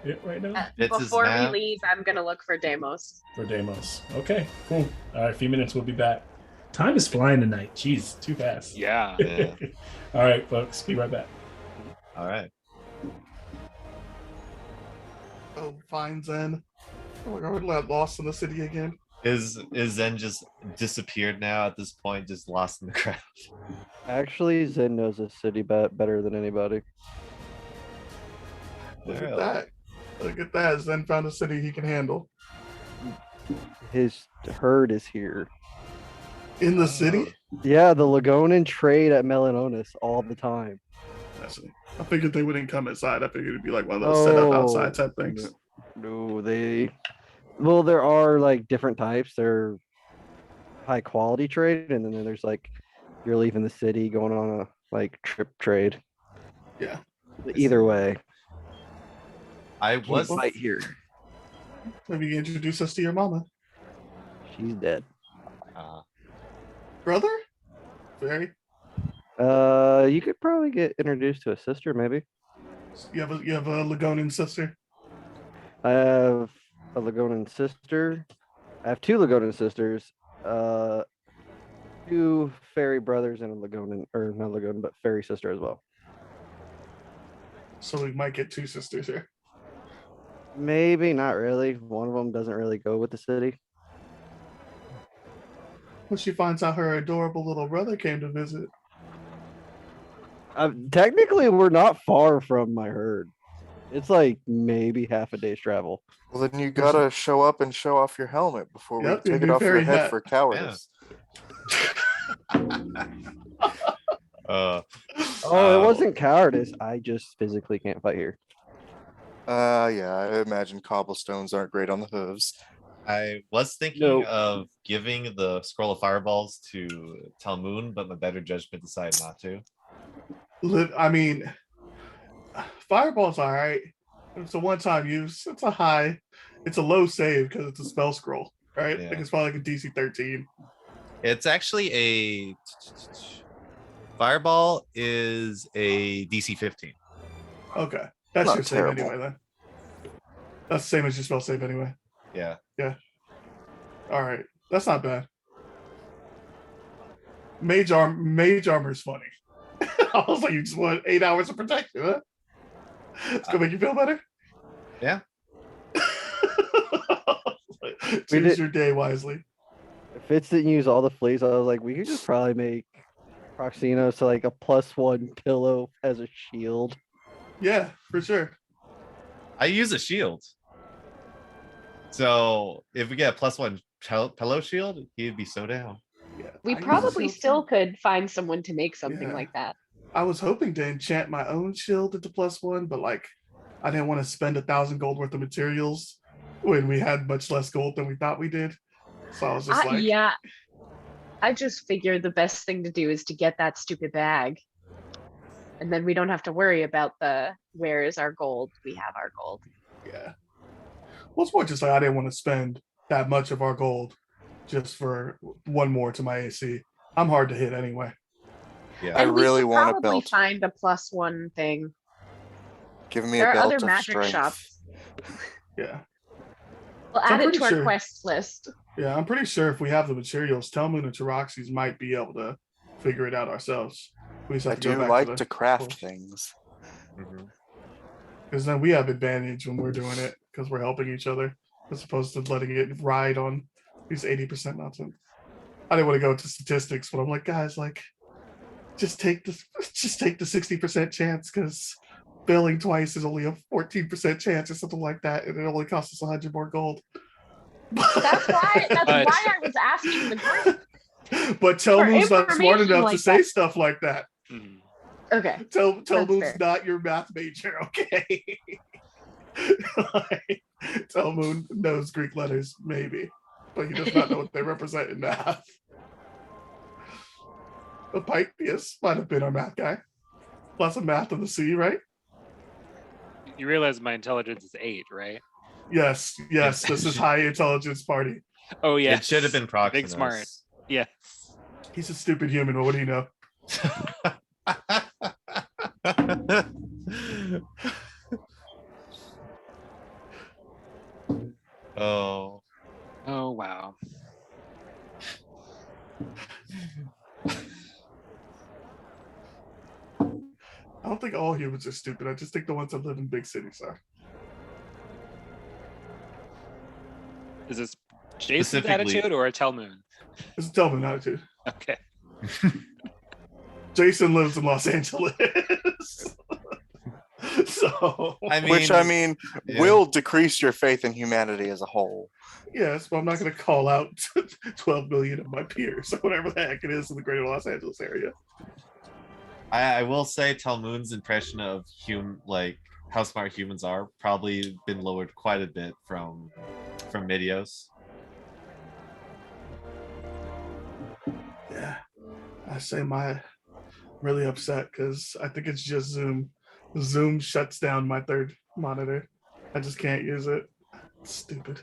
it right now? It's his Before we map. leave, I'm gonna look for Deimos. For Deimos. Okay, cool. All right, a few minutes, we'll be back. Time is flying tonight. Jeez, too fast. Yeah. Yeah. All right, folks, be right back. All right. Oh, fine, Zen. Oh my god, we're lost in the city again. Is Zen just disappeared now at this point, just lost in the crowd? Actually, Zen knows the city better than anybody. Look at Really? that. Look at that. Zen found a city he can handle. His herd is here. In the city? Yeah, the Lagonan trade at Melanonis all the time. I figured they wouldn't come inside. I figured it'd be like one of those set up outside type things. No, well, there are like different types. They're high quality trade, and then there's like you're leaving the city, going on a like trip trade. Yeah. Either way, I was right here. Maybe you introduce us to your mama. She's dead. Brother? Very. You could probably get introduced to a sister, maybe. You have a Lagonan sister? I have a Lagonan sister. I have 2 Lagonan sisters. 2 fairy brothers and a Lagonan, or not Lagonan, but fairy sister as well. So we might get 2 sisters here. Maybe not really. One of them doesn't really go with the city. When she finds out her adorable little brother came to visit. Technically, we're not far from my herd. It's like maybe half a day's travel. Well, then you gotta show up and show off your helmet before Yep, we your take it new off your fairy head hat. for cowardice. Oh, it wasn't cowardice. I just physically can't fight here. Yeah, I imagine cobblestones aren't great on the hooves. I was thinking No. of giving the scroll of fireballs to Talmoon, but my better judgment decided not to. I mean, Fireball's all right. It's a one-time use. It's a low save because it's a spell scroll, right? Yeah. Like it's probably like a DC 13. It's actually a fireball is a DC 15. Okay, that's Not your terrible. save anyway. Then that's the same as your spell save anyway. Yeah. All right, that's not bad. Mage armor is funny. I was like, you just want 8 hours of protection, huh? It's gonna make you feel better. Yeah. Choose your day wisely. Fitz didn't use all the fleas. I was like, we could just probably make Proxino so like a +1 pillow as a shield. Yeah, for sure. I use a shield. So if we get a +1 pillow shield, he'd be so down. Yeah, We I use a probably shield still too. could find someone to make something Yeah. like that. I was hoping to enchant my own shield at the +1, but like I didn't want to spend 1,000 gold worth of materials when we had much less gold than we thought we did. So I was just like, Yeah. I just figured the best thing to do is to get that stupid bag. And then we don't have to worry about where is our gold? We have our gold. yeah. Well, it's more just like I didn't want to spend that much of our gold just for one more to my AC. I'm hard to hit anyway. Yeah. I And we really could want a probably belt. find a +1 thing. Give me There a are belt other of magic strength. shops. Yeah. We'll So I'm add it pretty to our sure- quest list. Yeah, I'm pretty sure if we have the materials, Telmoon and Taroxys might be able to figure it out ourselves. We just I have to go do back like the to craft source. things. Mhm. Because then we have advantage when we're doing it because we're helping each other as opposed to letting it ride on these 80% nonsense. I didn't want to go into statistics, but I'm like, guys, like, just take the 60% chance because failing twice is only a 14% chance or something like that, and it only costs us 100 more gold. That's why. That's But- why I was asking the group. But Telmu's not smart information enough like to say that. stuff like that. Mhm. Okay. Telmu's fair. not your math major, okay? Like, Telmu knows Greek letters, maybe, but he does not know what they represent in math. But Pike, yes, might have been our math guy. Lots of math in the sea, right? You realize my intelligence is 8, right? Yes, this is high intelligence party. Oh yeah. It should have been Proximus. Big smart. Yeah. He's a stupid human, but what do you know? Oh, Oh wow. I don't think all humans are stupid. I just think the ones that live in big cities are. Is this Jason's Specifically- attitude or a Telmoon? It's a Telmu attitude. Okay. Jason lives in Los Angeles. So Which I mean yeah. will decrease your faith in humanity as a whole. yes, but I'm not going to call out 12 million of my peers or whatever the heck it is in the greater Los Angeles area. I will say Talmoon's impression of like how smart humans are probably been lowered quite a bit from Medios. Yeah, I say I'm really upset because I think it's just Zoom. Zoom shuts down my third monitor. I just can't use it. It's stupid.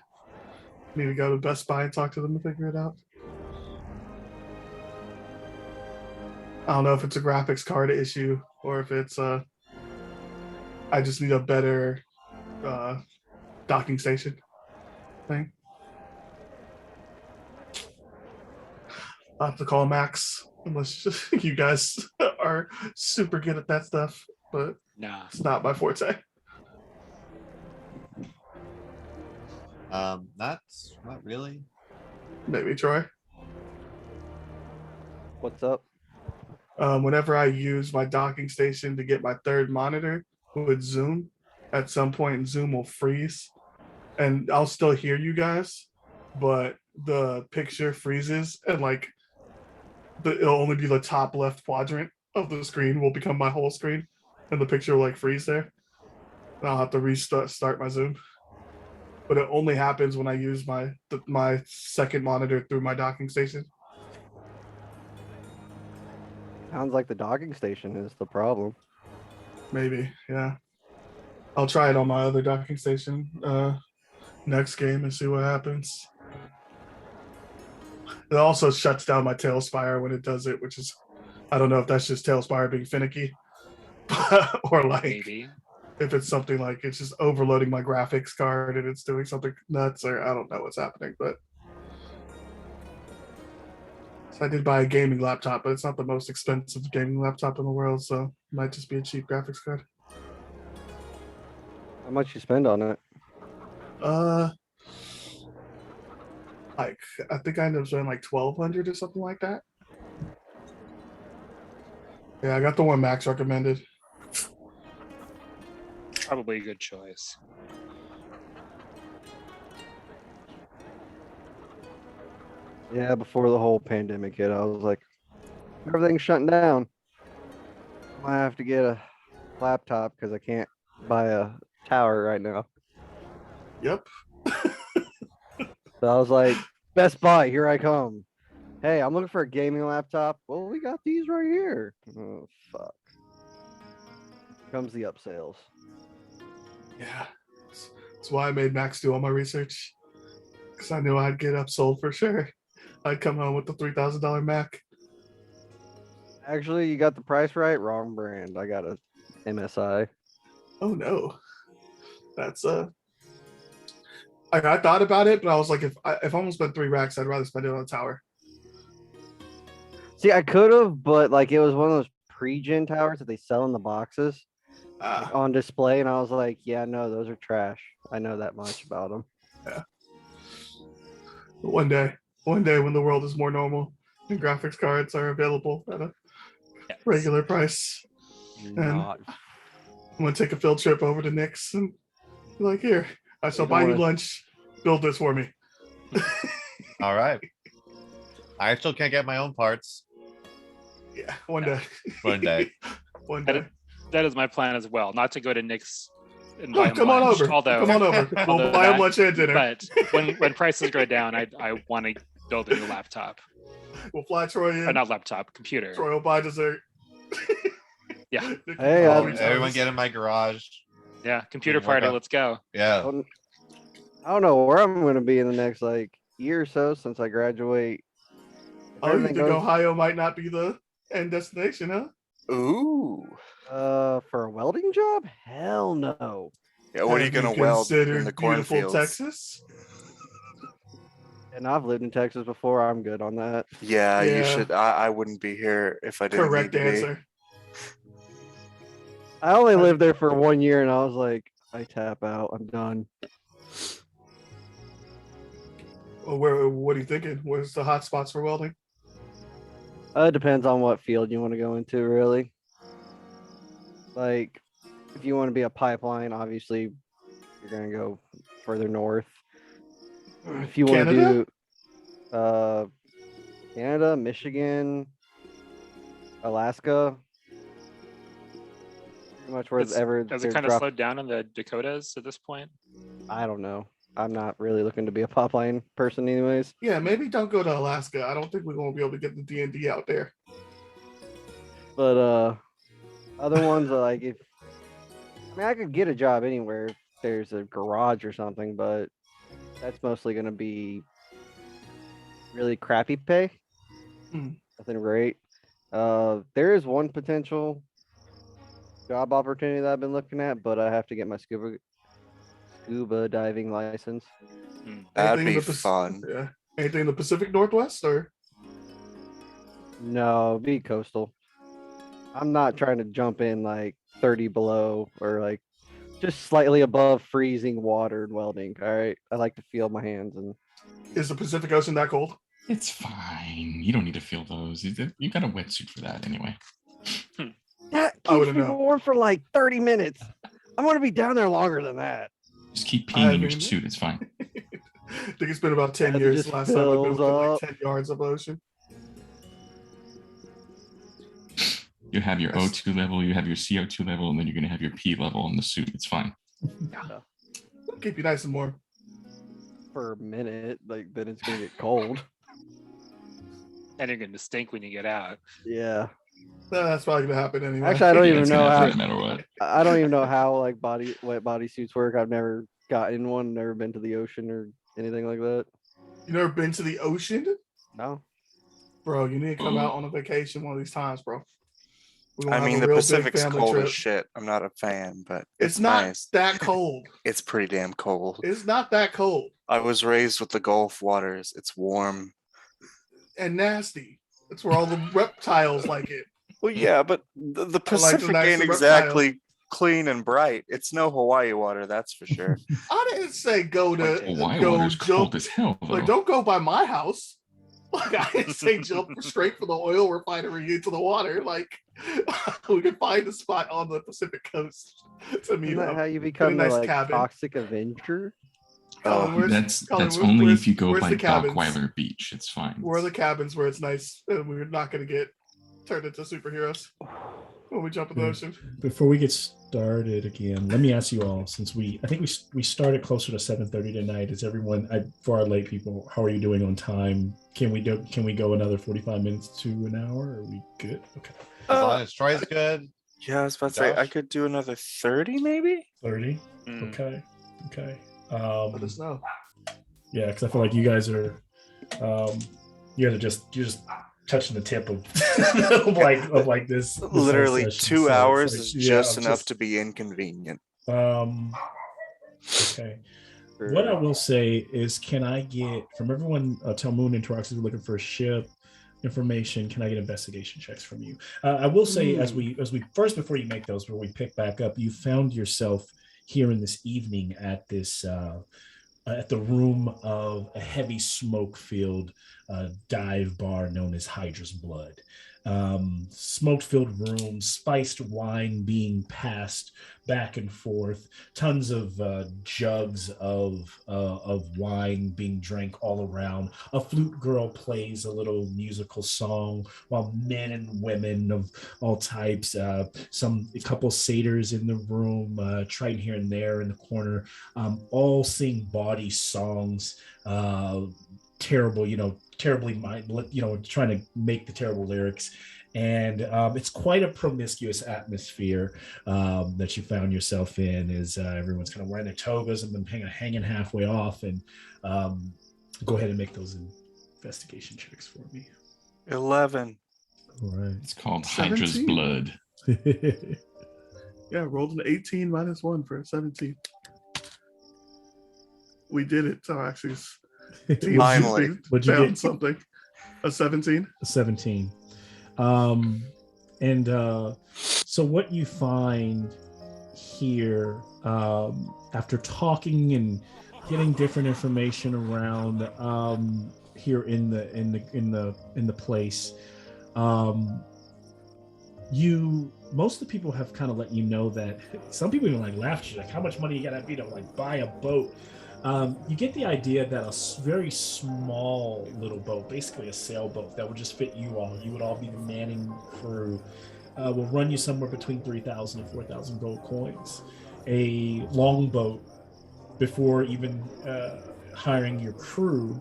Need to go to Best Buy and talk to them to figure it out. I don't know if it's a graphics card issue or if it's I just need a better docking station thing. I'll have to call Max unless you guys are super good at that stuff, but Nah. it's not my forte. Not really. Maybe Troy. What's up? Whenever I use my docking station to get my third monitor with Zoom, at some point Zoom will freeze, and I'll still hear you guys, but the picture freezes, and like it'll only be the top left quadrant of the screen will become my whole screen, and the picture will like freeze there. And I'll have to start my Zoom. But it only happens when I use my second monitor through my docking station. Sounds like the docking station is the problem. Maybe, yeah. I'll try it on my other docking station next game and see what happens. It also shuts down my Tailspire when it does it, which is, I don't know if that's just Tailspire being finicky or like Maybe. if it's something like it's just overloading my graphics card and it's doing something nuts, or I don't know what's happening. But so I did buy a gaming laptop, but it's not the most expensive gaming laptop in the world, so it might just be a cheap graphics card. How much you spend on it? Like I think I ended up spending like 1,200 or something like that. Yeah, I got the one Max recommended. Probably a good choice. Yeah, before the whole pandemic hit, I was like, everything's shutting down. I have to get a laptop because I can't buy a tower right now. Yep. So I was like, Best Buy, here I come. Hey, I'm looking for a gaming laptop. Well, we got these right here. Oh, fuck. Here comes the upsales. Yeah. That's why I made Max do all my research. Because I knew I'd get upsold for sure. I'd come home with the $3,000 Mac. Actually, you got the price right. Wrong brand. I got a MSI. Oh no. That's I thought about it, but I was like, if I'm gonna spend $3 I'd rather spend it on a tower. See, I could have, but like it was one of those pre-gen towers that they sell in the boxes on display, and I was like, yeah, no, those are trash. I know that much about them. Yeah. One day when the world is more normal and graphics cards are available at a regular price. Not I'm gonna take a field trip over to Nick's and be like, here, I shall don't buy you wanna- lunch. Build this for me. All right. I still can't get my own parts. Yeah, one day. One day. One That day. That is my plan as well. Not to go to Nick's and No, buy him come on lunch, over. although Come on over. We'll although buy him that- lunch and dinner. But when prices go down, I want to build a new laptop. We'll fly Troy in. Or not laptop, computer. Troy will buy dessert. Yeah. Nick Hey, will I- Oh, buy everyone Thomas. get in my garage. Yeah, computer Work party, out. let's go. Yeah. I don't know where I'm going to be in the next like year or so since I graduate. If Oh, you everything think goes, Ohio might not be the end destination, huh? Ooh. for a welding job? Hell no. Yeah, what are you Have gonna weld in considered the beautiful cornfields? Texas? And I've lived in Texas before. I'm good on that. Yeah, you Yeah. should. I wouldn't be here if I didn't Correct need to be. answer. I only I- lived there for 1 year and I was like, I tap out. I'm done. Well, what are you thinking? Where's the hot spots for welding? It depends on what field you want to go into, really. Like, if you want to be a pipeline, obviously, you're going to go further north. If you want to Canada? do Canada, Michigan, Alaska, pretty much wherever Does they're it kind of drop- slow down in the Dakotas at this point? I don't know. I'm not really looking to be a pipeline person, anyways. Yeah, maybe don't go to Alaska. I don't think we're gonna be able to get the D&D out there. But other ones are like if I could get a job anywhere if there's a garage or something, but that's mostly gonna be really crappy pay. Hmm. Nothing great. There is one potential job opportunity that I've been looking at, but I have to get my scuba diving license. That'd Anything in be the Pac- fun. Yeah. Anything in the Pacific Northwest or No, be coastal. I'm not trying to jump in like 30 below or like just slightly above freezing water and welding. All right. I like to feel my hands and is the Pacific Ocean that cold? It's fine. You don't need to feel those. You got a wetsuit for that anyway. that I keeps wouldn't me know. warm for like 30 minutes. I'm gonna be down there longer than that. Just keep I peeing in your mean- suit. It's fine. I think it's been about 10 As it years just the last time I've been fills within like up. 10 yards of ocean. You have your That's- O2 level, you have your CO2 level, and then you're gonna have your P level in the suit. It's fine. It'll keep you nice and warm. For a minute, like then it's gonna get cold. And you're going to stink when you get out. Yeah. That's probably gonna happen anyway. Actually, I don't Yeah, even it's know gonna how. happen no matter what. I don't even know how like wet body suits work. I've never gotten in one. Never been to the ocean or anything like that. You never been to the ocean? No. Bro, you need to come out on a vacation one of these times, bro. We're gonna I have mean, a the real big Pacific's family cold trip. as shit. I'm not a fan, but It's not nice. that cold. It's pretty damn cold. It's not that cold I was raised with the Gulf waters. It's warm. and nasty. That's where all the reptiles like it. Well, yeah, but the I like the Pacific nice ain't reptile. exactly clean and bright. It's no Hawaii water, that's for sure. I didn't say go to Hawaii go water's cold jump. as hell, though. Like, don't go by my house. Like, I didn't say jump straight from the oil refinery into the water. Like, we can find a spot on the Pacific coast to meet Isn't that up. how you become nice the like cabin. toxic Avenger? Colin, Oh, where's- that's Colin, that's where- only where's- if you go where's by the cabins? Dockweiler Beach. It's fine. Where are the cabins where it's nice and we're not going to get turned into superheroes when we jump in the Hmm. ocean? Before we get started again, let me ask you all, since I think we started closer to 7:30 tonight. Is everyone, for our late people, how are you doing on time? Can we go another 45 minutes to an hour? Are we good? Okay. As long as Troy's good. Yeah, I was about to say, I Josh? could do another 30 maybe? 30? Mm. Okay. Let us know. Yeah, because I feel like you guys are you're just touching the tip of of like this whole Literally session. 2 So it's hours like, is yeah, just I'm enough to be inconvenient. Okay. What I will say is, can I get from everyone? Tell Moon and Torox is looking for ship information. Can I get investigation checks from you? I will say, as we first, before you make those, where we pick back up, you found yourself here in this evening at this at the room of a heavy smoke-filled dive bar known as Hydra's Blood. smoke-filled rooms, spiced wine being passed back and forth, tons of jugs of wine being drank all around. A flute girl plays a little musical song while men and women of all types, a couple satyrs in the room, trying here and there in the corner, all sing bawdy songs, terrible, terribly trying to make the terrible lyrics. And it's quite a promiscuous atmosphere that you found yourself in, as everyone's kind of wearing their togas and then hanging halfway off. And go ahead and make those investigation checks for me. 11. All right. It's called Hydra's 17. blood. Yeah, rolled an 18 minus 1 for a 17. We did it. So actually, Finally. What'd you found get? something. A 17. 17. So what you find here, after talking and getting different information around here in the place, most of the people have kind of let you know that some people even like laughed at you, like, how much money you gotta be to like buy a boat. You get the idea that a very small little boat, basically a sailboat that would just fit you all, you would all be the manning crew, will run you somewhere between 3,000 and 4,000 gold coins. A longboat, before even hiring your crew,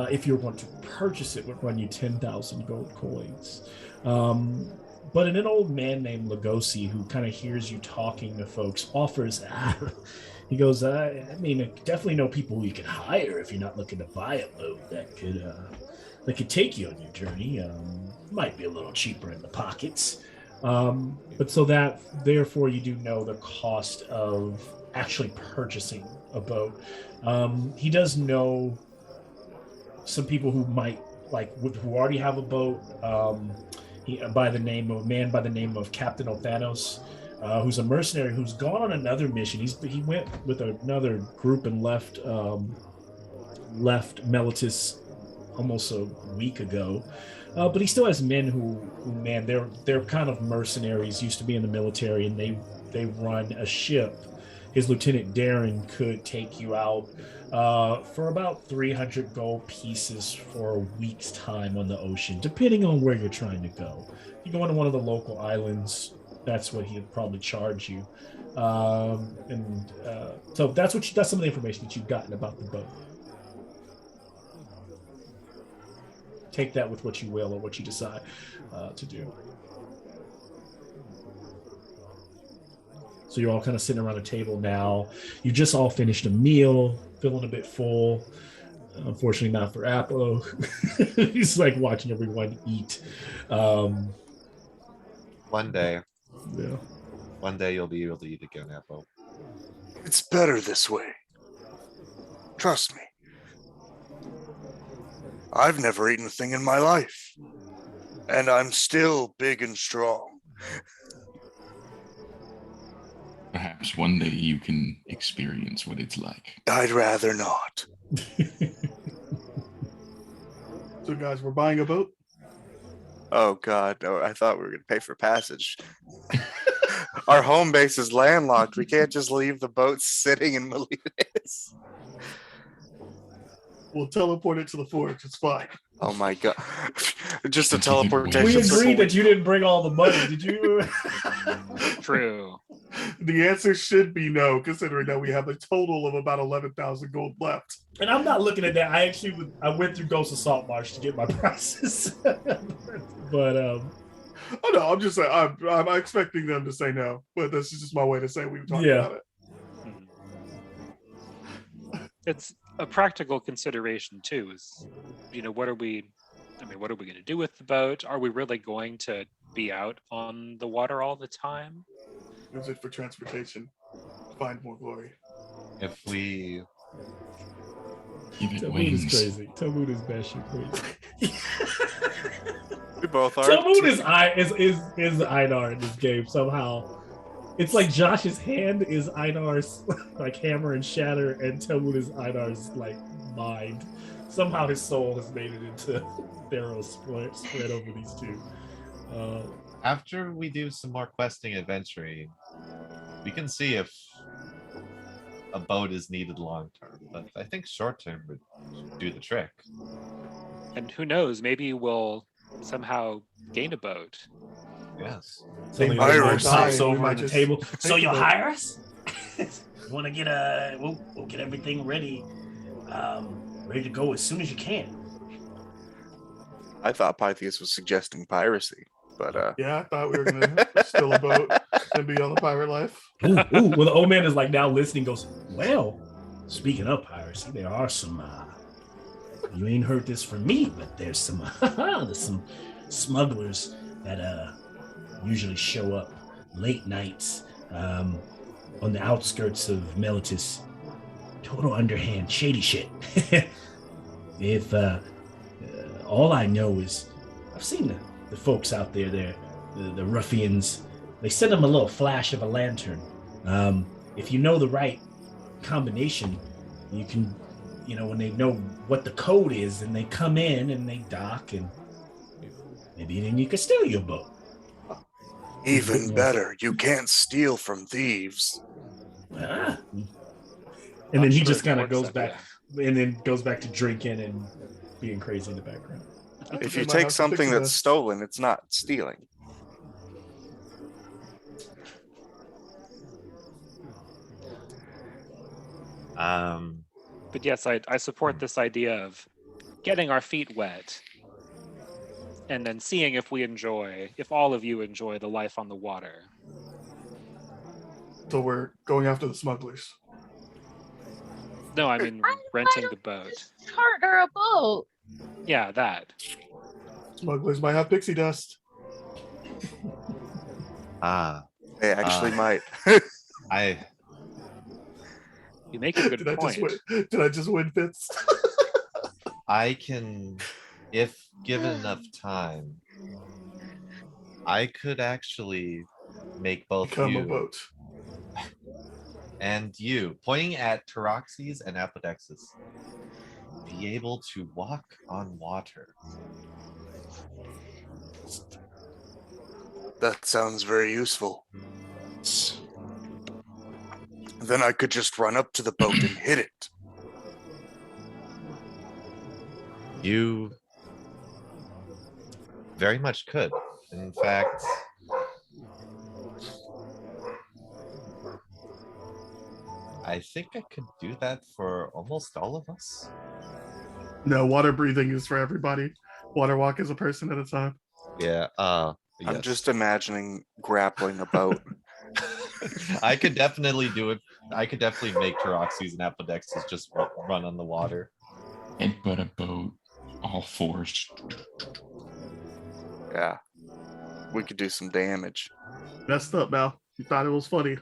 if you're going to purchase it, would run you 10,000 gold coins. But an old man named Lugosi, who kind of hears you talking to folks, offers, he goes, I definitely know people we could hire if you're not looking to buy a boat that could take you on your journey. Might be a little cheaper in the pockets. But so that, therefore, you do know the cost of actually purchasing a boat. He does know some people who might, who already have a boat. A man by the name of Captain Othanos, who's a mercenary who's gone on another mission. He went with another group and left Melitus almost a week ago. But he still has men who they're kind of mercenaries, used to be in the military, and they run a ship. His Lieutenant Darren could take you out for about 300 gold pieces for a week's time on the ocean, depending on where you're trying to go. If you go into one of the local islands, that's what he'd probably charge you. So that's some of the information that you've gotten about the boat. Take that with what you will or what you decide to do. So you're all kind of sitting around a table now. You just all finished a meal, feeling a bit full. Unfortunately, not for Apple. He's like watching everyone eat. One day. Yeah. One day you'll be able to eat again, Apple. It's better this way. Trust me. I've never eaten a thing in my life. And I'm still big and strong. Perhaps one day you can experience what it's like. I'd rather not. So guys, we're buying a boat. Oh God, no, I thought we were going to pay for passage. Our home base is landlocked. We can't just leave the boat sitting in Melitus. We'll teleport it to the forge. It's fine. Oh my God. Just a teleportation. We agreed circle. that you didn't bring all the money. Did you? True. The answer should be no, considering that we have a total of about 11,000 gold left. And I'm not looking at that. I went through Ghost of Saltmarsh to get my prices. But Oh no, I'm just saying I'm expecting them to say no, but this is just my way to say we've talked about it. It's a practical consideration too. Is what are we going to do with the boat? Are we really going to be out on the water all the time? Use it for transportation. Find more glory. If we Give it Talmud is wings. crazy. Talmud is batshit crazy. We both are. Talmud is Einar in this game somehow. It's like Josh's hand is Einar's like hammer and shatter, and Talmud is Einar's like mind. Somehow his soul has made it into THEROS spread over these two. After we do some more questing adventuring, we can see if a boat is needed long term, but I think short term would do the trick. And who knows, maybe we'll somehow gain a boat. Yes. Something might like Pirates. pops die, we over might on the just table. take So the you'll boat. hire us? You want to get we'll get everything ready, ready to go as soon as you can. I thought Pythias was suggesting piracy, but Yeah, I thought we were gonna steal a boat and be on the pirate life. Ooh, ooh. Well, the old man is like now listening. Goes, well, speaking of piracy, there are some. You ain't heard this from me, but there's some smugglers that usually show up late nights on the outskirts of Melitus. Total underhand, shady shit. If all I know is, I've seen the folks out there, the ruffians. They send them a little flash of a lantern. If you know the right combination, you can, when they know what the code is, and they come in and they dock, and maybe then you can steal your boat. even better, you can't steal from thieves. Ah. And Not then he sure just it kind of works goes that back, and then goes back to drinking and being crazy in the background. If They you might take have some something pixie that's dust. stolen, it's not stealing. But yes, I support this idea of getting our feet wet and then seeing if if all of you enjoy the life on the water. So we're going after the smugglers. No, I mean Why renting don't the boat. Just charter a boat. Yeah, that. Smugglers might have pixie dust. They actually might. You make a good Did point. Did I just win Fitz? I can, if given enough time, I could actually make both Become a you boat. and you, pointing at Teroxes and Apodexis, be able to walk on water. That sounds very useful. Then I could just run up to the boat and hit it. You very much could. In fact, I think I could do that for almost all of us. No, water breathing is for everybody. Water walk is a person at a time. Yeah, I'm yes. just imagining grappling a boat. I could definitely do it. I could definitely make Teroxes and Apodexis just run on the water. Headbutt a boat, all fours. Yeah. We could do some damage. Messed up, Mal. You thought it was funny.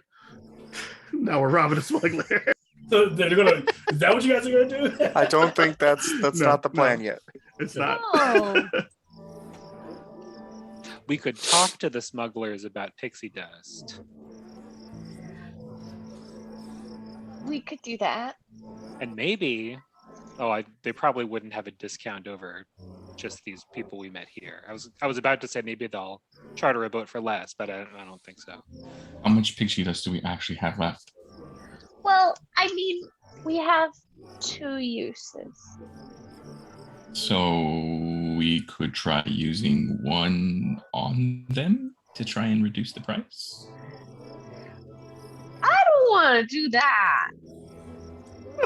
Now we're robbing a smuggler. So they're gonna. Is that what you guys are gonna do? I don't think that's No, not the plan no. yet. It's not. No. We could talk to the smugglers about pixie dust. We could do that. And maybe, they probably wouldn't have a discount over just these people we met here. I was about to say maybe they'll charter a boat for less, but I don't think so. How much pixie dust do we actually have left? Well, I mean, we have 2 uses. So we could try using one on them to try and reduce the price. I don't want to do that.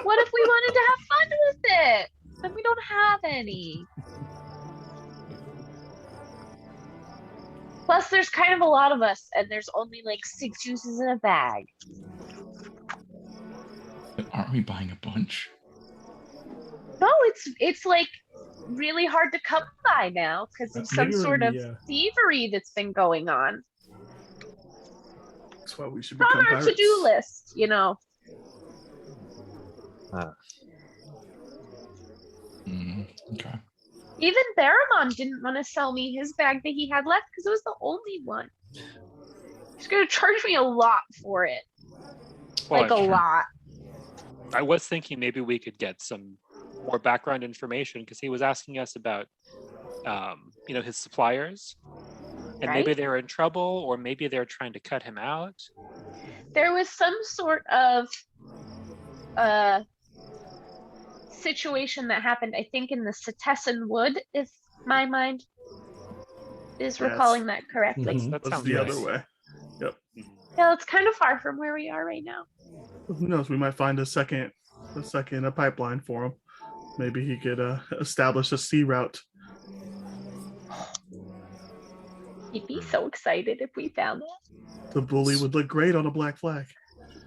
What if we wanted to have fun with it? Then we don't have any. Plus, there's kind of a lot of us, and there's only like 6 juices in a bag. But aren't we buying a bunch? No, it's like really hard to come by now because of some Maybe we're sort in of the, thievery that's been going on. That's why we should It's on become our pirates. to-do list, you know. Okay. Even Theramon didn't want to sell me his bag that he had left because it was the only one. He's gonna charge me a lot for it. Well, Like a lot. I was thinking maybe we could get some more background information because he was asking us about, his suppliers, And right? maybe they're in trouble, or maybe they're trying to cut him out. There was some sort of uh situation that happened, I think, in the Setessan Wood, if my mind is Yes. recalling that correctly. Mhm. That That's sounds the right. other way. Yeah, it's kind of far from where we are right now. Who knows? We might find a second pipeline for him. Maybe he could establish a sea route. He'd be so excited if we found that. The bully would look great on a black flag.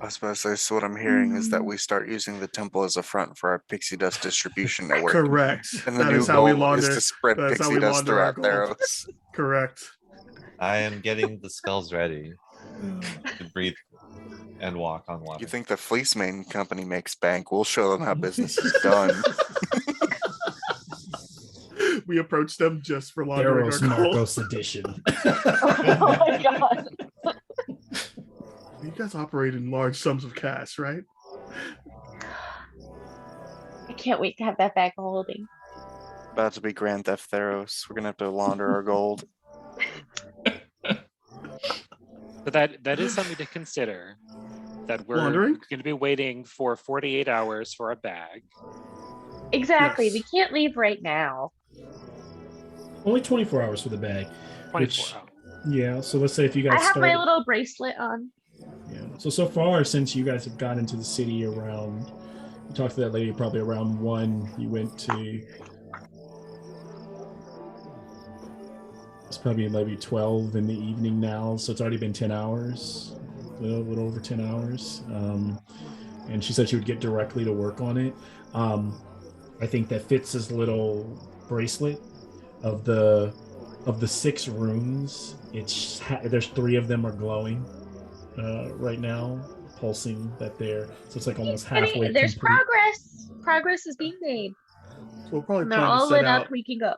I was about to say, so what I'm hearing is that we start using the temple as a front for our pixie dust distribution network. Correct. And the That new is how we goal launder. is to spread That's how pixie we dust launder our throughout gold. Theros. Correct. I am getting the spells ready to breathe and walk on water. You think the Fleece Main Company makes bank? We'll show them how business is done. We approach them just for laundering our Theros gold. Narcos edition. Oh my god. You guys operate in large sums of cash, right? I can't wait to have that bag of holding. About to be Grand Theft Theros. We're gonna have to launder our gold. But that is something to consider. That we're Laundering? going to be waiting for 48 hours for a bag. Exactly. Yes. We can't leave right now. Only 24 hours for the bag. 24 Which- hours. Yeah, so let's say if you I guys have my started, little bracelet on. yeah. So far, since you guys have gotten into the city around, you talked to that lady probably around 1. You went to, it's probably maybe 12 in the evening now, so it's already been 10 hours, a little over 10 hours. And she said she would get directly to work on it. I think that Fitz's little bracelet of the 6 runes, there's 3 of them are glowing right now, pulsing that they're, so it's like almost halfway There's complete. progress. Progress is being made. So we'll probably And they're plan to all set lit out. up. We can go.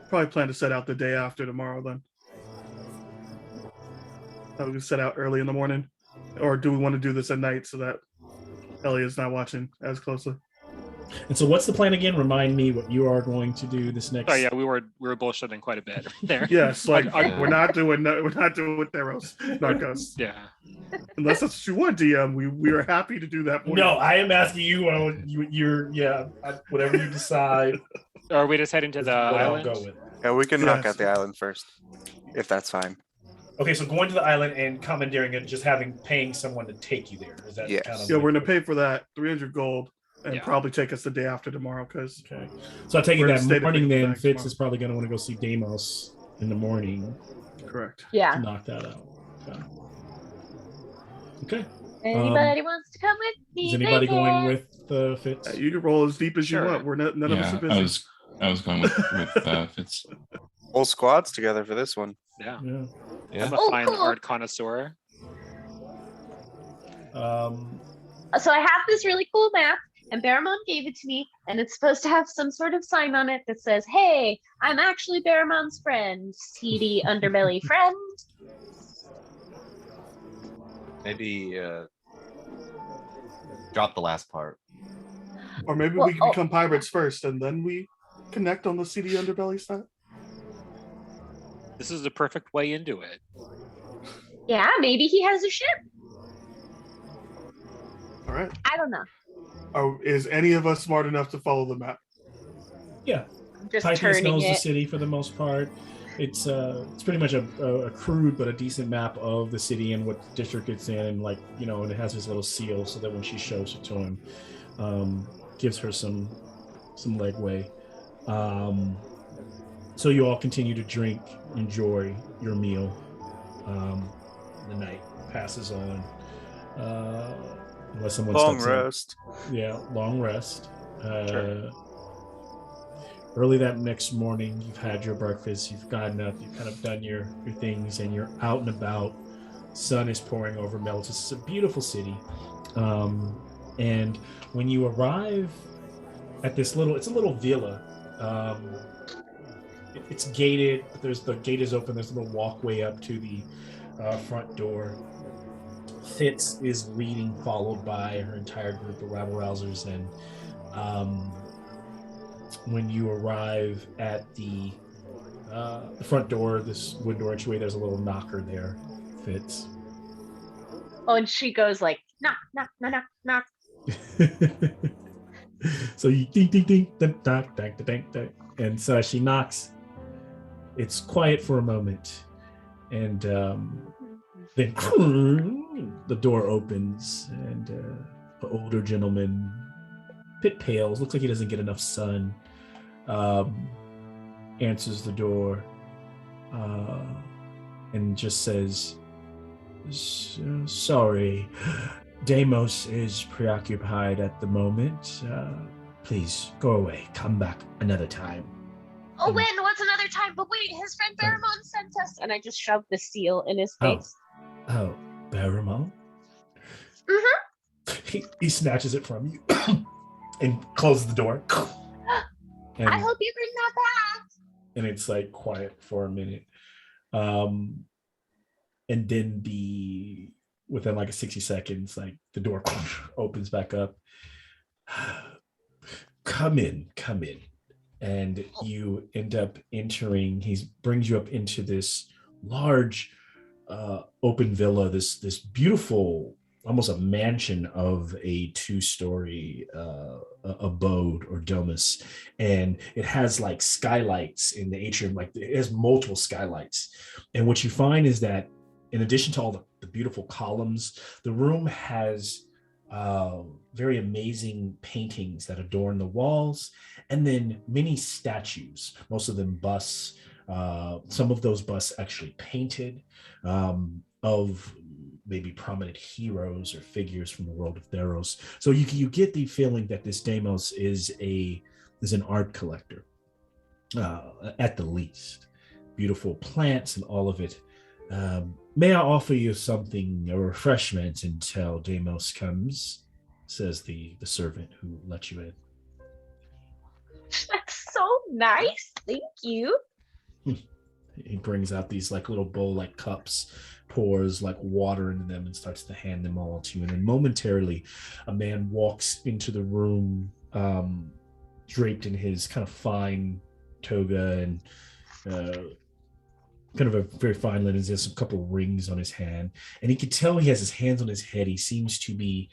Probably plan to set out the day after tomorrow. Then, we can set out early in the morning, or do we want to do this at night so that Elliot's not watching as closely? And so what's the plan again? Remind me what you are going to do this next. Oh yeah, we were bullshitting quite a bit there. Yes, like I- we're not doing Theros Narcos. Yeah. Unless that's what you want, DM. We are happy to do that. For No, you. I am asking you. Whatever you decide. Or are we just heading to is the what I'll island? go with. Yeah, we can knock Yes. out the island first, if that's fine. Okay, so going to the island and commandeering it, just paying someone to take you there. Is that Yes. kind of Yeah, like- we're gonna pay for that 300 gold and Yeah. probably take us the day after tomorrow because Okay. So I take it We're in a that state of morning thinking then back Fitz tomorrow. is probably going to want to go see Deimos in the morning correct. to Yeah. knock that out. Okay. Anybody wants to come with me? Is anybody they going can. with Fitz? You can roll as deep as Sure. you want. We're none of us are Yeah, busy. I was going with Fitz. Whole squad's together for this one. Yeah. Yeah. Yeah. I'm a Oh, fine cool. art connoisseur. So I have this really cool map, and Baramon gave it to me, and it's supposed to have some sort of sign on it that says, "Hey, I'm actually Baramon's friend, seedy underbelly friend." Maybe drop the last part. Or maybe Well, we can become pirates first and then we connect on the CD underbelly side. This is the perfect way into it. Yeah, maybe he has a ship. All right. I don't know. Is any of us smart enough to follow the map? Yeah. I'm just Titus turning knows the it. city for the most part. It's pretty much a crude but a decent map of the city and what district it's in, and and it has his little seal so that when she shows it to him, gives her some legway. So you all continue to drink, enjoy your meal. The night passes on, unless someone Long steps in. rest. Yeah, long rest. Sure. Early that next morning, you've had your breakfast, you've gotten up, you've kind of done your things, and you're out and about. Sun is pouring over Meltus. It's a beautiful city. And when you arrive at it's a little villa. It's gated, but the gate is open. There's a little walkway up to the front door. Fitz is leading, followed by her entire group of rabble-rousers, and when you arrive at the the front door, this wood door entry, there's a little knocker there. Fits. Oh, and she goes like, knock, knock, knock, knock, knock. So you ding, ding, ding, ding, ding, ding, ding, ding. And so as she knocks, it's quiet for a moment. And then the door opens, and an older gentleman, bit pale, looks like he doesn't get enough sun, answers the door and just says, sorry, Deimos is preoccupied at the moment. Please go away. Come back another time. Oh, when? What's another time? But wait, his friend Baramon sent us. And I just shoved the seal in his face. Oh, Baramon? Mm-hmm. He snatches it from you and closes the door. And, I hope you bring that back. and it's like quiet for a minute. And then within like 60 seconds, like the door opens back up. Come in. And you end up entering, he brings you up into this large open villa, this beautiful, almost a mansion of a 2-story abode or domus, and it has like skylights in the atrium, like it has multiple skylights. And what you find is that in addition to all the beautiful columns, the room has very amazing paintings that adorn the walls, and then many statues, most of them busts, some of those busts actually painted, of maybe prominent heroes or figures from the world of THEROS. So you get the feeling that this Deimos is an art collector, at the least. Beautiful plants and all of it. May I offer you something, a refreshment, until Deimos comes? Says the servant who let you in. That's so nice. Thank you. He brings out these like little bowl-like cups, pours like water into them, and starts to hand them all to you. And then momentarily, a man walks into the room, draped in his kind of fine toga and kind of a very fine linen. There's a couple of rings on his hand, and he can tell he has his hands on his head. He seems to be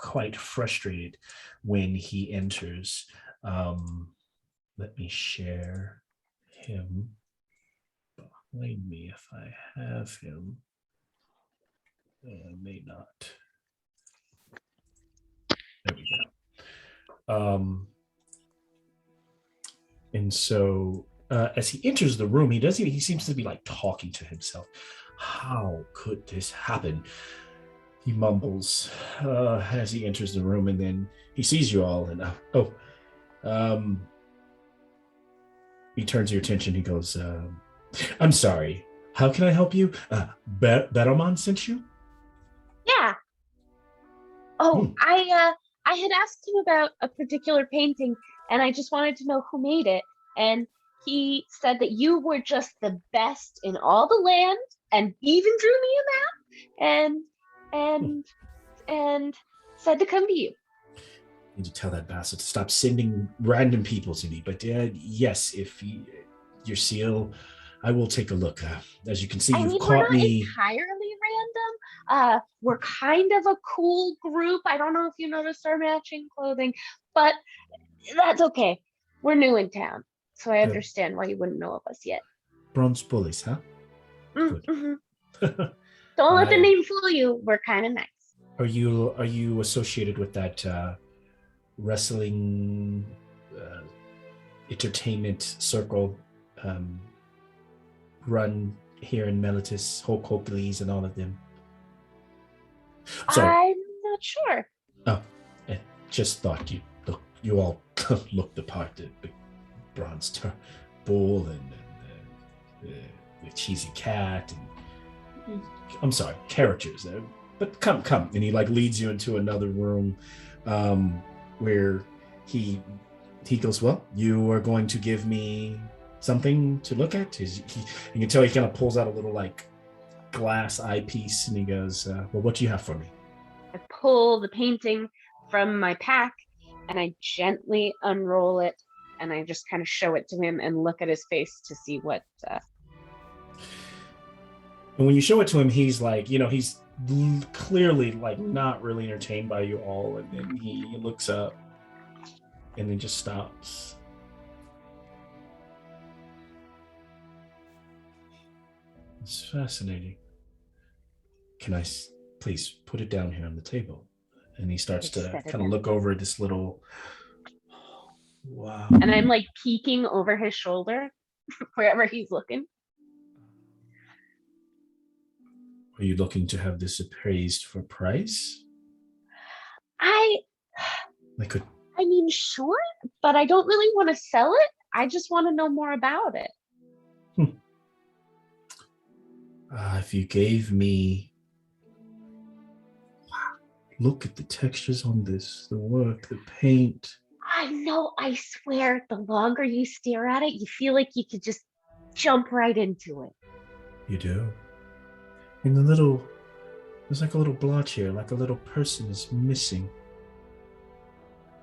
quite frustrated when he enters. Let me share him behind me if I have him. I may not. There we go. And so as he enters the room, he seems to be like talking to himself. How could this happen? He mumbles as he enters the room, and then he sees you all, and he turns your attention. He goes, I'm sorry, how can I help you? Baramon sent you? Yeah. Oh, I had asked him about a particular painting, and I just wanted to know who made it. And he said that you were just the best in all the land, and even drew me a map, and said to come to you. I need to tell that bastard to stop sending random people to me. But yes, if your seal, I will take a look. As you can see, you've caught me. We're not entirely random. We're kind of a cool group. I don't know if you noticed our matching clothing, but that's okay. We're new in town, so I understand why you wouldn't know of us yet. Bronze Bullies, huh? Mm-hmm. Don't let the name fool you. We're kind of nice. Are you associated with that wrestling entertainment circle run here in Melitus, Hulk Hokules and all of them? I'm not sure. Oh, I just thought you all looked the part, the big bronze bull and the cheesy cat, and I'm sorry, characters. But come, and he like leads you into another room, where he goes, well, you are going to give me something to look at. You can tell he kind of pulls out a little like glass eyepiece, and he goes, well, what do you have for me? I pull the painting from my pack and I gently unroll it, And I just kind of show it to him and look at his face to see what. And when you show it to him, he's like, he's clearly like not really entertained by you all. And then he looks up and then just stops. It's fascinating. Can I please put it down here on the table? And he starts to kind of look over at this little. Wow. And I'm like peeking over his shoulder wherever he's looking. Are you looking to have this appraised for price? I mean, sure, but I don't really want to sell it. I just want to know more about it. If you gave me... Wow. Look at the textures on this, the work, the paint. I know, I swear, the longer you stare at it, you feel like you could just jump right into it. You do? And there's like a little blotch here, like a little person is missing.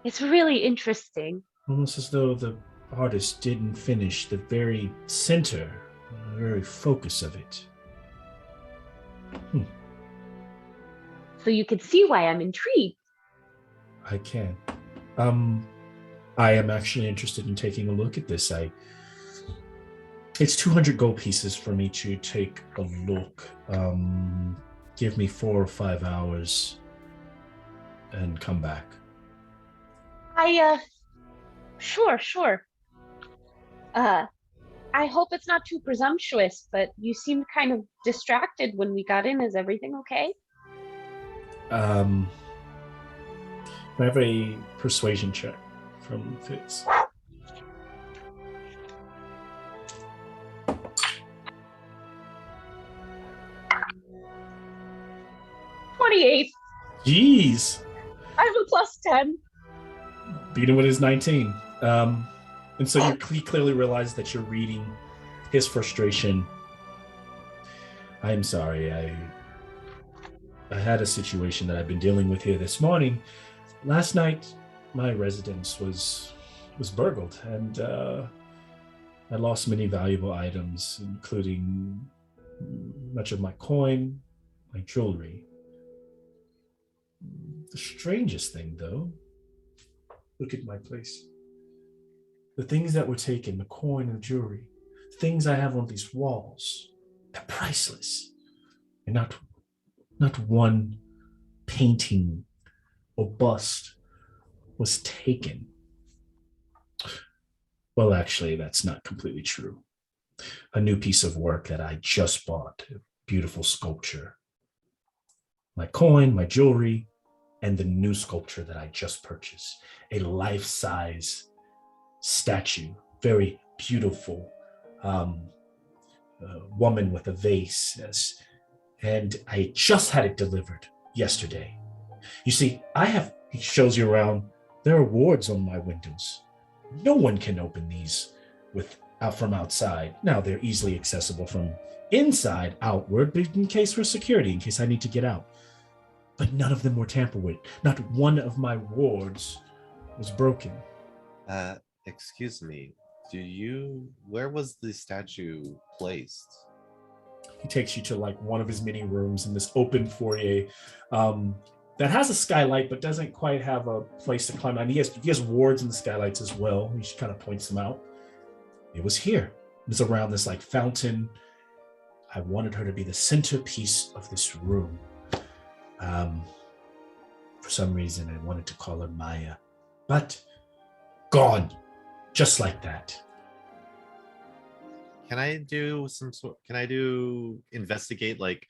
It's really interesting. Almost as though the artist didn't finish the very center, the very focus of it. So you could see why I'm intrigued. I can. I am actually interested in taking a look at this. It's 200 gold pieces for me to take a look. Give me 4 or 5 hours and come back. Sure. I hope it's not too presumptuous, but you seemed kind of distracted when we got in. Is everything okay? Can I have a persuasion check from Fitz? +28. Jeez. I have a +10. Beat him with his 19. And so he clearly realized that you're reading his frustration. I'm sorry. I had a situation that I've been dealing with here this morning. Last night, my residence was burgled, and I lost many valuable items, including much of my coin, my jewelry. The strangest thing, though, look at my place. The things that were taken, the coin and the jewelry, things I have on these walls, they're priceless. And not one painting or bust was taken. Well, actually, that's not completely true. A new piece of work that I just bought, a beautiful sculpture. My coin, my jewelry, and the new sculpture that I just purchased, a life-size statue, very beautiful woman with a vase. And I just had it delivered yesterday. You see, he shows you around, there are wards on my windows. No one can open these from outside. Now they're easily accessible from inside outward, but in case for security, in case I need to get out. But none of them were tampered with. Not one of my wards was broken. Excuse me, where was the statue placed? He takes you to like one of his many rooms in this open foyer that has a skylight, but doesn't quite have a place to climb out. He has wards in the skylights as well. He kind of points them out. It was here. It was around this like fountain. I wanted her to be the centerpiece of this room. For some reason, I wanted to call her Maya, but gone, just like that. Can I investigate? Like,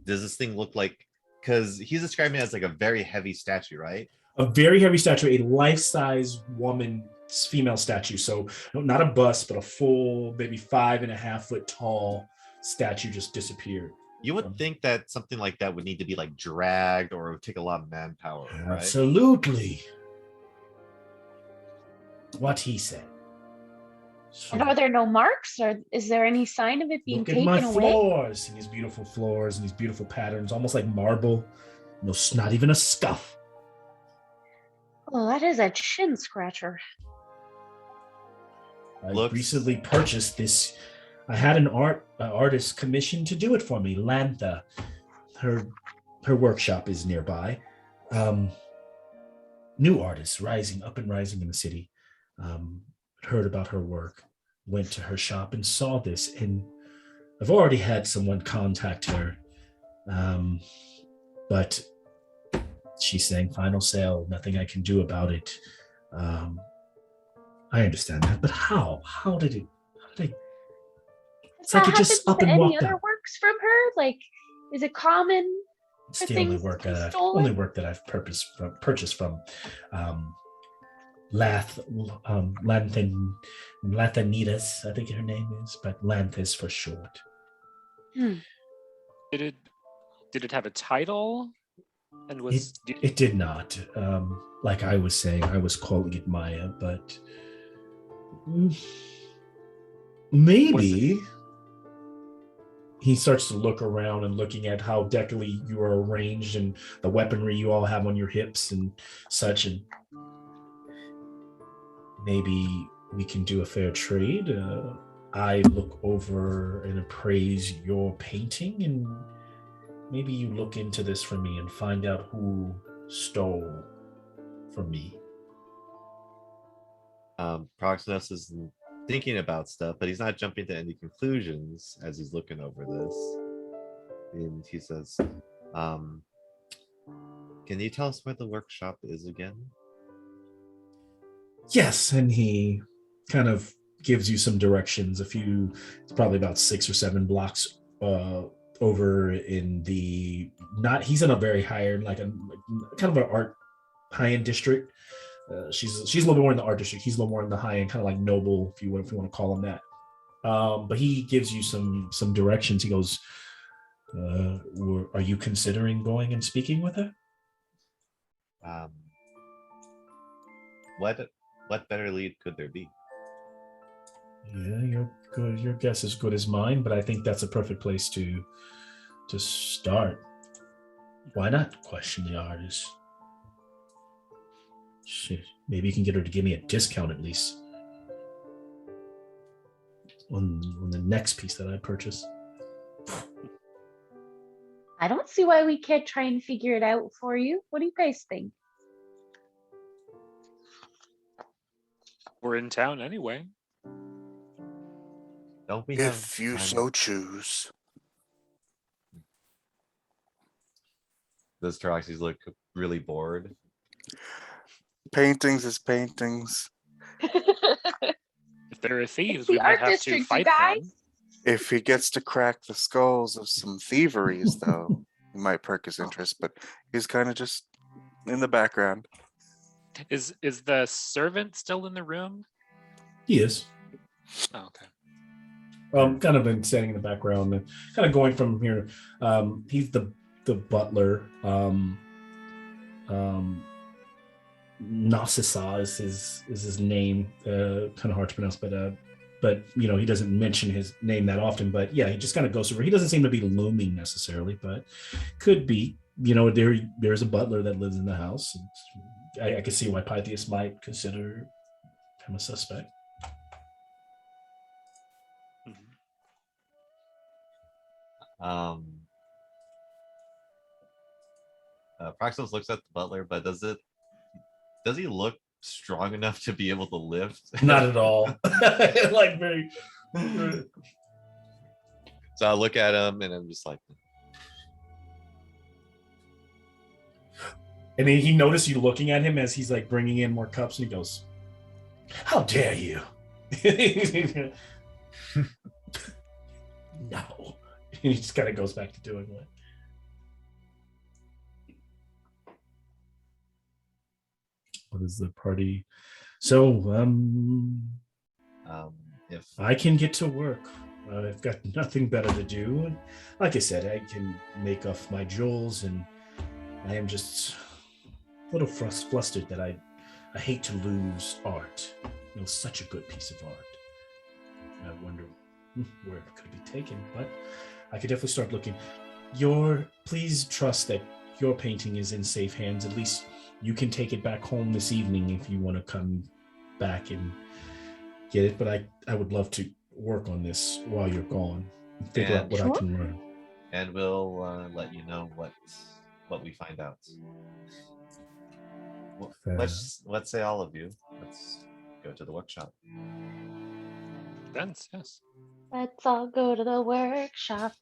does this thing look like? Because he's describing it as like a very heavy statue, right? A very heavy statue, a life-size woman, female statue. So not a bust, but a full, maybe 5.5 foot tall statue just disappeared. You would think that something like that would need to be like dragged, or it would take a lot of manpower, right? Absolutely. What he said. And are there no marks, or is there any sign of it being taken away? Look at my floors, and these beautiful floors and these beautiful patterns, almost like marble. No, not even a scuff. Oh, that is a chin scratcher. I Looks- recently purchased this. I had an artist commissioned to do it for me. Lantha, her workshop is nearby. New artist rising in the city. Heard about her work, went to her shop and saw this, and I've already had someone contact her, but she's saying final sale, nothing I can do about it. I understand that, but how? How did it? It's like it just up and any walked other out. works from her? Like, is it common? It's for the only things work to be that stolen? I've purchased from Lanthanitas, I think her name is, but Lanthis for short. Did it have a title? And was It did not. Like I was saying, I was calling it Maya, but maybe he starts to look around and looking at how deckily you are arranged and the weaponry you all have on your hips and such, and maybe we can do a fair trade. I look over and appraise your painting, and maybe you look into this for me and find out who stole from me. Proxinus is thinking about stuff, but he's not jumping to any conclusions as he's looking over this. And he says, can you tell us where the workshop is again? Yes, and he kind of gives you some directions. It's probably about 6 or 7 blocks over in the he's in a very high-end, like a kind of an art high-end district. She's a little more in the art district. He's a little more in the high-end, kind of like noble, if you want to call him that. But he gives you some directions. He goes, are you considering going and speaking with her? What better lead could there be? Yeah, your guess is good as mine, but I think that's a perfect place to start. Why not question the artist? Shit, maybe you can get her to give me a discount at least on the next piece that I purchase. I don't see why we can't try and figure it out for you. What do you guys think? we're in town anyway? Don't we If you time? so choose. Does Taroxys look really bored? Paintings is paintings. If there are thieves, the we might art have to district, you fight guys. them. If he gets to crack the skulls of some thieveries, though, he might perk his interest, but he's kind of just in the background. Is the servant still in the room? He is. Oh, okay. Kind of been standing in the background and kind of going from here. He's the butler. Narcissa is his name. Kind of hard to pronounce, but you know, he doesn't mention his name that often. But yeah, he just kind of goes over. He doesn't seem to be looming necessarily, but could be. You know, there's a butler that lives in the house. I can see why Pythias might consider him a suspect. Proximus looks at the butler, but does he look strong enough to be able to lift? Not at all. Like very. So I look at him and I'm just like, And then he noticed you looking at him as he's like bringing in more cups, and he goes, "How dare you?" No. And he just kind of goes back to doing it. What is the party? So, if I can get to work. I've got nothing better to do. And like I said, I can make off my jewels, and I am just a little flustered that I hate to lose art. It was such a good piece of art. I wonder where it could be taken, but I could definitely start looking. Please trust that your painting is in safe hands. At least you can take it back home this evening if you want to come back and get it, but I would love to work on this while you're gone and figure out And- what I Sure. can learn. And we'll let you know what we find out. Well, Fair let's say all of you. Let's go to the workshop. Yes. Let's all go to the workshop.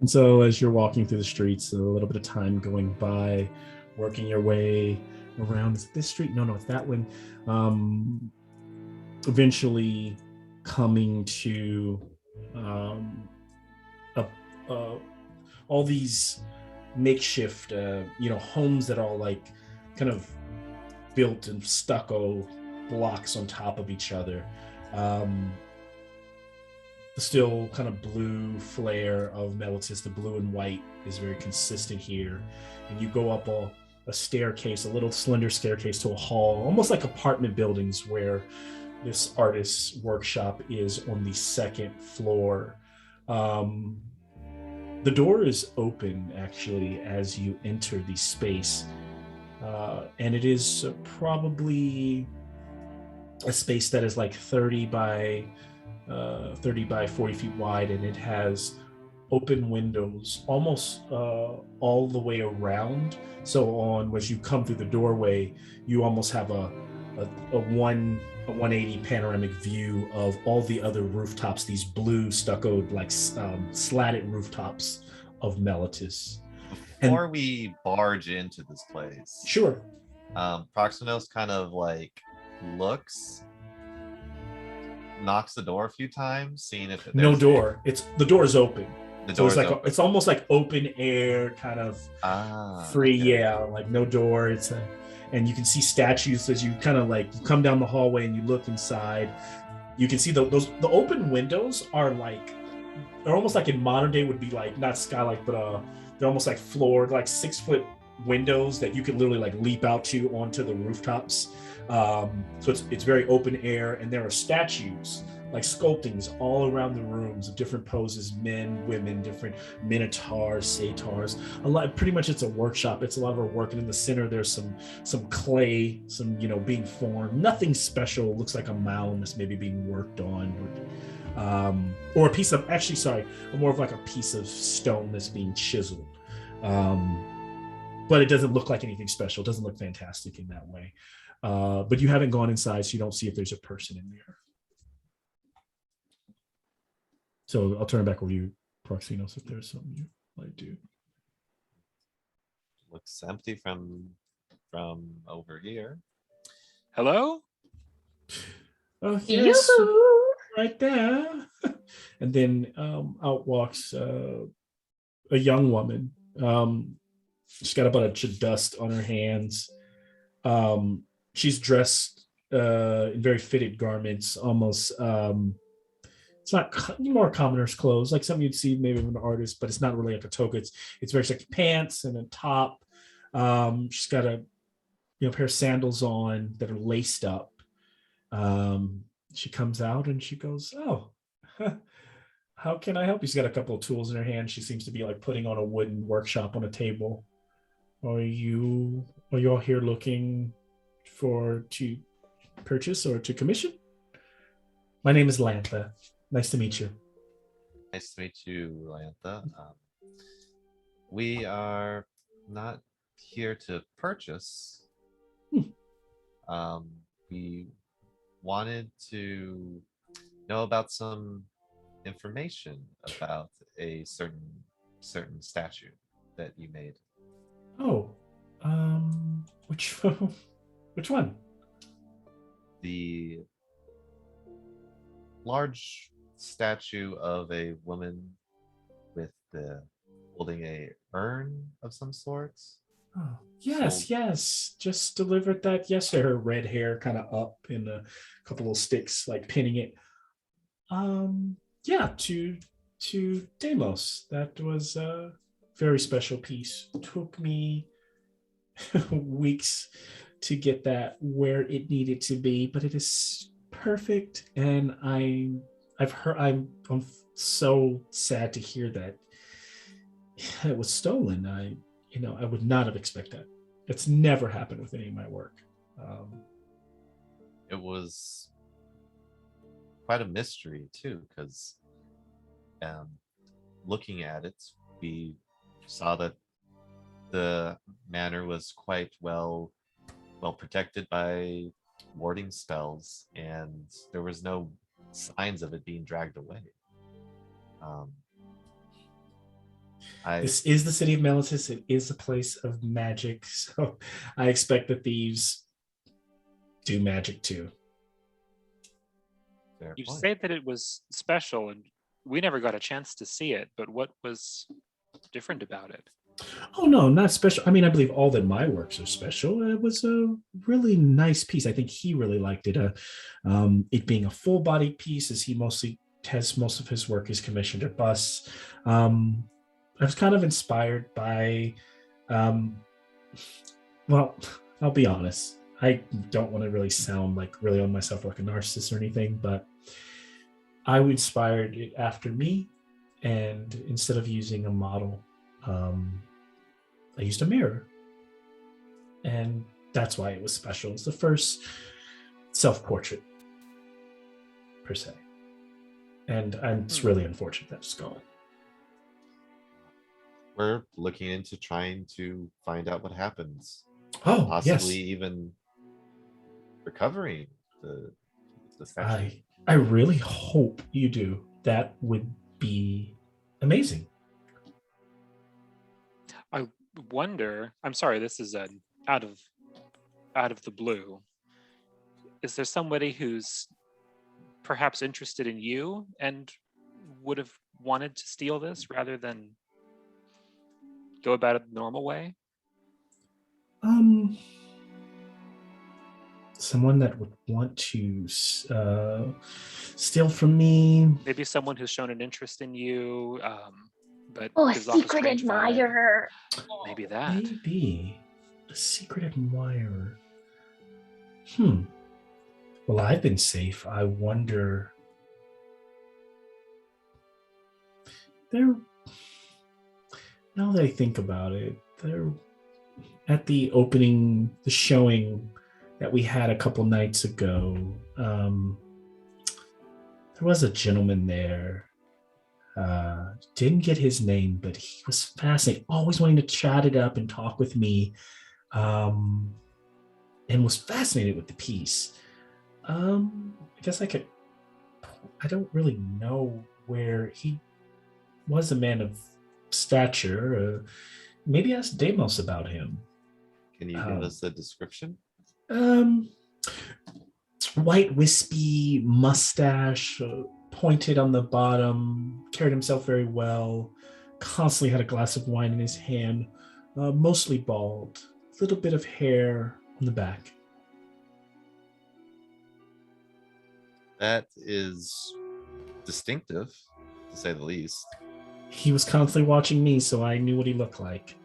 And so as you're walking through the streets, a little bit of time going by, working your way around. Is it this street? No, it's that one. Eventually coming to all these makeshift, homes that are like kind of built in stucco blocks on top of each other. The still kind of blue flare of Melitus, the blue and white, is very consistent here. And you go up a staircase, a little slender staircase to a hall, almost like apartment buildings, where this artist's workshop is on the second floor. The door is open, actually, as you enter the space. And it is probably a space that is like 30 by 40 feet wide, and it has open windows almost all the way around. So as you come through the doorway, you almost have a 180 panoramic view of all the other rooftops, these blue stuccoed, like slatted rooftops of Melitus. Before we barge into this place, Sure. Proximos kind of like looks, knocks the door a few times, seeing if No there's door. The door is open. The So door it's is like open. it's almost like open air, kind of free. Okay. Yeah, like no door. And you can see statues as you kind of like you come down the hallway and you look inside. You can see the open windows are like they're almost like in modern day would be like not skylight, but they're almost like floored, like 6-foot windows that you could literally like leap out to onto the rooftops. So it's very open air, and there are statues like sculptings all around the rooms of different poses, men, women, different minotaurs, satyrs. Pretty much it's a workshop. It's a lot of our work, and in the center there's some clay, some being formed. Nothing special. It looks like a mound that's maybe being worked on, or a piece of more of like a piece of stone that's being chiseled. But it doesn't look like anything special. It doesn't look fantastic in that way. But you haven't gone inside, so you don't see if there's a person in there. So I'll turn it back over to you, Proxinos, if there's something you might do. Looks empty from over here. Hello? Oh, yes, Yoo-hoo! right there. And then out walks a young woman. She's got a bunch of dust on her hands. She's dressed in very fitted garments, almost it's not more commoner's clothes, like something you'd see maybe from an artist, but it's not really like a toga. It's very like pants and a top. She's got a pair of sandals on that are laced up. She comes out and she goes, "Oh, how can I help you?" She's got a couple of tools in her hand. She seems to be like putting on a wooden workshop on a table. Are you all here looking to purchase or to commission? My name is Lantha. Nice to meet you. Nice to meet you, Lantha. We are not here to purchase. We wanted to know about some information about a certain statue that you made. Oh, which one? The large statue of a woman with holding a urn of some sorts. Oh, yes. Just delivered that yesterday. Her red hair kind of up in a couple of sticks, like pinning it. Yeah, to Deimos. That was a very special piece. Took me weeks to get that where it needed to be, but it is perfect. And I'm so sad to hear that it was stolen. I would not have expected that. It's never happened with any of my work. it was quite a mystery too, because looking at it, we saw that the manor was quite well protected by warding spells, and there was no signs of it being dragged away. This is the city of Melitus. It is a place of magic, so I expect the thieves do magic too. Fair You point. say that it was special, and we never got a chance to see it. But what was different about it? Oh no, not special. I mean, I believe all that my works are special. It was a really nice piece. I think he really liked it. It being a full-bodied piece, as he mostly has most of his work is commissioned at busts. I was kind of inspired by, well, I'll be honest. I don't want to really sound like really on myself like a narcissist or anything, but I inspired it after me, and instead of using a model, I used a mirror, and that's why it was special. It's the first self-portrait per se, and it's really unfortunate that it's gone. We're looking into trying to find out what happens. Oh, Possibly yes. even recovering the statue. I really hope you do. That would be amazing. I wonder. I'm sorry. This is out of the blue. Is there somebody who's perhaps interested in you and would have wanted to steal this rather than go about it the normal way? Someone that would want to steal from me. Maybe someone who's shown an interest in you, but Oh, a gives off a secret strange vibe. admirer. Maybe that. Maybe a secret admirer. Well, I've been safe. I wonder. Now that I think about it, they're at the opening, the showing that we had a couple nights ago. There was a gentleman there. Didn't get his name, but he was fascinating, always wanting to chat it up and talk with me, and was fascinated with the piece. I guess I don't really know where he was. A man of stature. Maybe ask Deimos about him. Can you give us a description? White wispy mustache, pointed on the bottom, carried himself very well, constantly had a glass of wine in his hand, mostly bald, a little bit of hair on the back. That is distinctive, to say the least. He was constantly watching me, so I knew what he looked like.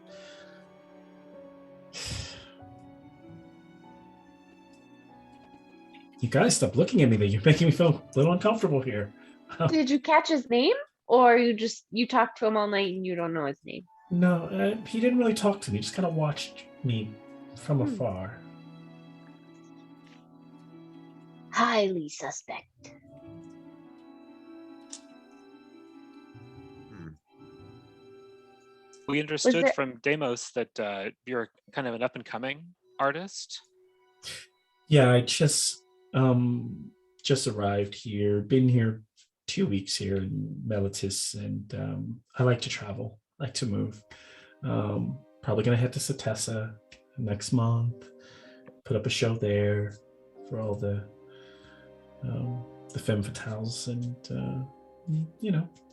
You guys, stop looking at me. You're making me feel a little uncomfortable here. Did you catch his name, or you talked to him all night and you don't know his name? No, he didn't really talk to me. He just kind of watched me from afar. Highly suspect. We understood from Deimos that you're kind of an up-and-coming artist. Yeah, I just arrived here. Been here 2 weeks here in Melitus, and I like to travel. Like to move. Probably gonna head to Satessa next month. Put up a show there for all the femme fatales, and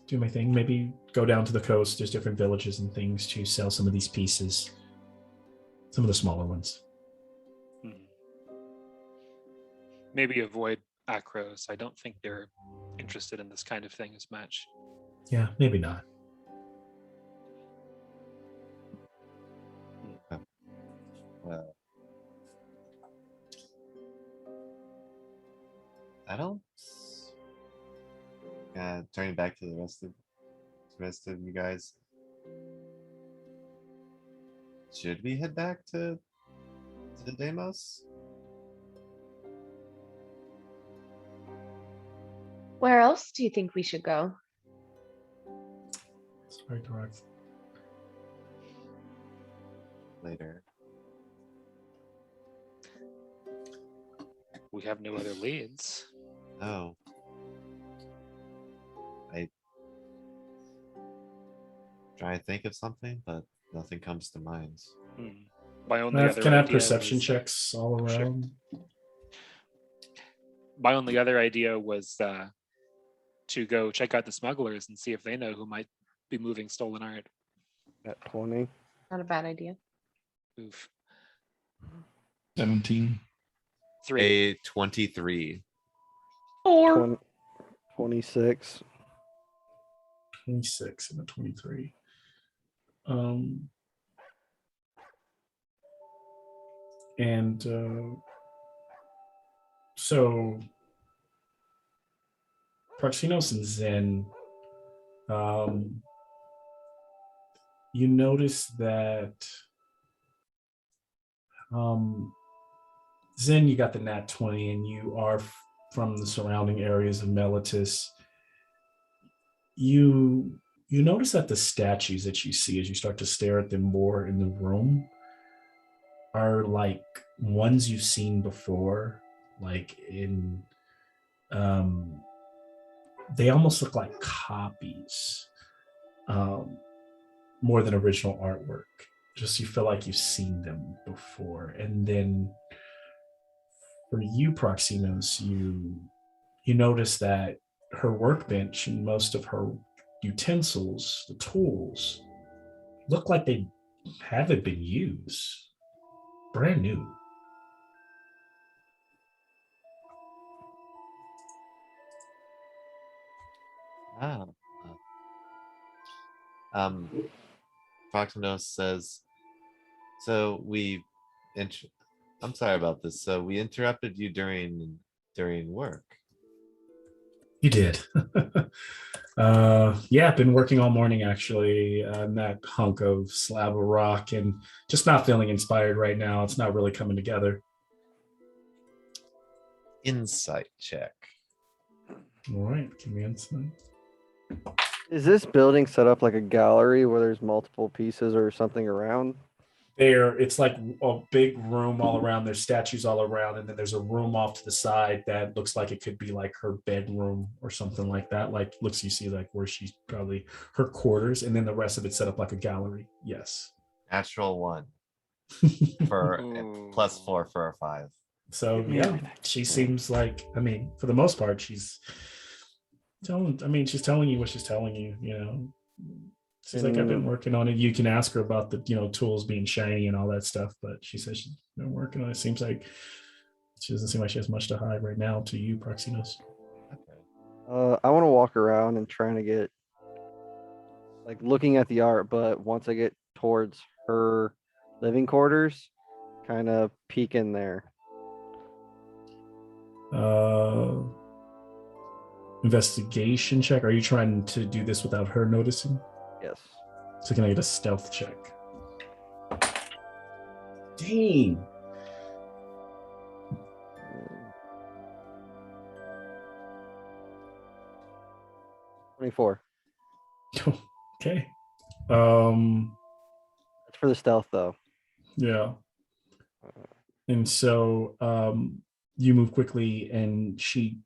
do my thing. Maybe go down to the coast. There's different villages and things to sell some of these pieces. Some of the smaller ones. Maybe avoid Acros. I don't think they're interested in this kind of thing as much. Yeah, maybe not. Well, I don't. Turning back to the rest of you guys. Should we head back to Deimos? Where else do you think we should go? Sorry, Dorax. Later. We have no other leads. No. I try to think of something, but nothing comes to mind. My only other Can I have idea perception was, checks all Sure. around? my only other idea was to go check out the smugglers and see if they know who might be moving stolen art. At 20. Not a bad idea. Oof. 17. 3. A 23. 20, 26. 26 and a 23. So Proxinos and Zen, you notice that Zen, you got the nat 20 and you are from the surrounding areas of Melitus. You notice that the statues that you see as you start to stare at them more in the room are like ones you've seen before, like in they almost look like copies, more than original artwork. Just you feel like you've seen them before. And then for you, Proximus, you notice that her workbench and most of her utensils, the tools, look like they haven't been used. Brand new. Ah. Proxinos says, so I'm sorry about this. So we interrupted you during work. You did. Yeah, been working all morning actually on that hunk of slab of rock and just not feeling inspired right now. It's not really coming together. Insight check. All right, give me insight. Is this building set up like a gallery where there's multiple pieces or something around? It's like a big room all around. There's statues all around, and then there's a room off to the side that looks like it could be like her bedroom or something like that. Like you see like where she's probably her quarters, and then the rest of it set up like a gallery. Yes. Natural 1 for +4 for a 5. So yeah, she seems like, I mean, for the most part, she's telling you what she's telling you, you know. She's like, I've been working on it. You can ask her about the, tools being shiny and all that stuff, but she says she's been working on it. Seems like she doesn't seem like she has much to hide right now to you, Proxinos. I want to walk around and trying to get, like, looking at the art, but once I get towards her living quarters, kind of peek in there. Investigation check. Are you trying to do this without her noticing? Yes. So can I get a stealth check? Dang. Mm. 24. Okay. That's for the stealth though. Yeah. And so you move quickly and you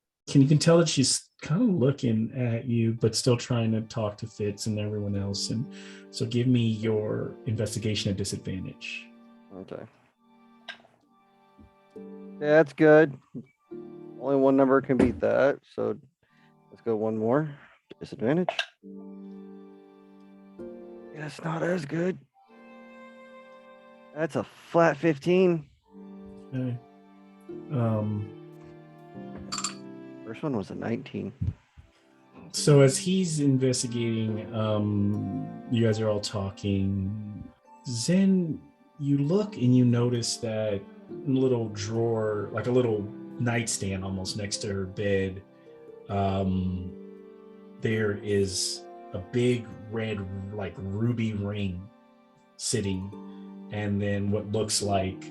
can tell that she's kind of looking at you, but still trying to talk to Fitz and everyone else. And so give me your investigation at disadvantage. Okay. Yeah, that's good. Only one number can beat that. So let's go one more. Disadvantage. Yeah, it's not as good. That's a flat 15. Okay. First one was a 19. So as he's investigating, you guys are all talking. Zen, you look and you notice that little drawer, like a little nightstand almost next to her bed, there is a big red, like ruby ring sitting, and then what looks like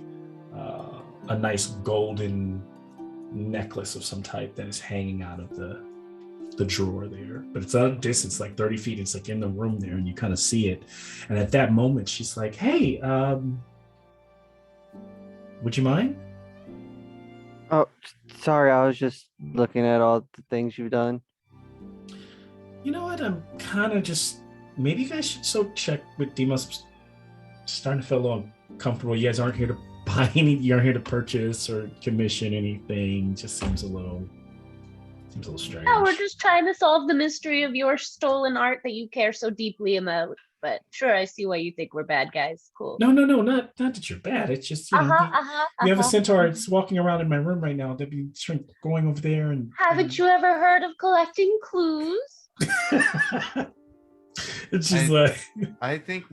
a nice golden necklace of some type that is hanging out of the the drawer there, but it's at a distance, like 30 feet. It's like in the room there, and you kind of see it. And at that moment, she's like, "Hey, would you mind?" Oh, sorry. I was just looking at all the things you've done. You know what? I'm kind of just. Maybe you guys should so check with Demos. Starting to feel a little comfortable. You guys aren't here to buy any. You aren't here to purchase or commission anything. Just seems a little strange. No, we're just trying to solve the mystery of your stolen art that you care so deeply about. But sure, I see why you think we're bad guys. Cool. No, not that you're bad. It's just you have a centaur. It's walking around in my room right now. They'd be going over there and. Haven't you ever heard of collecting clues? It's just like. I think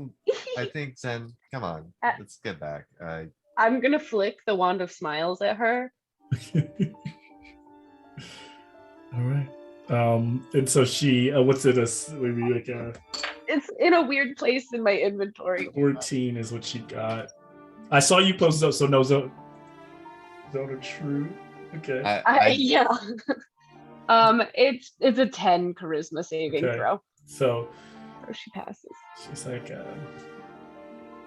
Zen, come on, let's get back. I'm gonna flick the wand of smiles at her. All right. And so she, what's it? Maybe like It's in a weird place in my inventory. 14 is what she got. I saw you post up, so no Zona true. Okay. Yeah. It's a 10 charisma saving throw. So she passes. She's like,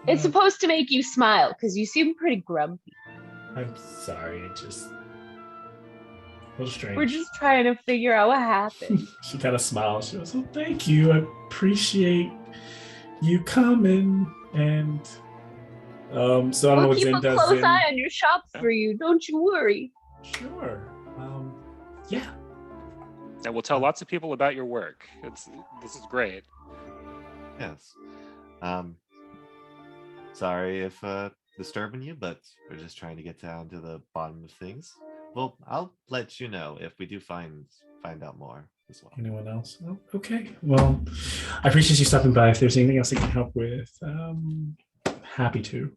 it's supposed to make you smile because you seem pretty grumpy. I'm sorry, it just a little strange. We're just trying to figure out what happened. She kind of smiles. She goes, "Oh, thank you. I appreciate you coming." And so I don't know what Zen does. We'll keep a close eye on your shop for you. Don't you worry. Sure. Yeah. And we'll tell lots of people about your work. This is great. Yes. Sorry if disturbing you, but we're just trying to get down to the bottom of things. Well, I'll let you know if we do find out more as well. Anyone else? Oh, okay. Well, I appreciate you stopping by. If there's anything else I can help with, happy to.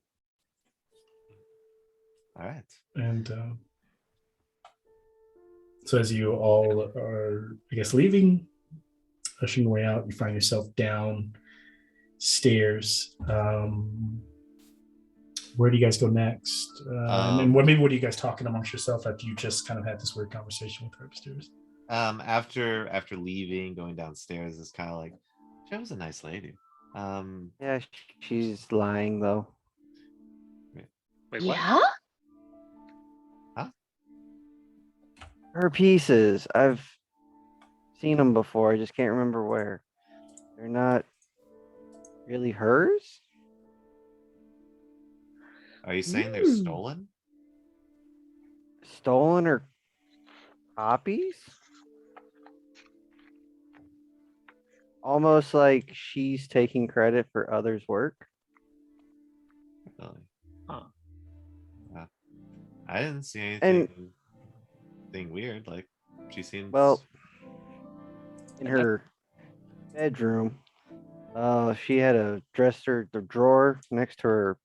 All right. And so as you all are, I guess, leaving, pushing your way out, you find yourself downstairs. Where do you guys go next? And what are you guys talking amongst yourself after you just kind of had this weird conversation with her upstairs? After leaving, going downstairs is kind of like, she was a nice lady. Yeah, she's lying though. Wait, what? Yeah? Huh? Her pieces. I've seen them before. I just can't remember where. They're not really hers? Are you saying they're stolen? Stolen or copies? Almost like she's taking credit for others' work. Really? Huh. I didn't see anything weird. Like, she seems in her bedroom. She had a dresser, the drawer next to her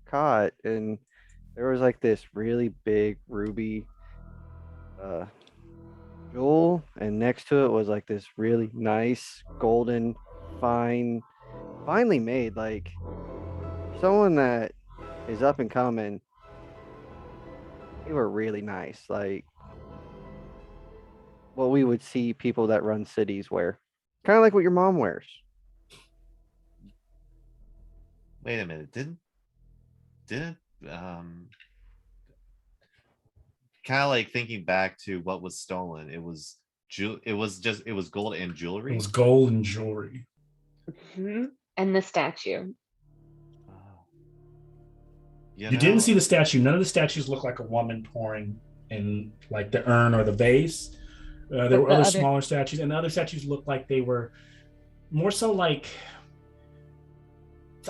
cot, and there was like this really big ruby jewel, and next to it was like this really nice golden finely made, like someone that is up and coming. They were really nice, like what we would see people that run cities wear, kind of like what your mom wears. Wait a minute, didn't kind of like thinking back to what was stolen, it was gold and jewelry. It was gold and jewelry. Mm-hmm. And the statue. You didn't see the statue. None of the statues look like a woman pouring in like the urn or the vase. There were other smaller statues, and the other statues looked like they were more so like,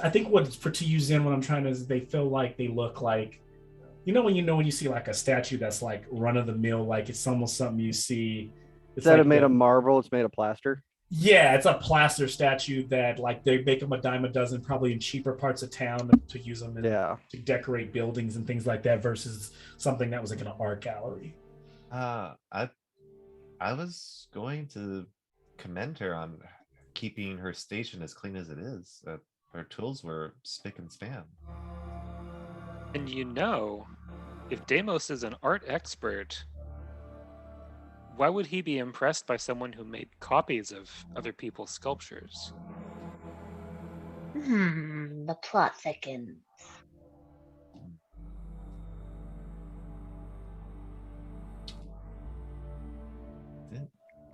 I think to use in what I'm trying to is they feel like they look like, when you see like a statue that's like run of the mill, like it's almost something you see. Instead of made of marble, it's made of plaster. Yeah, it's a plaster statue that like they make them a dime a dozen, probably in cheaper parts of town to use them to decorate buildings and things like that, versus something that was like in an art gallery. I was going to commend her on keeping her station as clean as it is. Her tools were spick and span. And if Deimos is an art expert, Why would he be impressed by someone who made copies of other people's sculptures? The plot thickens.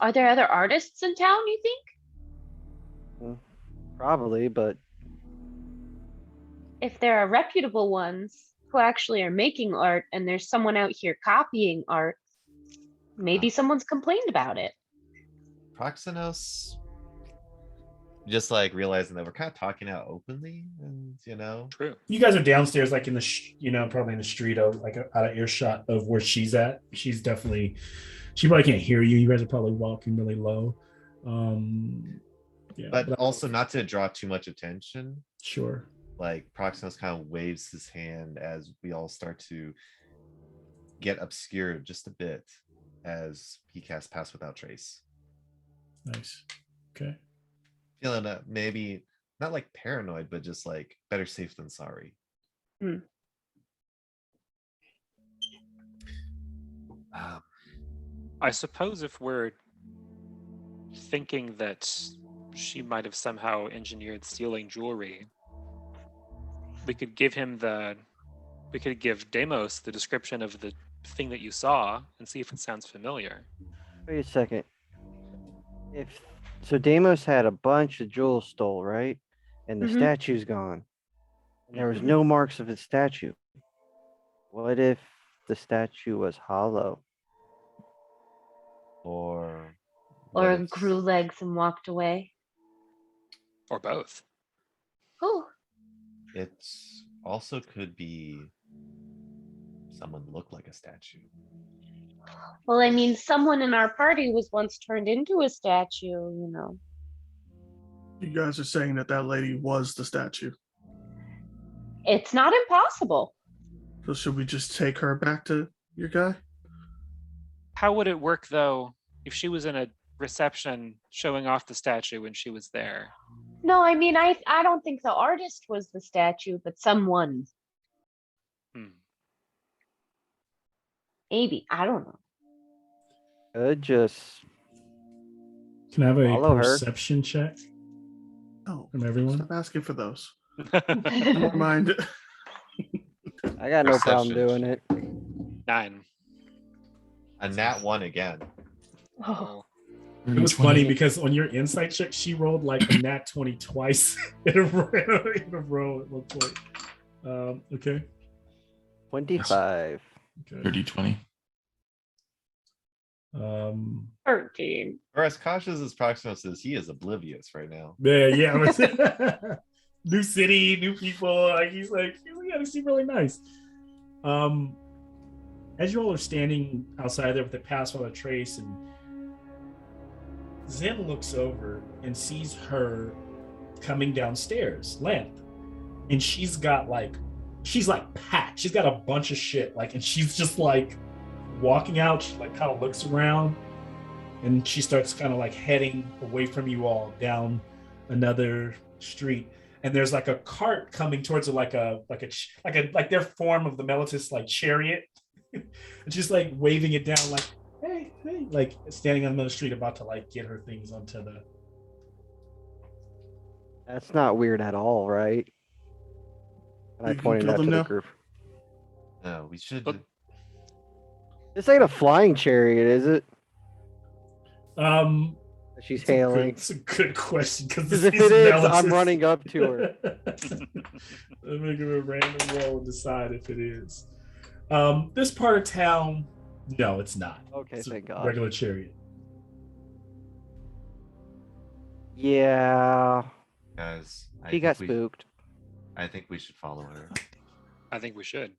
Are there other artists in town, you think? Probably, but If there are reputable ones who actually are making art and there's someone out here copying art, maybe someone's complained about it. Proxenos, just like realizing that we're kind of talking out openly, and True. You guys are downstairs, like in the, probably in the street of like out of earshot of where she's at. She probably can't hear you. You guys are probably walking really low. Yeah, but also not to draw too much attention. Sure. Like Proxenos kind of waves his hand as we all start to get obscured just a bit as he casts Pass Without Trace. Nice. Okay. Feeling maybe not like paranoid, but just like better safe than sorry. I suppose if we're thinking that she might have somehow engineered stealing jewelry, we could give Deimos the description of the thing that you saw and see if it sounds familiar. wait a second. So Deimos had a bunch of jewels stole, right? And the statue's gone. And there was no marks of his statue. What if the statue was hollow? Or grew legs and walked away. Or both. Oh, it's also could be someone looked like a statue. well, I mean, someone in our party was once turned into a statue, You guys are saying that lady was the statue. It's not impossible. So should we just take her back to your guy? How would it work though if she was in a reception showing off the statue when she was there? No, I mean, I don't think the artist was the statue, but someone. Maybe, I don't know. Could just Can I have a follow her. perception check Oh, from everyone? stop asking for those. Never mind. I got no problem Perception. doing it. 9. A nat 1 again. Oh, It was funny because on your insight check, she rolled like a nat 20 twice in a row. It looked like. Okay. 25. Okay. 30, 20. 13. Or as cautious as Proxenos is, he is oblivious right now. Yeah. New city, new people. Like he's like, yeah, they seem really nice. As you all are standing outside there with the Pass Without Trace, and Zen looks over and sees her coming downstairs, Lamp, and she's like packed. She's got a bunch of shit, and she's just like walking out. She kind of looks around, and she starts kind of heading away from you all down another street. And there's a cart coming towards her, like their form of the Melitus chariot, and she's waving it down, hey, standing on the street, about to get her things onto the. That's not weird at all, right? And I You can pointed kill out to them the now? group. No, we should. But- This ain't a flying chariot, is it? She's hailing. It's a good question Because if it is, I'm running up to her. Let me give a random roll and decide if it is. This part of town, no, it's not. Okay, It's a thank God. regular chariot. Yeah, Guys, he got spooked. I think we should follow her. I think we should.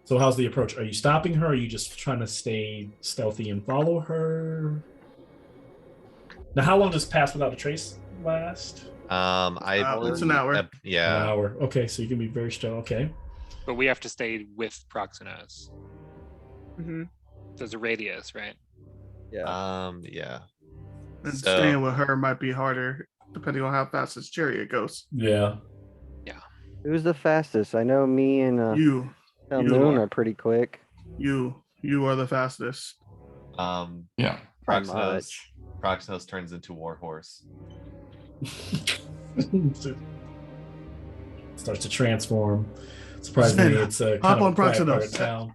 So how's the approach? Are you stopping her? Or are you just trying to stay stealthy and follow her? Now, how long does Pass Without a Trace last? It's an hour. An Yeah. hour. Okay, so you can be very stealthy. Okay. But we have to stay with Proxenos. Mm-hmm. There's a radius, right? Yeah. Yeah. And So- staying with her might be harder, depending on how fast his chariot goes. Yeah. Who's the fastest? I know me and You El you Moon are. are pretty quick. you are the fastest. Yeah. Proximos turns into Warhorse. Starts to transform. Surprisingly, Zen, it's a hop kind of on a quiet part of Proximos. town.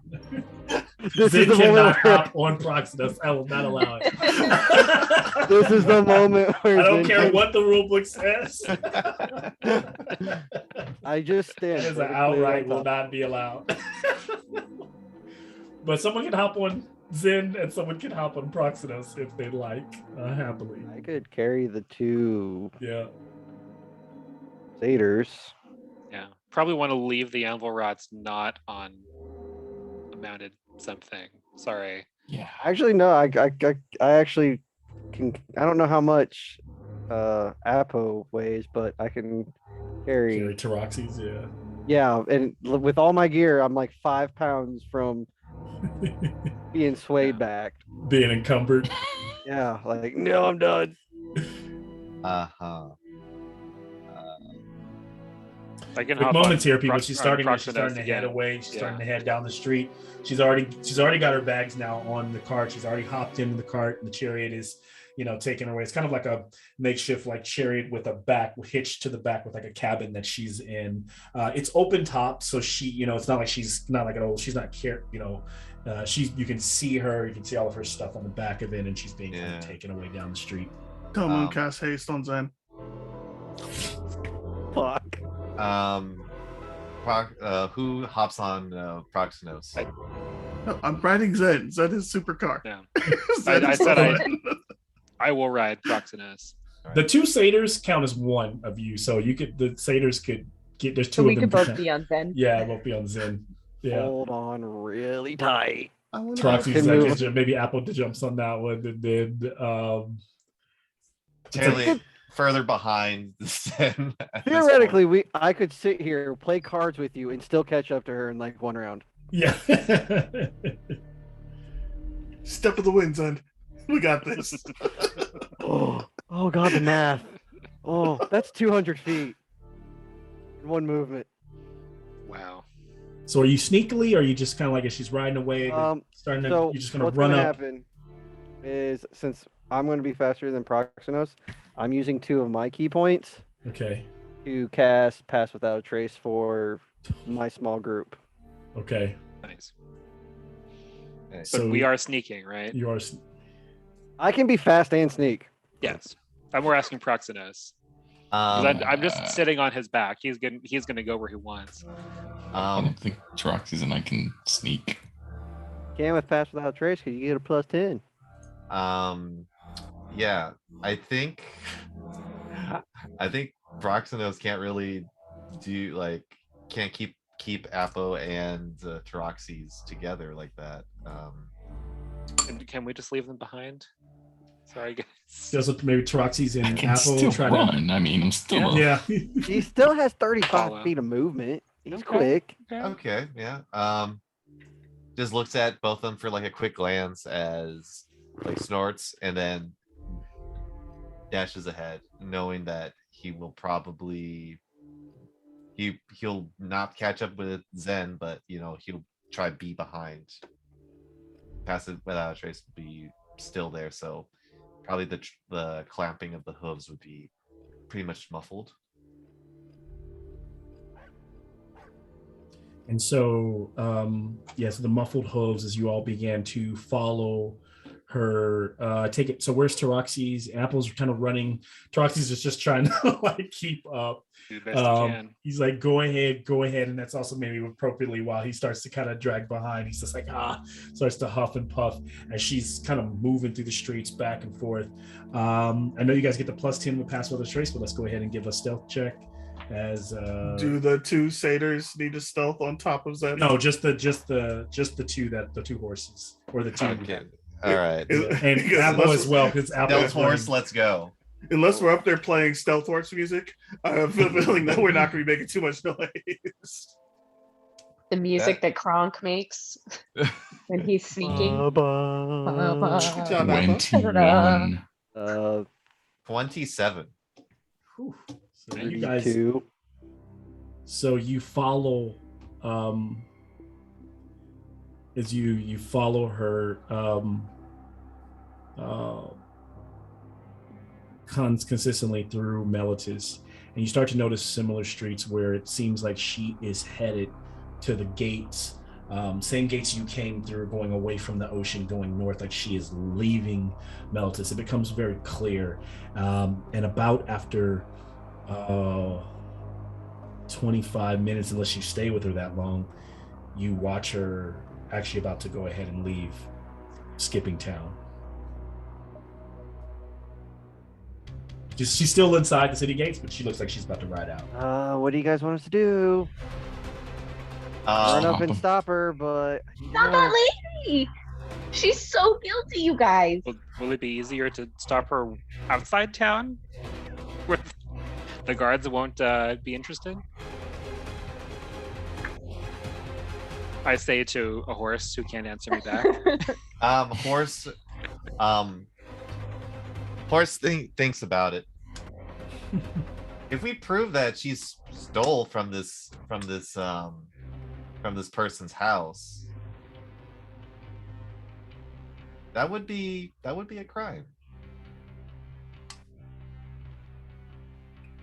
This Zen is the cannot moment where hop on Proximos. I will not allow it. this is the moment where I don't Zen care can- what the rule book says. I just stand. That is an vertically outright on will top. not be allowed. But someone can hop on Zen and someone can hop on Proximos if they like, happily. I could carry the 2 Yeah. satyrs. Yeah. Probably want to leave the anvil rods not on a mounted something. Sorry. Yeah. Actually, no. I actually can. I don't know how much Apo weighs, but I can carry. Carry Taroxys, yeah. Yeah, and with all my gear, I'm like 5 pounds from being swayed back. Being encumbered. Yeah, like no, I'm done. Uh-huh. I can Quick hop moments on here, people. Prox- She's on starting to Proximos head again. away. She's starting to Yeah. head down the street. She's already got her bags now on the cart. She's already hopped into the cart, and the chariot is, taking her away. It's kind of like a makeshift like chariot with a back hitched to the back with like a cabin that she's in. It's open top, so she, it's not like she's not like an old. She's not you can see her. You can see all of her stuff on the back of it, and she's being kind of taken away down the street. Tell him cast haste on Zen. Fuck. Who hops on Proximos? No, I'm riding Zen. Zen is supercar. Yeah. Zen I is said the I- one. I will ride Proximos. The 2 satyrs count as one of you, so the satyrs could get. There's 2 So of we them. could both be on Zen. Yeah, both be on Zen. Yeah. Hold on really tight. I wanna- Taroxys, Can I move. guess maybe Apple jumps on that one, and then Terribly further behind the Zen. at this point. Theoretically, I could sit here, play cards with you, and still catch up to her in like 1 round. yeah. Step of the wind, Zen. We got this. Oh god, the math. Oh, that's 200 feet in 1 movement. Wow. So are you sneakily, or are you just kind of like as she's riding away, starting to, So you're just gonna what's run gonna up? happen is, since I'm going to be faster than Proximos, I'm using 2 of my key points Okay. to cast Pass Without a Trace for my small group. Okay. Nice. Okay. So But we are sneaking, right? You are. I can be fast and sneak. Yes. And we're asking Proximos. 'Cause Um, I'm just sitting on his back. He's gonna go where he wants. I don't think Taroxys and I can sneak. Can with Pass Without a Trace because you get a +10. Yeah, I think Proximos can't really can't keep Apo and Taroxys together like that. And can we just leave them behind? Sorry, guys. Does it maybe Taroxys I and can Apple still try run. I mean, I'm still. to? Yeah. He still has 35 Follow. feet of movement. He's Okay. quick. Okay, yeah. Just looks at both of them for like a quick glance as like snorts and then dashes ahead, knowing that he will probably he'll not catch up with Zen, but he'll try be behind. Pass it without a trace would be still there, so probably the clamping of the hooves would be pretty much muffled. And so, so the muffled hooves as you all began to follow her. Take it. So where's Taroxys? Apple's kind of running. Taroxys is just trying to like keep up. Do the best you can. He's like, go ahead, and that's also maybe appropriately while he starts to kind of drag behind. He's just like starts to huff and puff as she's kind of moving through the streets back and forth. I know you guys get the +10 with Pass Without a Trace, but let's go ahead and give a stealth check. As do the 2 satyrs need a stealth on top of Zen? no, just the 2 horses or the 2. Okay. All right. And Because Apple unless- as well, because Apple Stealth is horse, running. let's go. Unless we're up there playing stealth horse music, I have a feeling that we're not going to be making too much noise. The music that Kronk makes when he's sneaking. Good job, Apple. 21. 27. Whew. So you guys, 32. so you follow, as you follow her, consistently through Melitus, and you start to notice similar streets where it seems like she is headed to the gates, same gates you came through, going away from the ocean, going north, like she is leaving Melitus. It becomes very clear, and about after 25 minutes, unless you stay with her that long, you watch her actually about to go ahead and leave, skipping town. She's still inside the city gates, but she looks like she's about to ride out. What do you guys want us to do? Run up Stop and 'em. stop her, but Not that lady. She's so guilty, you guys. Will it be easier to stop her outside town, where the guards won't be interested? I say to a horse who can't answer me back. Horse. Horse thinks about it. If we prove that she stole from this person's house, that would be a crime.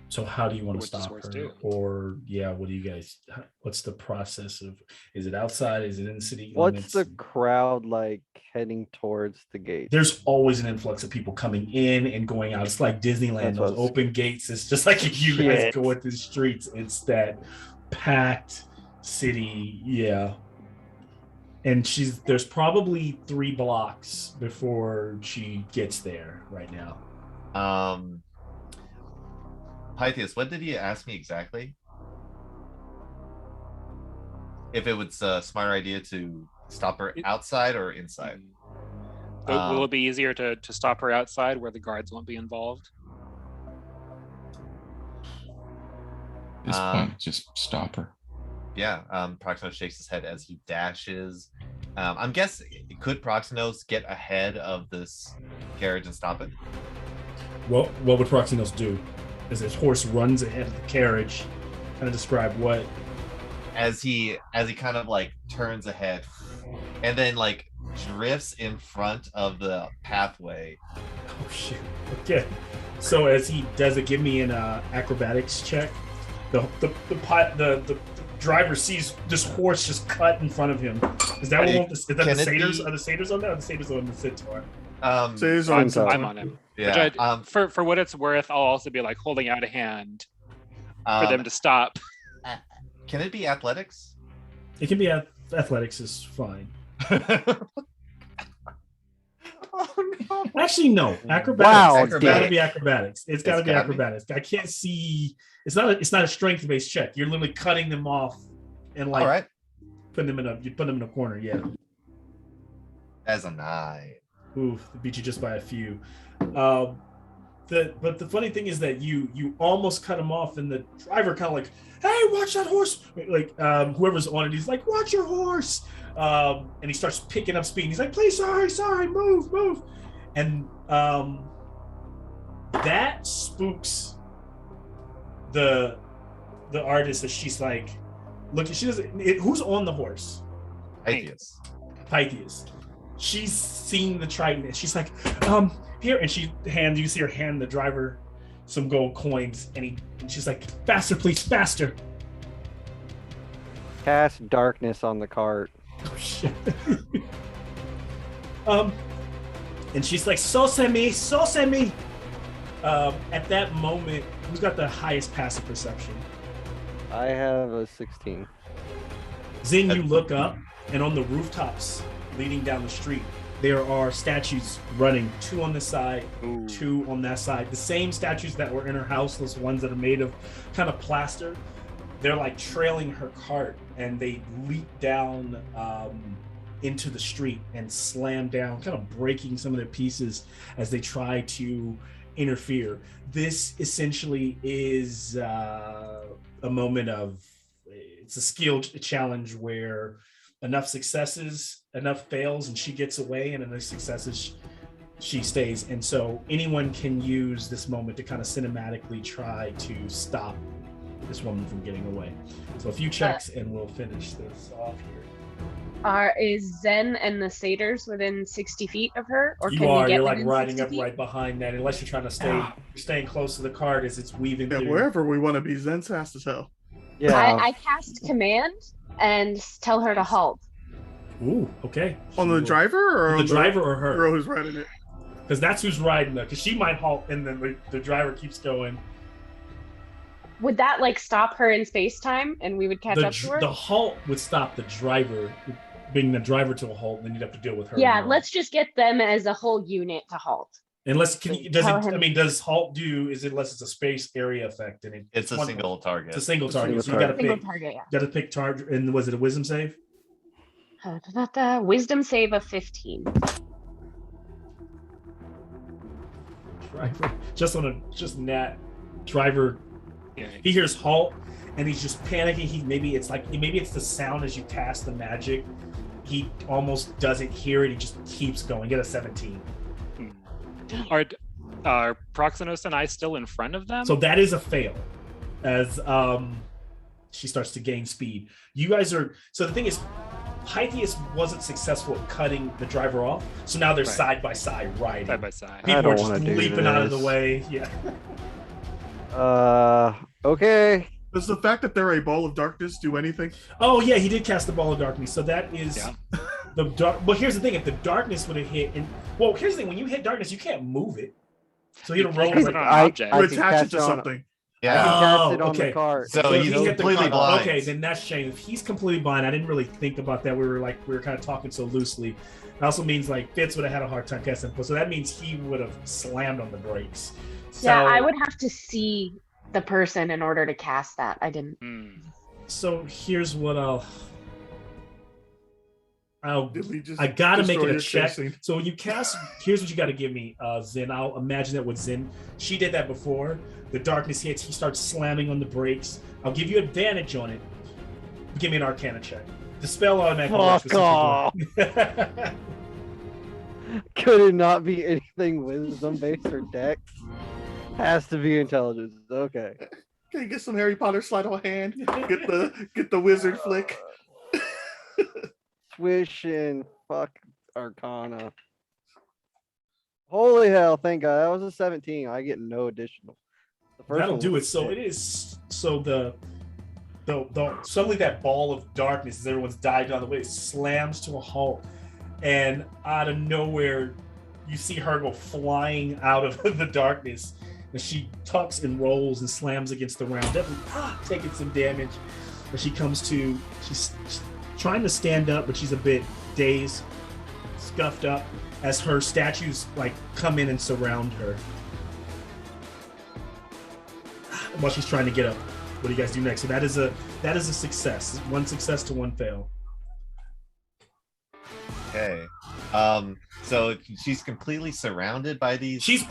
So how do you want to What does stop horse her? do? Or what do you guys, what's the process of, is it outside? Is it in city what's limits? the crowd like heading towards the gate? There's always an influx of people coming in and going out. It's like Disneyland, That's what those I was- open gates. It's just like if you guys Shit. go at the streets, it's that packed city. Yeah. And there's probably 3 blocks before she gets there right now. Pythias, what did he ask me exactly? If it was a smarter idea to stop her outside or inside? Will it be easier to stop her outside where the guards won't be involved? At this point, just stop her. Yeah, Proximos shakes his head as he dashes. I'm guessing, could Proximos get ahead of this carriage and stop it? What would Proximos do? As his horse runs ahead of the carriage, kind of describe what? As he kind of like turns ahead and then like drifts in front of the pathway. Oh shit. Okay. So as he does it, give me an acrobatics check. The driver sees this horse just cut in front of him. Is that Can what? Is that the it satyrs? be- Are the satyrs on there? Or the satyrs on the centaur? So he's on So- I'm on him. Yeah. For what it's worth, I'll also be like holding out a hand for them to stop. Can it be athletics? It can be athletics is fine. Oh no. Actually, no. Acrobatics. Wow, It's gotta Dick. be acrobatics. It's gotta It's be gotta be. acrobatics. I can't see. It's not a strength based check. You're literally cutting them off and like All right. putting them in a corner. Yeah. As a 9. Oof, they beat you just by a few. But the funny thing is that you almost cut him off, and the driver kind of like, "Hey, watch that horse!" Like whoever's on it, he's like, "Watch your horse!" And he starts picking up speed. He's like, "Please, sorry, move!" And that spooks the artist, as she's like, "Look, she doesn't. Who's on the horse?" Pythias. Pythias. She's seen the Triton, and she's like, here, and you see her hand the driver some gold coins, and she's like, "Faster, please, faster." Cast darkness on the cart. Oh shit. And she's like, "Sose me." At that moment, who's got the highest passive perception? I have a 16. Zin, you look up, and on the rooftops leading down the street, there are statues running, 2 on this side, 2 on that side. The same statues that were in her house, those ones that are made of kind of plaster. They're like trailing her cart, and they leap down into the street and slam down, kind of breaking some of their pieces as they try to interfere. This essentially is a moment of, it's a skill challenge where enough successes, enough fails, and she gets away, and enough successes, she stays. And so anyone can use this moment to kind of cinematically try to stop this woman from getting away. So a few checks, and we'll finish this off here. Is Zen and the satyrs within 60 feet of her, or You can are. we get You're like within riding 60 up feet? right behind that, unless you're trying to stay. You're staying close to the cart as it's weaving Yeah, through. wherever we want to be, Zen's fast as hell. Yeah. I cast command and tell her to halt. Ooh, okay. On She the will- driver or the on driver or her? girl who's riding it? Because that's who's riding it. Because she might halt, and then the driver keeps going. Would that like stop her in space time and we would catch up to her? The halt would stop the driver, bring the driver to a halt, and then you'd have to deal with her. Yeah, and her. let's just get them as a whole unit to halt. Unless does Tell it? I him- mean, does halt do? Is it unless it's a space area effect? And It's a one- single target. It's a single It's a target. single So you got to Single pick. target, Got to pick target. And was it a wisdom save? yeah. Wisdom save of 15. Driver, just nat driver. Yeah. He hears halt, and he's just panicking. Maybe it's the sound as you cast the magic. He almost doesn't hear it. He just keeps going. Get a 17. Are Proxenos and I still in front of them? So that is a fail, as she starts to gain speed. You guys are. So the thing is, Pythias wasn't successful at cutting the driver off. So now they're Right. side by side riding. side by side. I People don't are just wanna do leaping out of the this. way. Yeah. Okay. Does the fact that they're a ball of darkness do anything? Oh yeah, he did cast the ball of darkness. So that is Yeah. the dark. But here's the thing: if the darkness would have hit, and well, here's the thing: when you hit darkness, you can't move it. So you don't roll. Because Like, it's not an I- object. I You can attach catch it to on- something. I Yeah. can cast it on okay. the cart. So if he's he hit the completely cart- blind. Okay, then that's shame. If he's completely blind, I didn't really think about that. We were kind of talking so loosely. It also means like Fitz would have had a hard time casting, so that means he would have slammed on the brakes. So, Yeah, I would have to see the person in order to cast that. I didn't. So here's what I'll Did we just I gotta make destroy it a your check. casing? So when you cast, here's what you got to give me, Zen. I'll imagine that with Zen, she did that before. The darkness hits, he starts slamming on the brakes. I'll give you advantage on it. Give me an Arcana check. The spell automatically works with Fuck off. something. Could it not be anything wisdom based or dex? Has to be intelligence. Okay. Can you get some Harry Potter sleight of hand? Get the wizard flick. Swish and fuck Arcana. Holy hell, thank God. That was a 17. I get no additional. The first That'll one do was it. So sick. it is. So the suddenly that ball of darkness as everyone's diving on the way slams to a halt, and out of nowhere, you see her go flying out of the darkness, and she tucks and rolls and slams against the ground, definitely taking some damage. But she comes to. She's trying to stand up, but she's a bit dazed, scuffed up, as her statues like come in and surround her. While she's trying to get up. What do you guys do next? So that is a success. One success to one fail. Okay. So she's completely surrounded by these. She's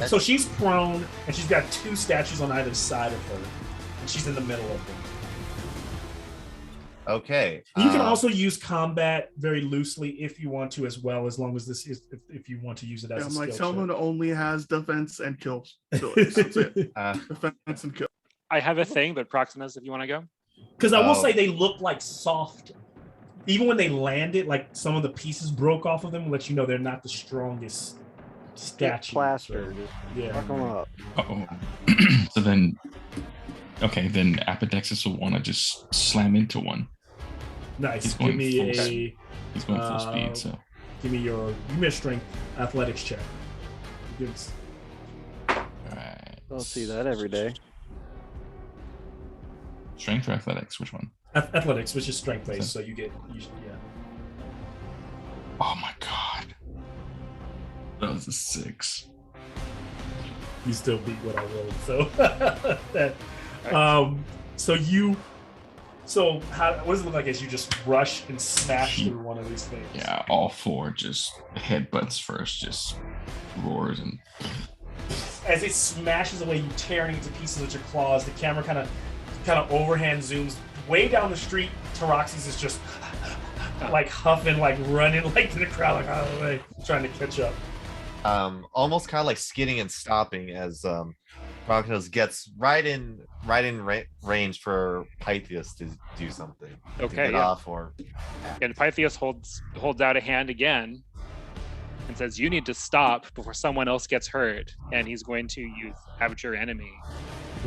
prone and she's got two statues on either side of her. And she's in the middle of them. Okay. You can also use combat very loosely if you want to as well, as long as this is if you want to use it as Yeah, a I'm like, skill someone check. only has defense and kills. That's it. Defense and kill. I have a thing, but Proximus, if you want to go. Because I will Oh. say they look like soft. Even when they landed, like some of the pieces broke off of them, let you know they're not the strongest Get statue. plastered. Yeah. Fuck them up. Uh-oh. So then, okay, then Apodexis will want to just slam into one. Nice. He's Give going me full a speed. He's going full speed, so give me a strength athletics check. Gives- all right. Don't see that every day. Strength or athletics? Which one? Athletics, which is strength based, so you get yeah. Oh my god. That was a 6. You still beat what I rolled, so so how what does it look like as you just rush and smash through one of these things? Yeah, all 4 just headbutts first, just roars and As it smashes away, you tearing into pieces with your claws. The camera kind of overhand zooms way down the street. Taroxys is just like huffing, like running, like to the crowd, like out of the way, trying to catch up. almost kind of like skidding and stopping as Broncos gets right in range for Pythias to do something. To Okay, get yeah. off or And Pythias holds out a hand again and says, "You need to stop before someone else gets hurt." And he's going to use Have Your Enemy.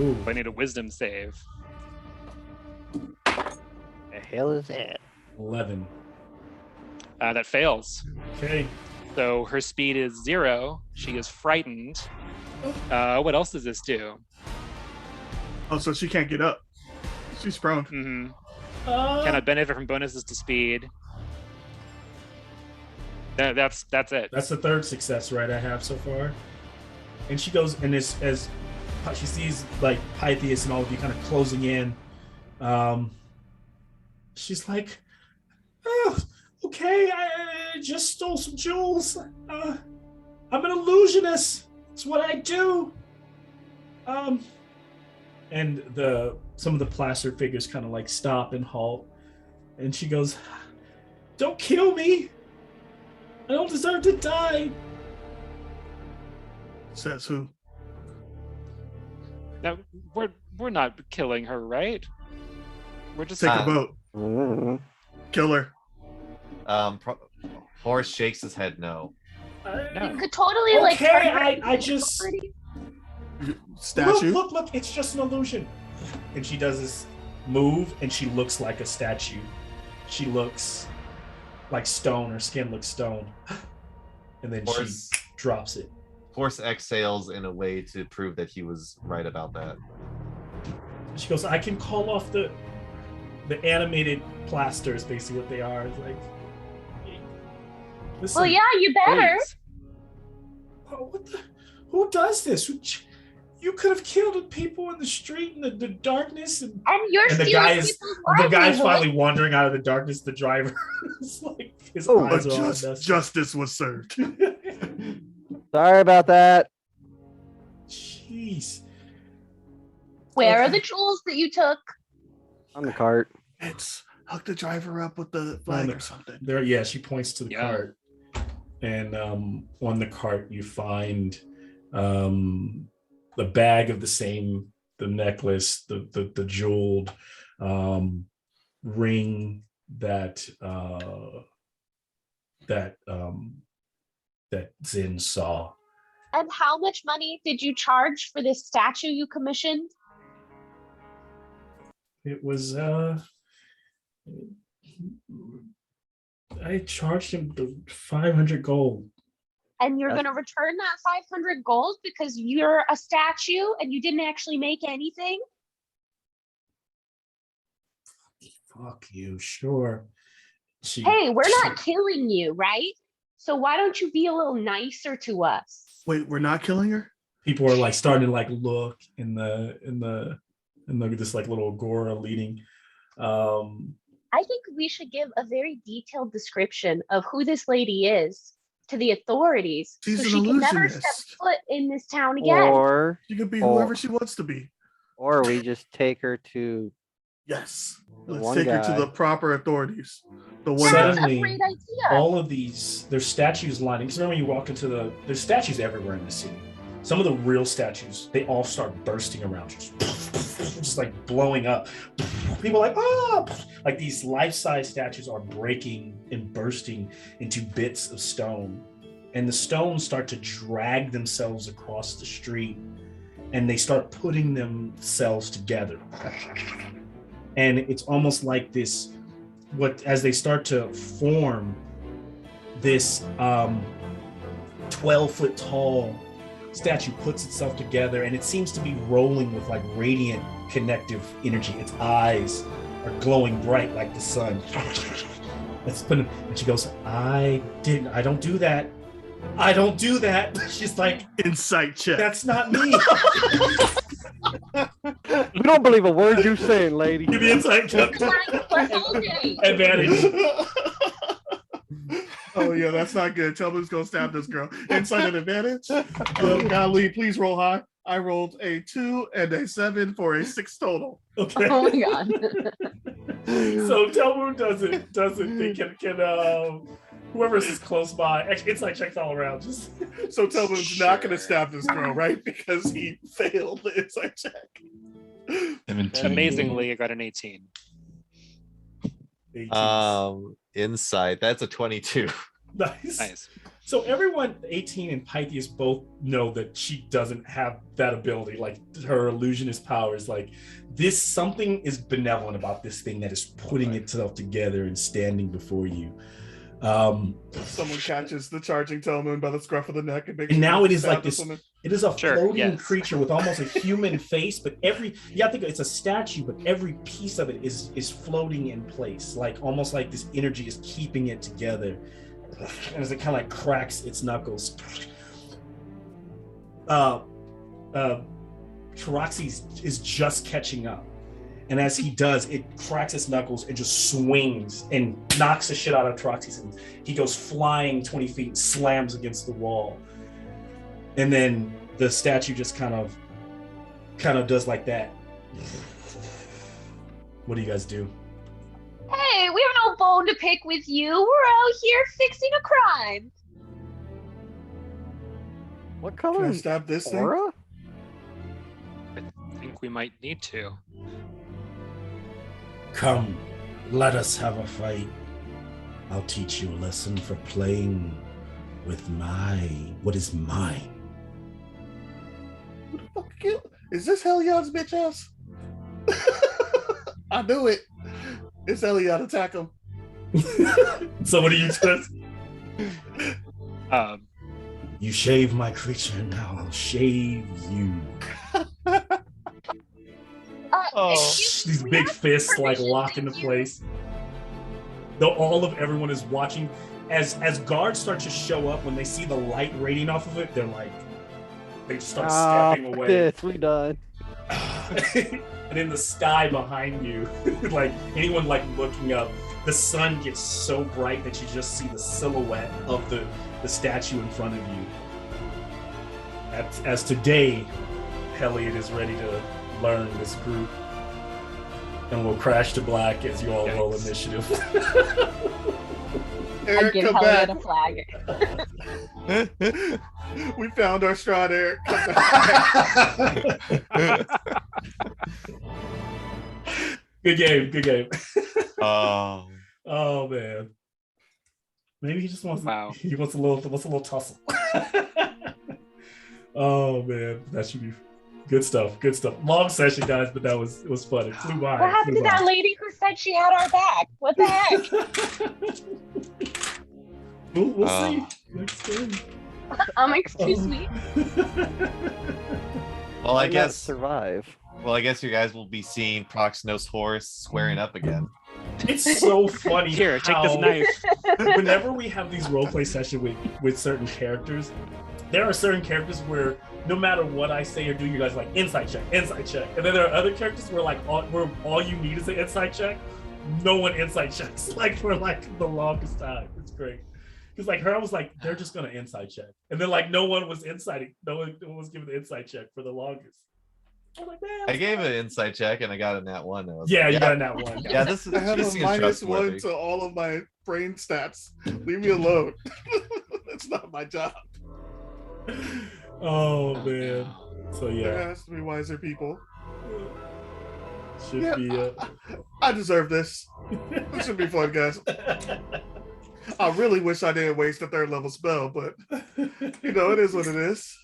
Ooh. I need a wisdom save. The hell is that? 11. That fails. Okay. So her speed is 0. She is frightened. What else does this do? Oh, so she can't get up. She's prone. Mm-hmm. Cannot benefit from bonuses to speed. That's it. That's the third success, right? I have so far. And she goes, and as she sees like Pythias and all of you kind of closing in, she's like, "Oh, okay, I just stole some jewels. I'm an illusionist. It's what I do." And some of the plaster figures kind of like stop and halt, and she goes, "Don't kill me. I don't deserve to die." Says who? Now we're not killing her, right? We're just Take a vote. Mhm. Kill her. Horace shakes his head no. No. Could totally like. Okay, turn her I into just property. Statue. look, it's just an illusion. And she does this move, and she looks like a statue. She looks like stone. Her skin looks stone. And then Horace, she drops it. Horace exhales in a way to prove that he was right about that. She goes, "I can call off the animated plasters," basically what they are. It's like, listen, Well, yeah, you better. Please. oh, who does this? You could have killed people in the street in the darkness, and You're the stealing guy is people's the guy's livelihood. finally wandering out of the darkness. The driver is like his Oh, eyes But are all messed up. justice was served. Sorry about that. Jeez. Where are Okay. the jewels that you took? On the cart. It's hook the driver up with the flag or something. There, yeah, she points to the Yeah. cart, and on the cart you find the bag of the necklace, the jeweled ring that Zin saw. And how much money did you charge for this statue you commissioned? It was I charged him the 500 gold. And you're That's- going to return that 500 gold because you're a statue and you didn't actually make anything? Fuck you, sure. Hey, we're not killing you, right? So why don't you be a little nicer to us? Wait, we're not killing her? People are like starting to like look in the this like little agora leading. I think we should give a very detailed description of who this lady is to the authorities She's so an she can never step illusionist. foot in this town again. Or She could be Oh. whoever she wants to be. we just take her to Yes. The Let's one take her to guy. the proper authorities. The one That's guy. a Suddenly, great idea. all of these, there's statues lining. Because remember, you walk into there's statues everywhere in the city. Some of the real statues, they all start bursting around you, just like blowing up. People are like, oh, like these life-size statues are breaking and bursting into bits of stone. And the stones start to drag themselves across the street, and they start putting themselves together. And it's almost like this, as they start to form this 12-foot tall statue puts itself together, and it seems to be rolling with like radiant connective energy. Its eyes are glowing bright like the sun. And she goes, I don't do that. I don't do that. She's like, Insight check. that's not me. we don't believe a word you're saying, lady. Give me insight check. Advantage. Oh yeah, that's not good. Tell me who's gonna stab this girl. Insight and advantage. Golly, please roll high. I rolled a 2 and a 7 for a 6 total. Okay. Oh my god. So tell me who doesn't think Whoever is close by. Actually, insight checks all around. Just So Telmoon's not going to Sure. stab this girl, right? Because he failed the insight check. 17. Amazingly, I got an 18. 18. Insight. That's a 22. Nice. Nice. So everyone, 18 and Pythias both know that she doesn't have that ability. Like her illusionist powers, like this something is benevolent about this thing that is putting itself together and standing before you. Someone catches the charging Telmoon by the scruff of the neck and makes And sure now to it is stab like this this. woman. It is a Sure, floating yes. creature with almost a human face, but think it's a statue, but every piece of it is floating in place, like almost like this energy is keeping it together. And as it kind of like cracks its knuckles, Taroxy is just catching up. And as he does, it cracks its knuckles and just swings and knocks the shit out of Taroxy. And he goes flying 20 feet and slams against the wall. And then the statue just kind of does like that. What do you guys do? Hey, we have no bone to pick with you. We're out here fixing a crime. What Can color I is stab this thing? aura? I think we might need to. Come, let us have a fight. I'll teach you a lesson for playing with what is mine. Who the fuck killed? Is this Heliod's bitch ass? I knew it. It's Heliod. Attack him. So what do you just? Um, You shave my creature, now I'll shave you. Excuse These me, big we have fists like permission lock to into use- place. Though all of everyone is watching, as guards start to show up when they see the light radiating off of it, they're like, they just start stepping away. This we done. And in the sky behind you, like anyone like looking up, the sun gets so bright that you just see the silhouette of the statue in front of you. As today, Heliod is ready to learn this group. And we'll crash to black as you all roll Yikes. initiative. I Eric, give come Heliod back. a flag. We found our Strahd, Eric. Come back. Good game, good game. Oh, Oh man. Maybe he just wants Wow. he wants a little tussle. Oh man, that should be good stuff. Good stuff. Long session, guys, but it was fun. It flew by. What happened to that lady who said she had our back? What the heck? We'll see next game. Excuse me. well, I Might not guess. survive. Well, I guess you guys will be seeing Proxnos Horse squaring up again. It's so funny. Here, take this how knife. Whenever we have these roleplay sessions with certain characters, there are certain characters where no matter what I say or do, you guys are like insight check, and then there are other characters where like all you need is an insight check. No one insight checks like for like the longest time. It's great. Because like her, I was like, they're just gonna insight check, and then like no one was inciting. No one was giving the insight check for the longest. I'm like, man, I gave an insight check and I got a nat 1. I was yeah, like, you got that one. Yeah, this I have a seems -1 trustworthy. to all of my brain stats. Leave me alone. That's not my job. Oh man. So There yeah, has to be wiser people. should Yeah, be. I deserve this. This should be fun, guys. I really wish I didn't waste a 3rd level spell, but you know, it is what it is.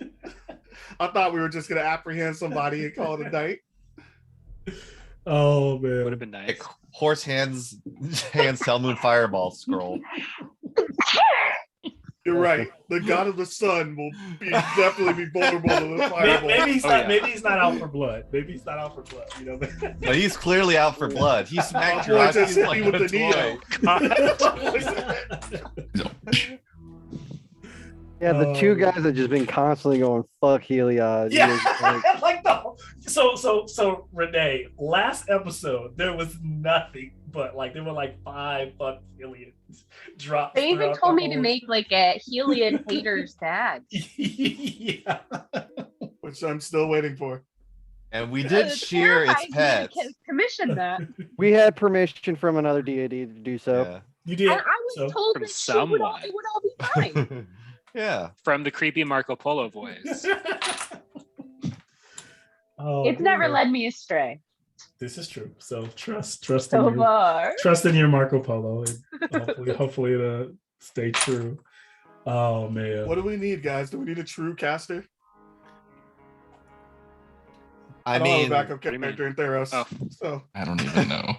I thought we were just gonna apprehend somebody and call it a night. Oh Would have man. been nice. Like, horse hands Telmoon Fireball scroll. You're right. The god of the sun will definitely be vulnerable to the fireball. Maybe he's Oh, not. yeah. Maybe he's not out for blood. Maybe he's not out for blood. You know. But he's clearly out for blood. He smacked My boy just Jirachi hit like me with a the Neo. toy. Yeah, the two Oh. guys that just been constantly going fuck Heliod. Yeah, Like, like the so Renee. Last episode there was nothing but like there were like 5 fuck aliens dropped. They even throughout told the me to whole- make like a Heliod haters tag. Yeah. Which I'm still waiting for. And we did It's shear its terrifying you pets. to commission that. we had permission from another deity to do so. Yeah. You did. And I was so. told From that it would all be fine. Yeah. From the creepy Marco Polo voice. Oh, It's never man. led me astray. This is true. So trust So in your far. trust in your Marco Polo, and hopefully it'll stay true. Oh man. What do we need, guys? Do we need a true caster? I don't have a mean, backup do you mean? character in Theros. Oh. So I don't even know.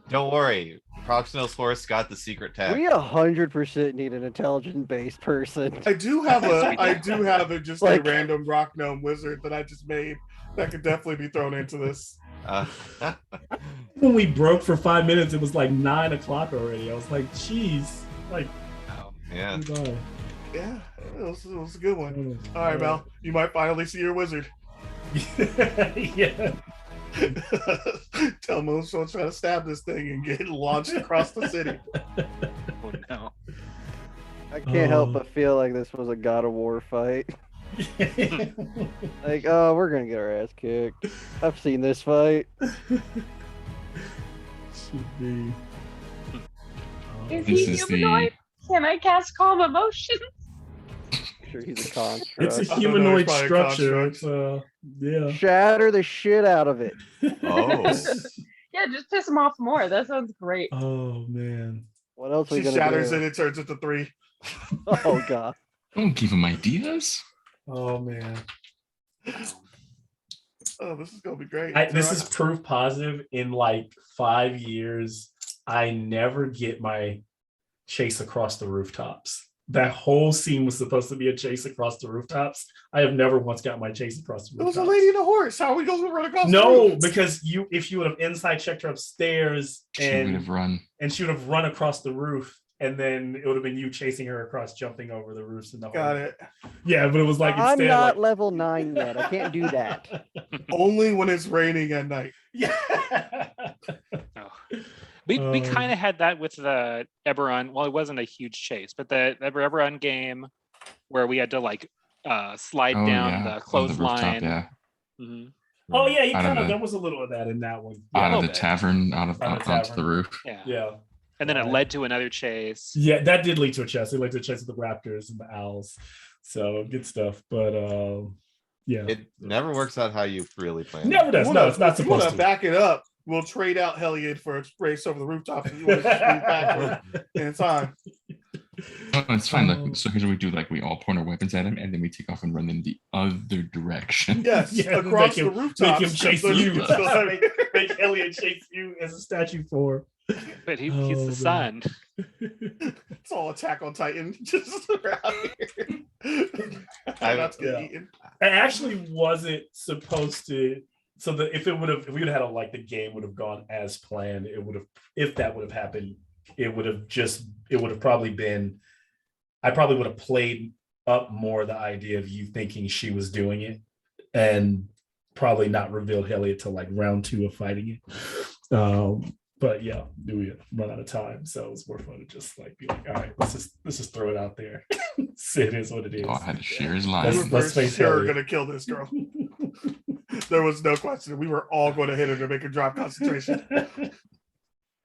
don't worry. Proximos Force got the secret tag. We 100% need an intelligent-based person. I do have Yes, we do. just Like- a random rock gnome wizard that I just made that could definitely be thrown into this. When we broke for 5 minutes, it was like 9 o'clock already. I was like, "Jeez!" Like, Oh, yeah. oh, Yeah, it was a good one. oh, All right, Mel, you might finally see your wizard. yeah. Tell Moon's trying to stab this thing and get launched across the city. Oh no. I can't help Oh. but feel like this was a God of War fight. Like, oh, we're gonna get our ass kicked. I've seen this fight. Should be. Is This he is the humanoid? Can I cast calm emotions? I'm sure he's a construct. It's a I don't know, humanoid it's probably a structure. construct. It's yeah. Shatter the shit out of it. Oh. Yeah, just piss him off more. That sounds great. Oh man. What else are we She gonna shatters do? it, it turns into 3. Oh god. Don't give him ideas. Oh man. Oh, this is gonna be great. This is proof positive. In like 5 years, I never get my chase across the rooftops. That whole scene was supposed to be a chase across the rooftops. I have never once got my chase across the It was rooftops. a lady and a horse. How are we gonna run across the No, roof? because if you would have inside checked her upstairs She would have run. and she would have run across the roof, and then it would have been you chasing her across, jumping over the roofs and the whole. Got it. Yeah, but it was like I'm instead, not like, level 9 yet. I can't do that. Only when it's raining at night. Yeah. Oh. We kind of had that with the Eberron. Well, it wasn't a huge chase, but the Eberron game where we had to like slide Oh, down yeah. the On the rooftop, clothesline. yeah. Mhm. Oh yeah, you Out of kind of. the- There was a little of that in that one. Out Yeah, of the tavern, Out of the onto tavern. the roof. Yeah. yeah, And then it Right. led to another chase. yeah. That did lead to a chase. It led to a chase with the raptors and the owls. So good stuff. But yeah, It never works out how you really planned. never does. No, it's not If you want supposed to to. back it up, we'll trade out Hellion for a race over the rooftop. If you want to move backward in time. Oh, it's fine. Oh. Like, so here's what we do: like we all point our weapons at him, and then we take off and run in the other direction. Yes, Yeah, across make the him- rooftop. Make him chase you. Make Elliot chase you as a statue for. But he's Oh, the man. sun. It's all Attack on Titan. Just around here. Not to get yeah. eaten. It actually wasn't supposed to. So that if we would have had like the game would have gone as planned, it would have. If that would have happened, it would have probably been. I probably would have played up more the idea of you thinking she was doing it, and probably not revealed Elliot till like round 2 of fighting it. But yeah, we run out of time, so it was more fun to just like be like, all right, let's just throw it out there. It is what it is. Oh, I had to share his We line. were Let's for face sure Elliot. gonna kill this girl. There was no question. We were all going to hit her to make her drop concentration.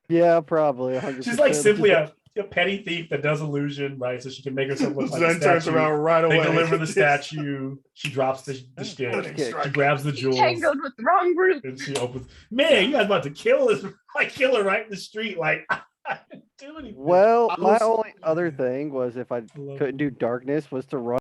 Yeah, probably 100%. She's like simply a petty thief that does illusion, right? So she can make herself look like a Then turns statue. around right away. They deliver the statue. She drops the stick. Winning She strike. She grabs the jewels. Tangled with the wrong group. And she opens. Man, you guys about to kill this? Like kill her right in the street? Like I didn't do anything. Well, I my was- only other thing was if I I love couldn't do darkness was to run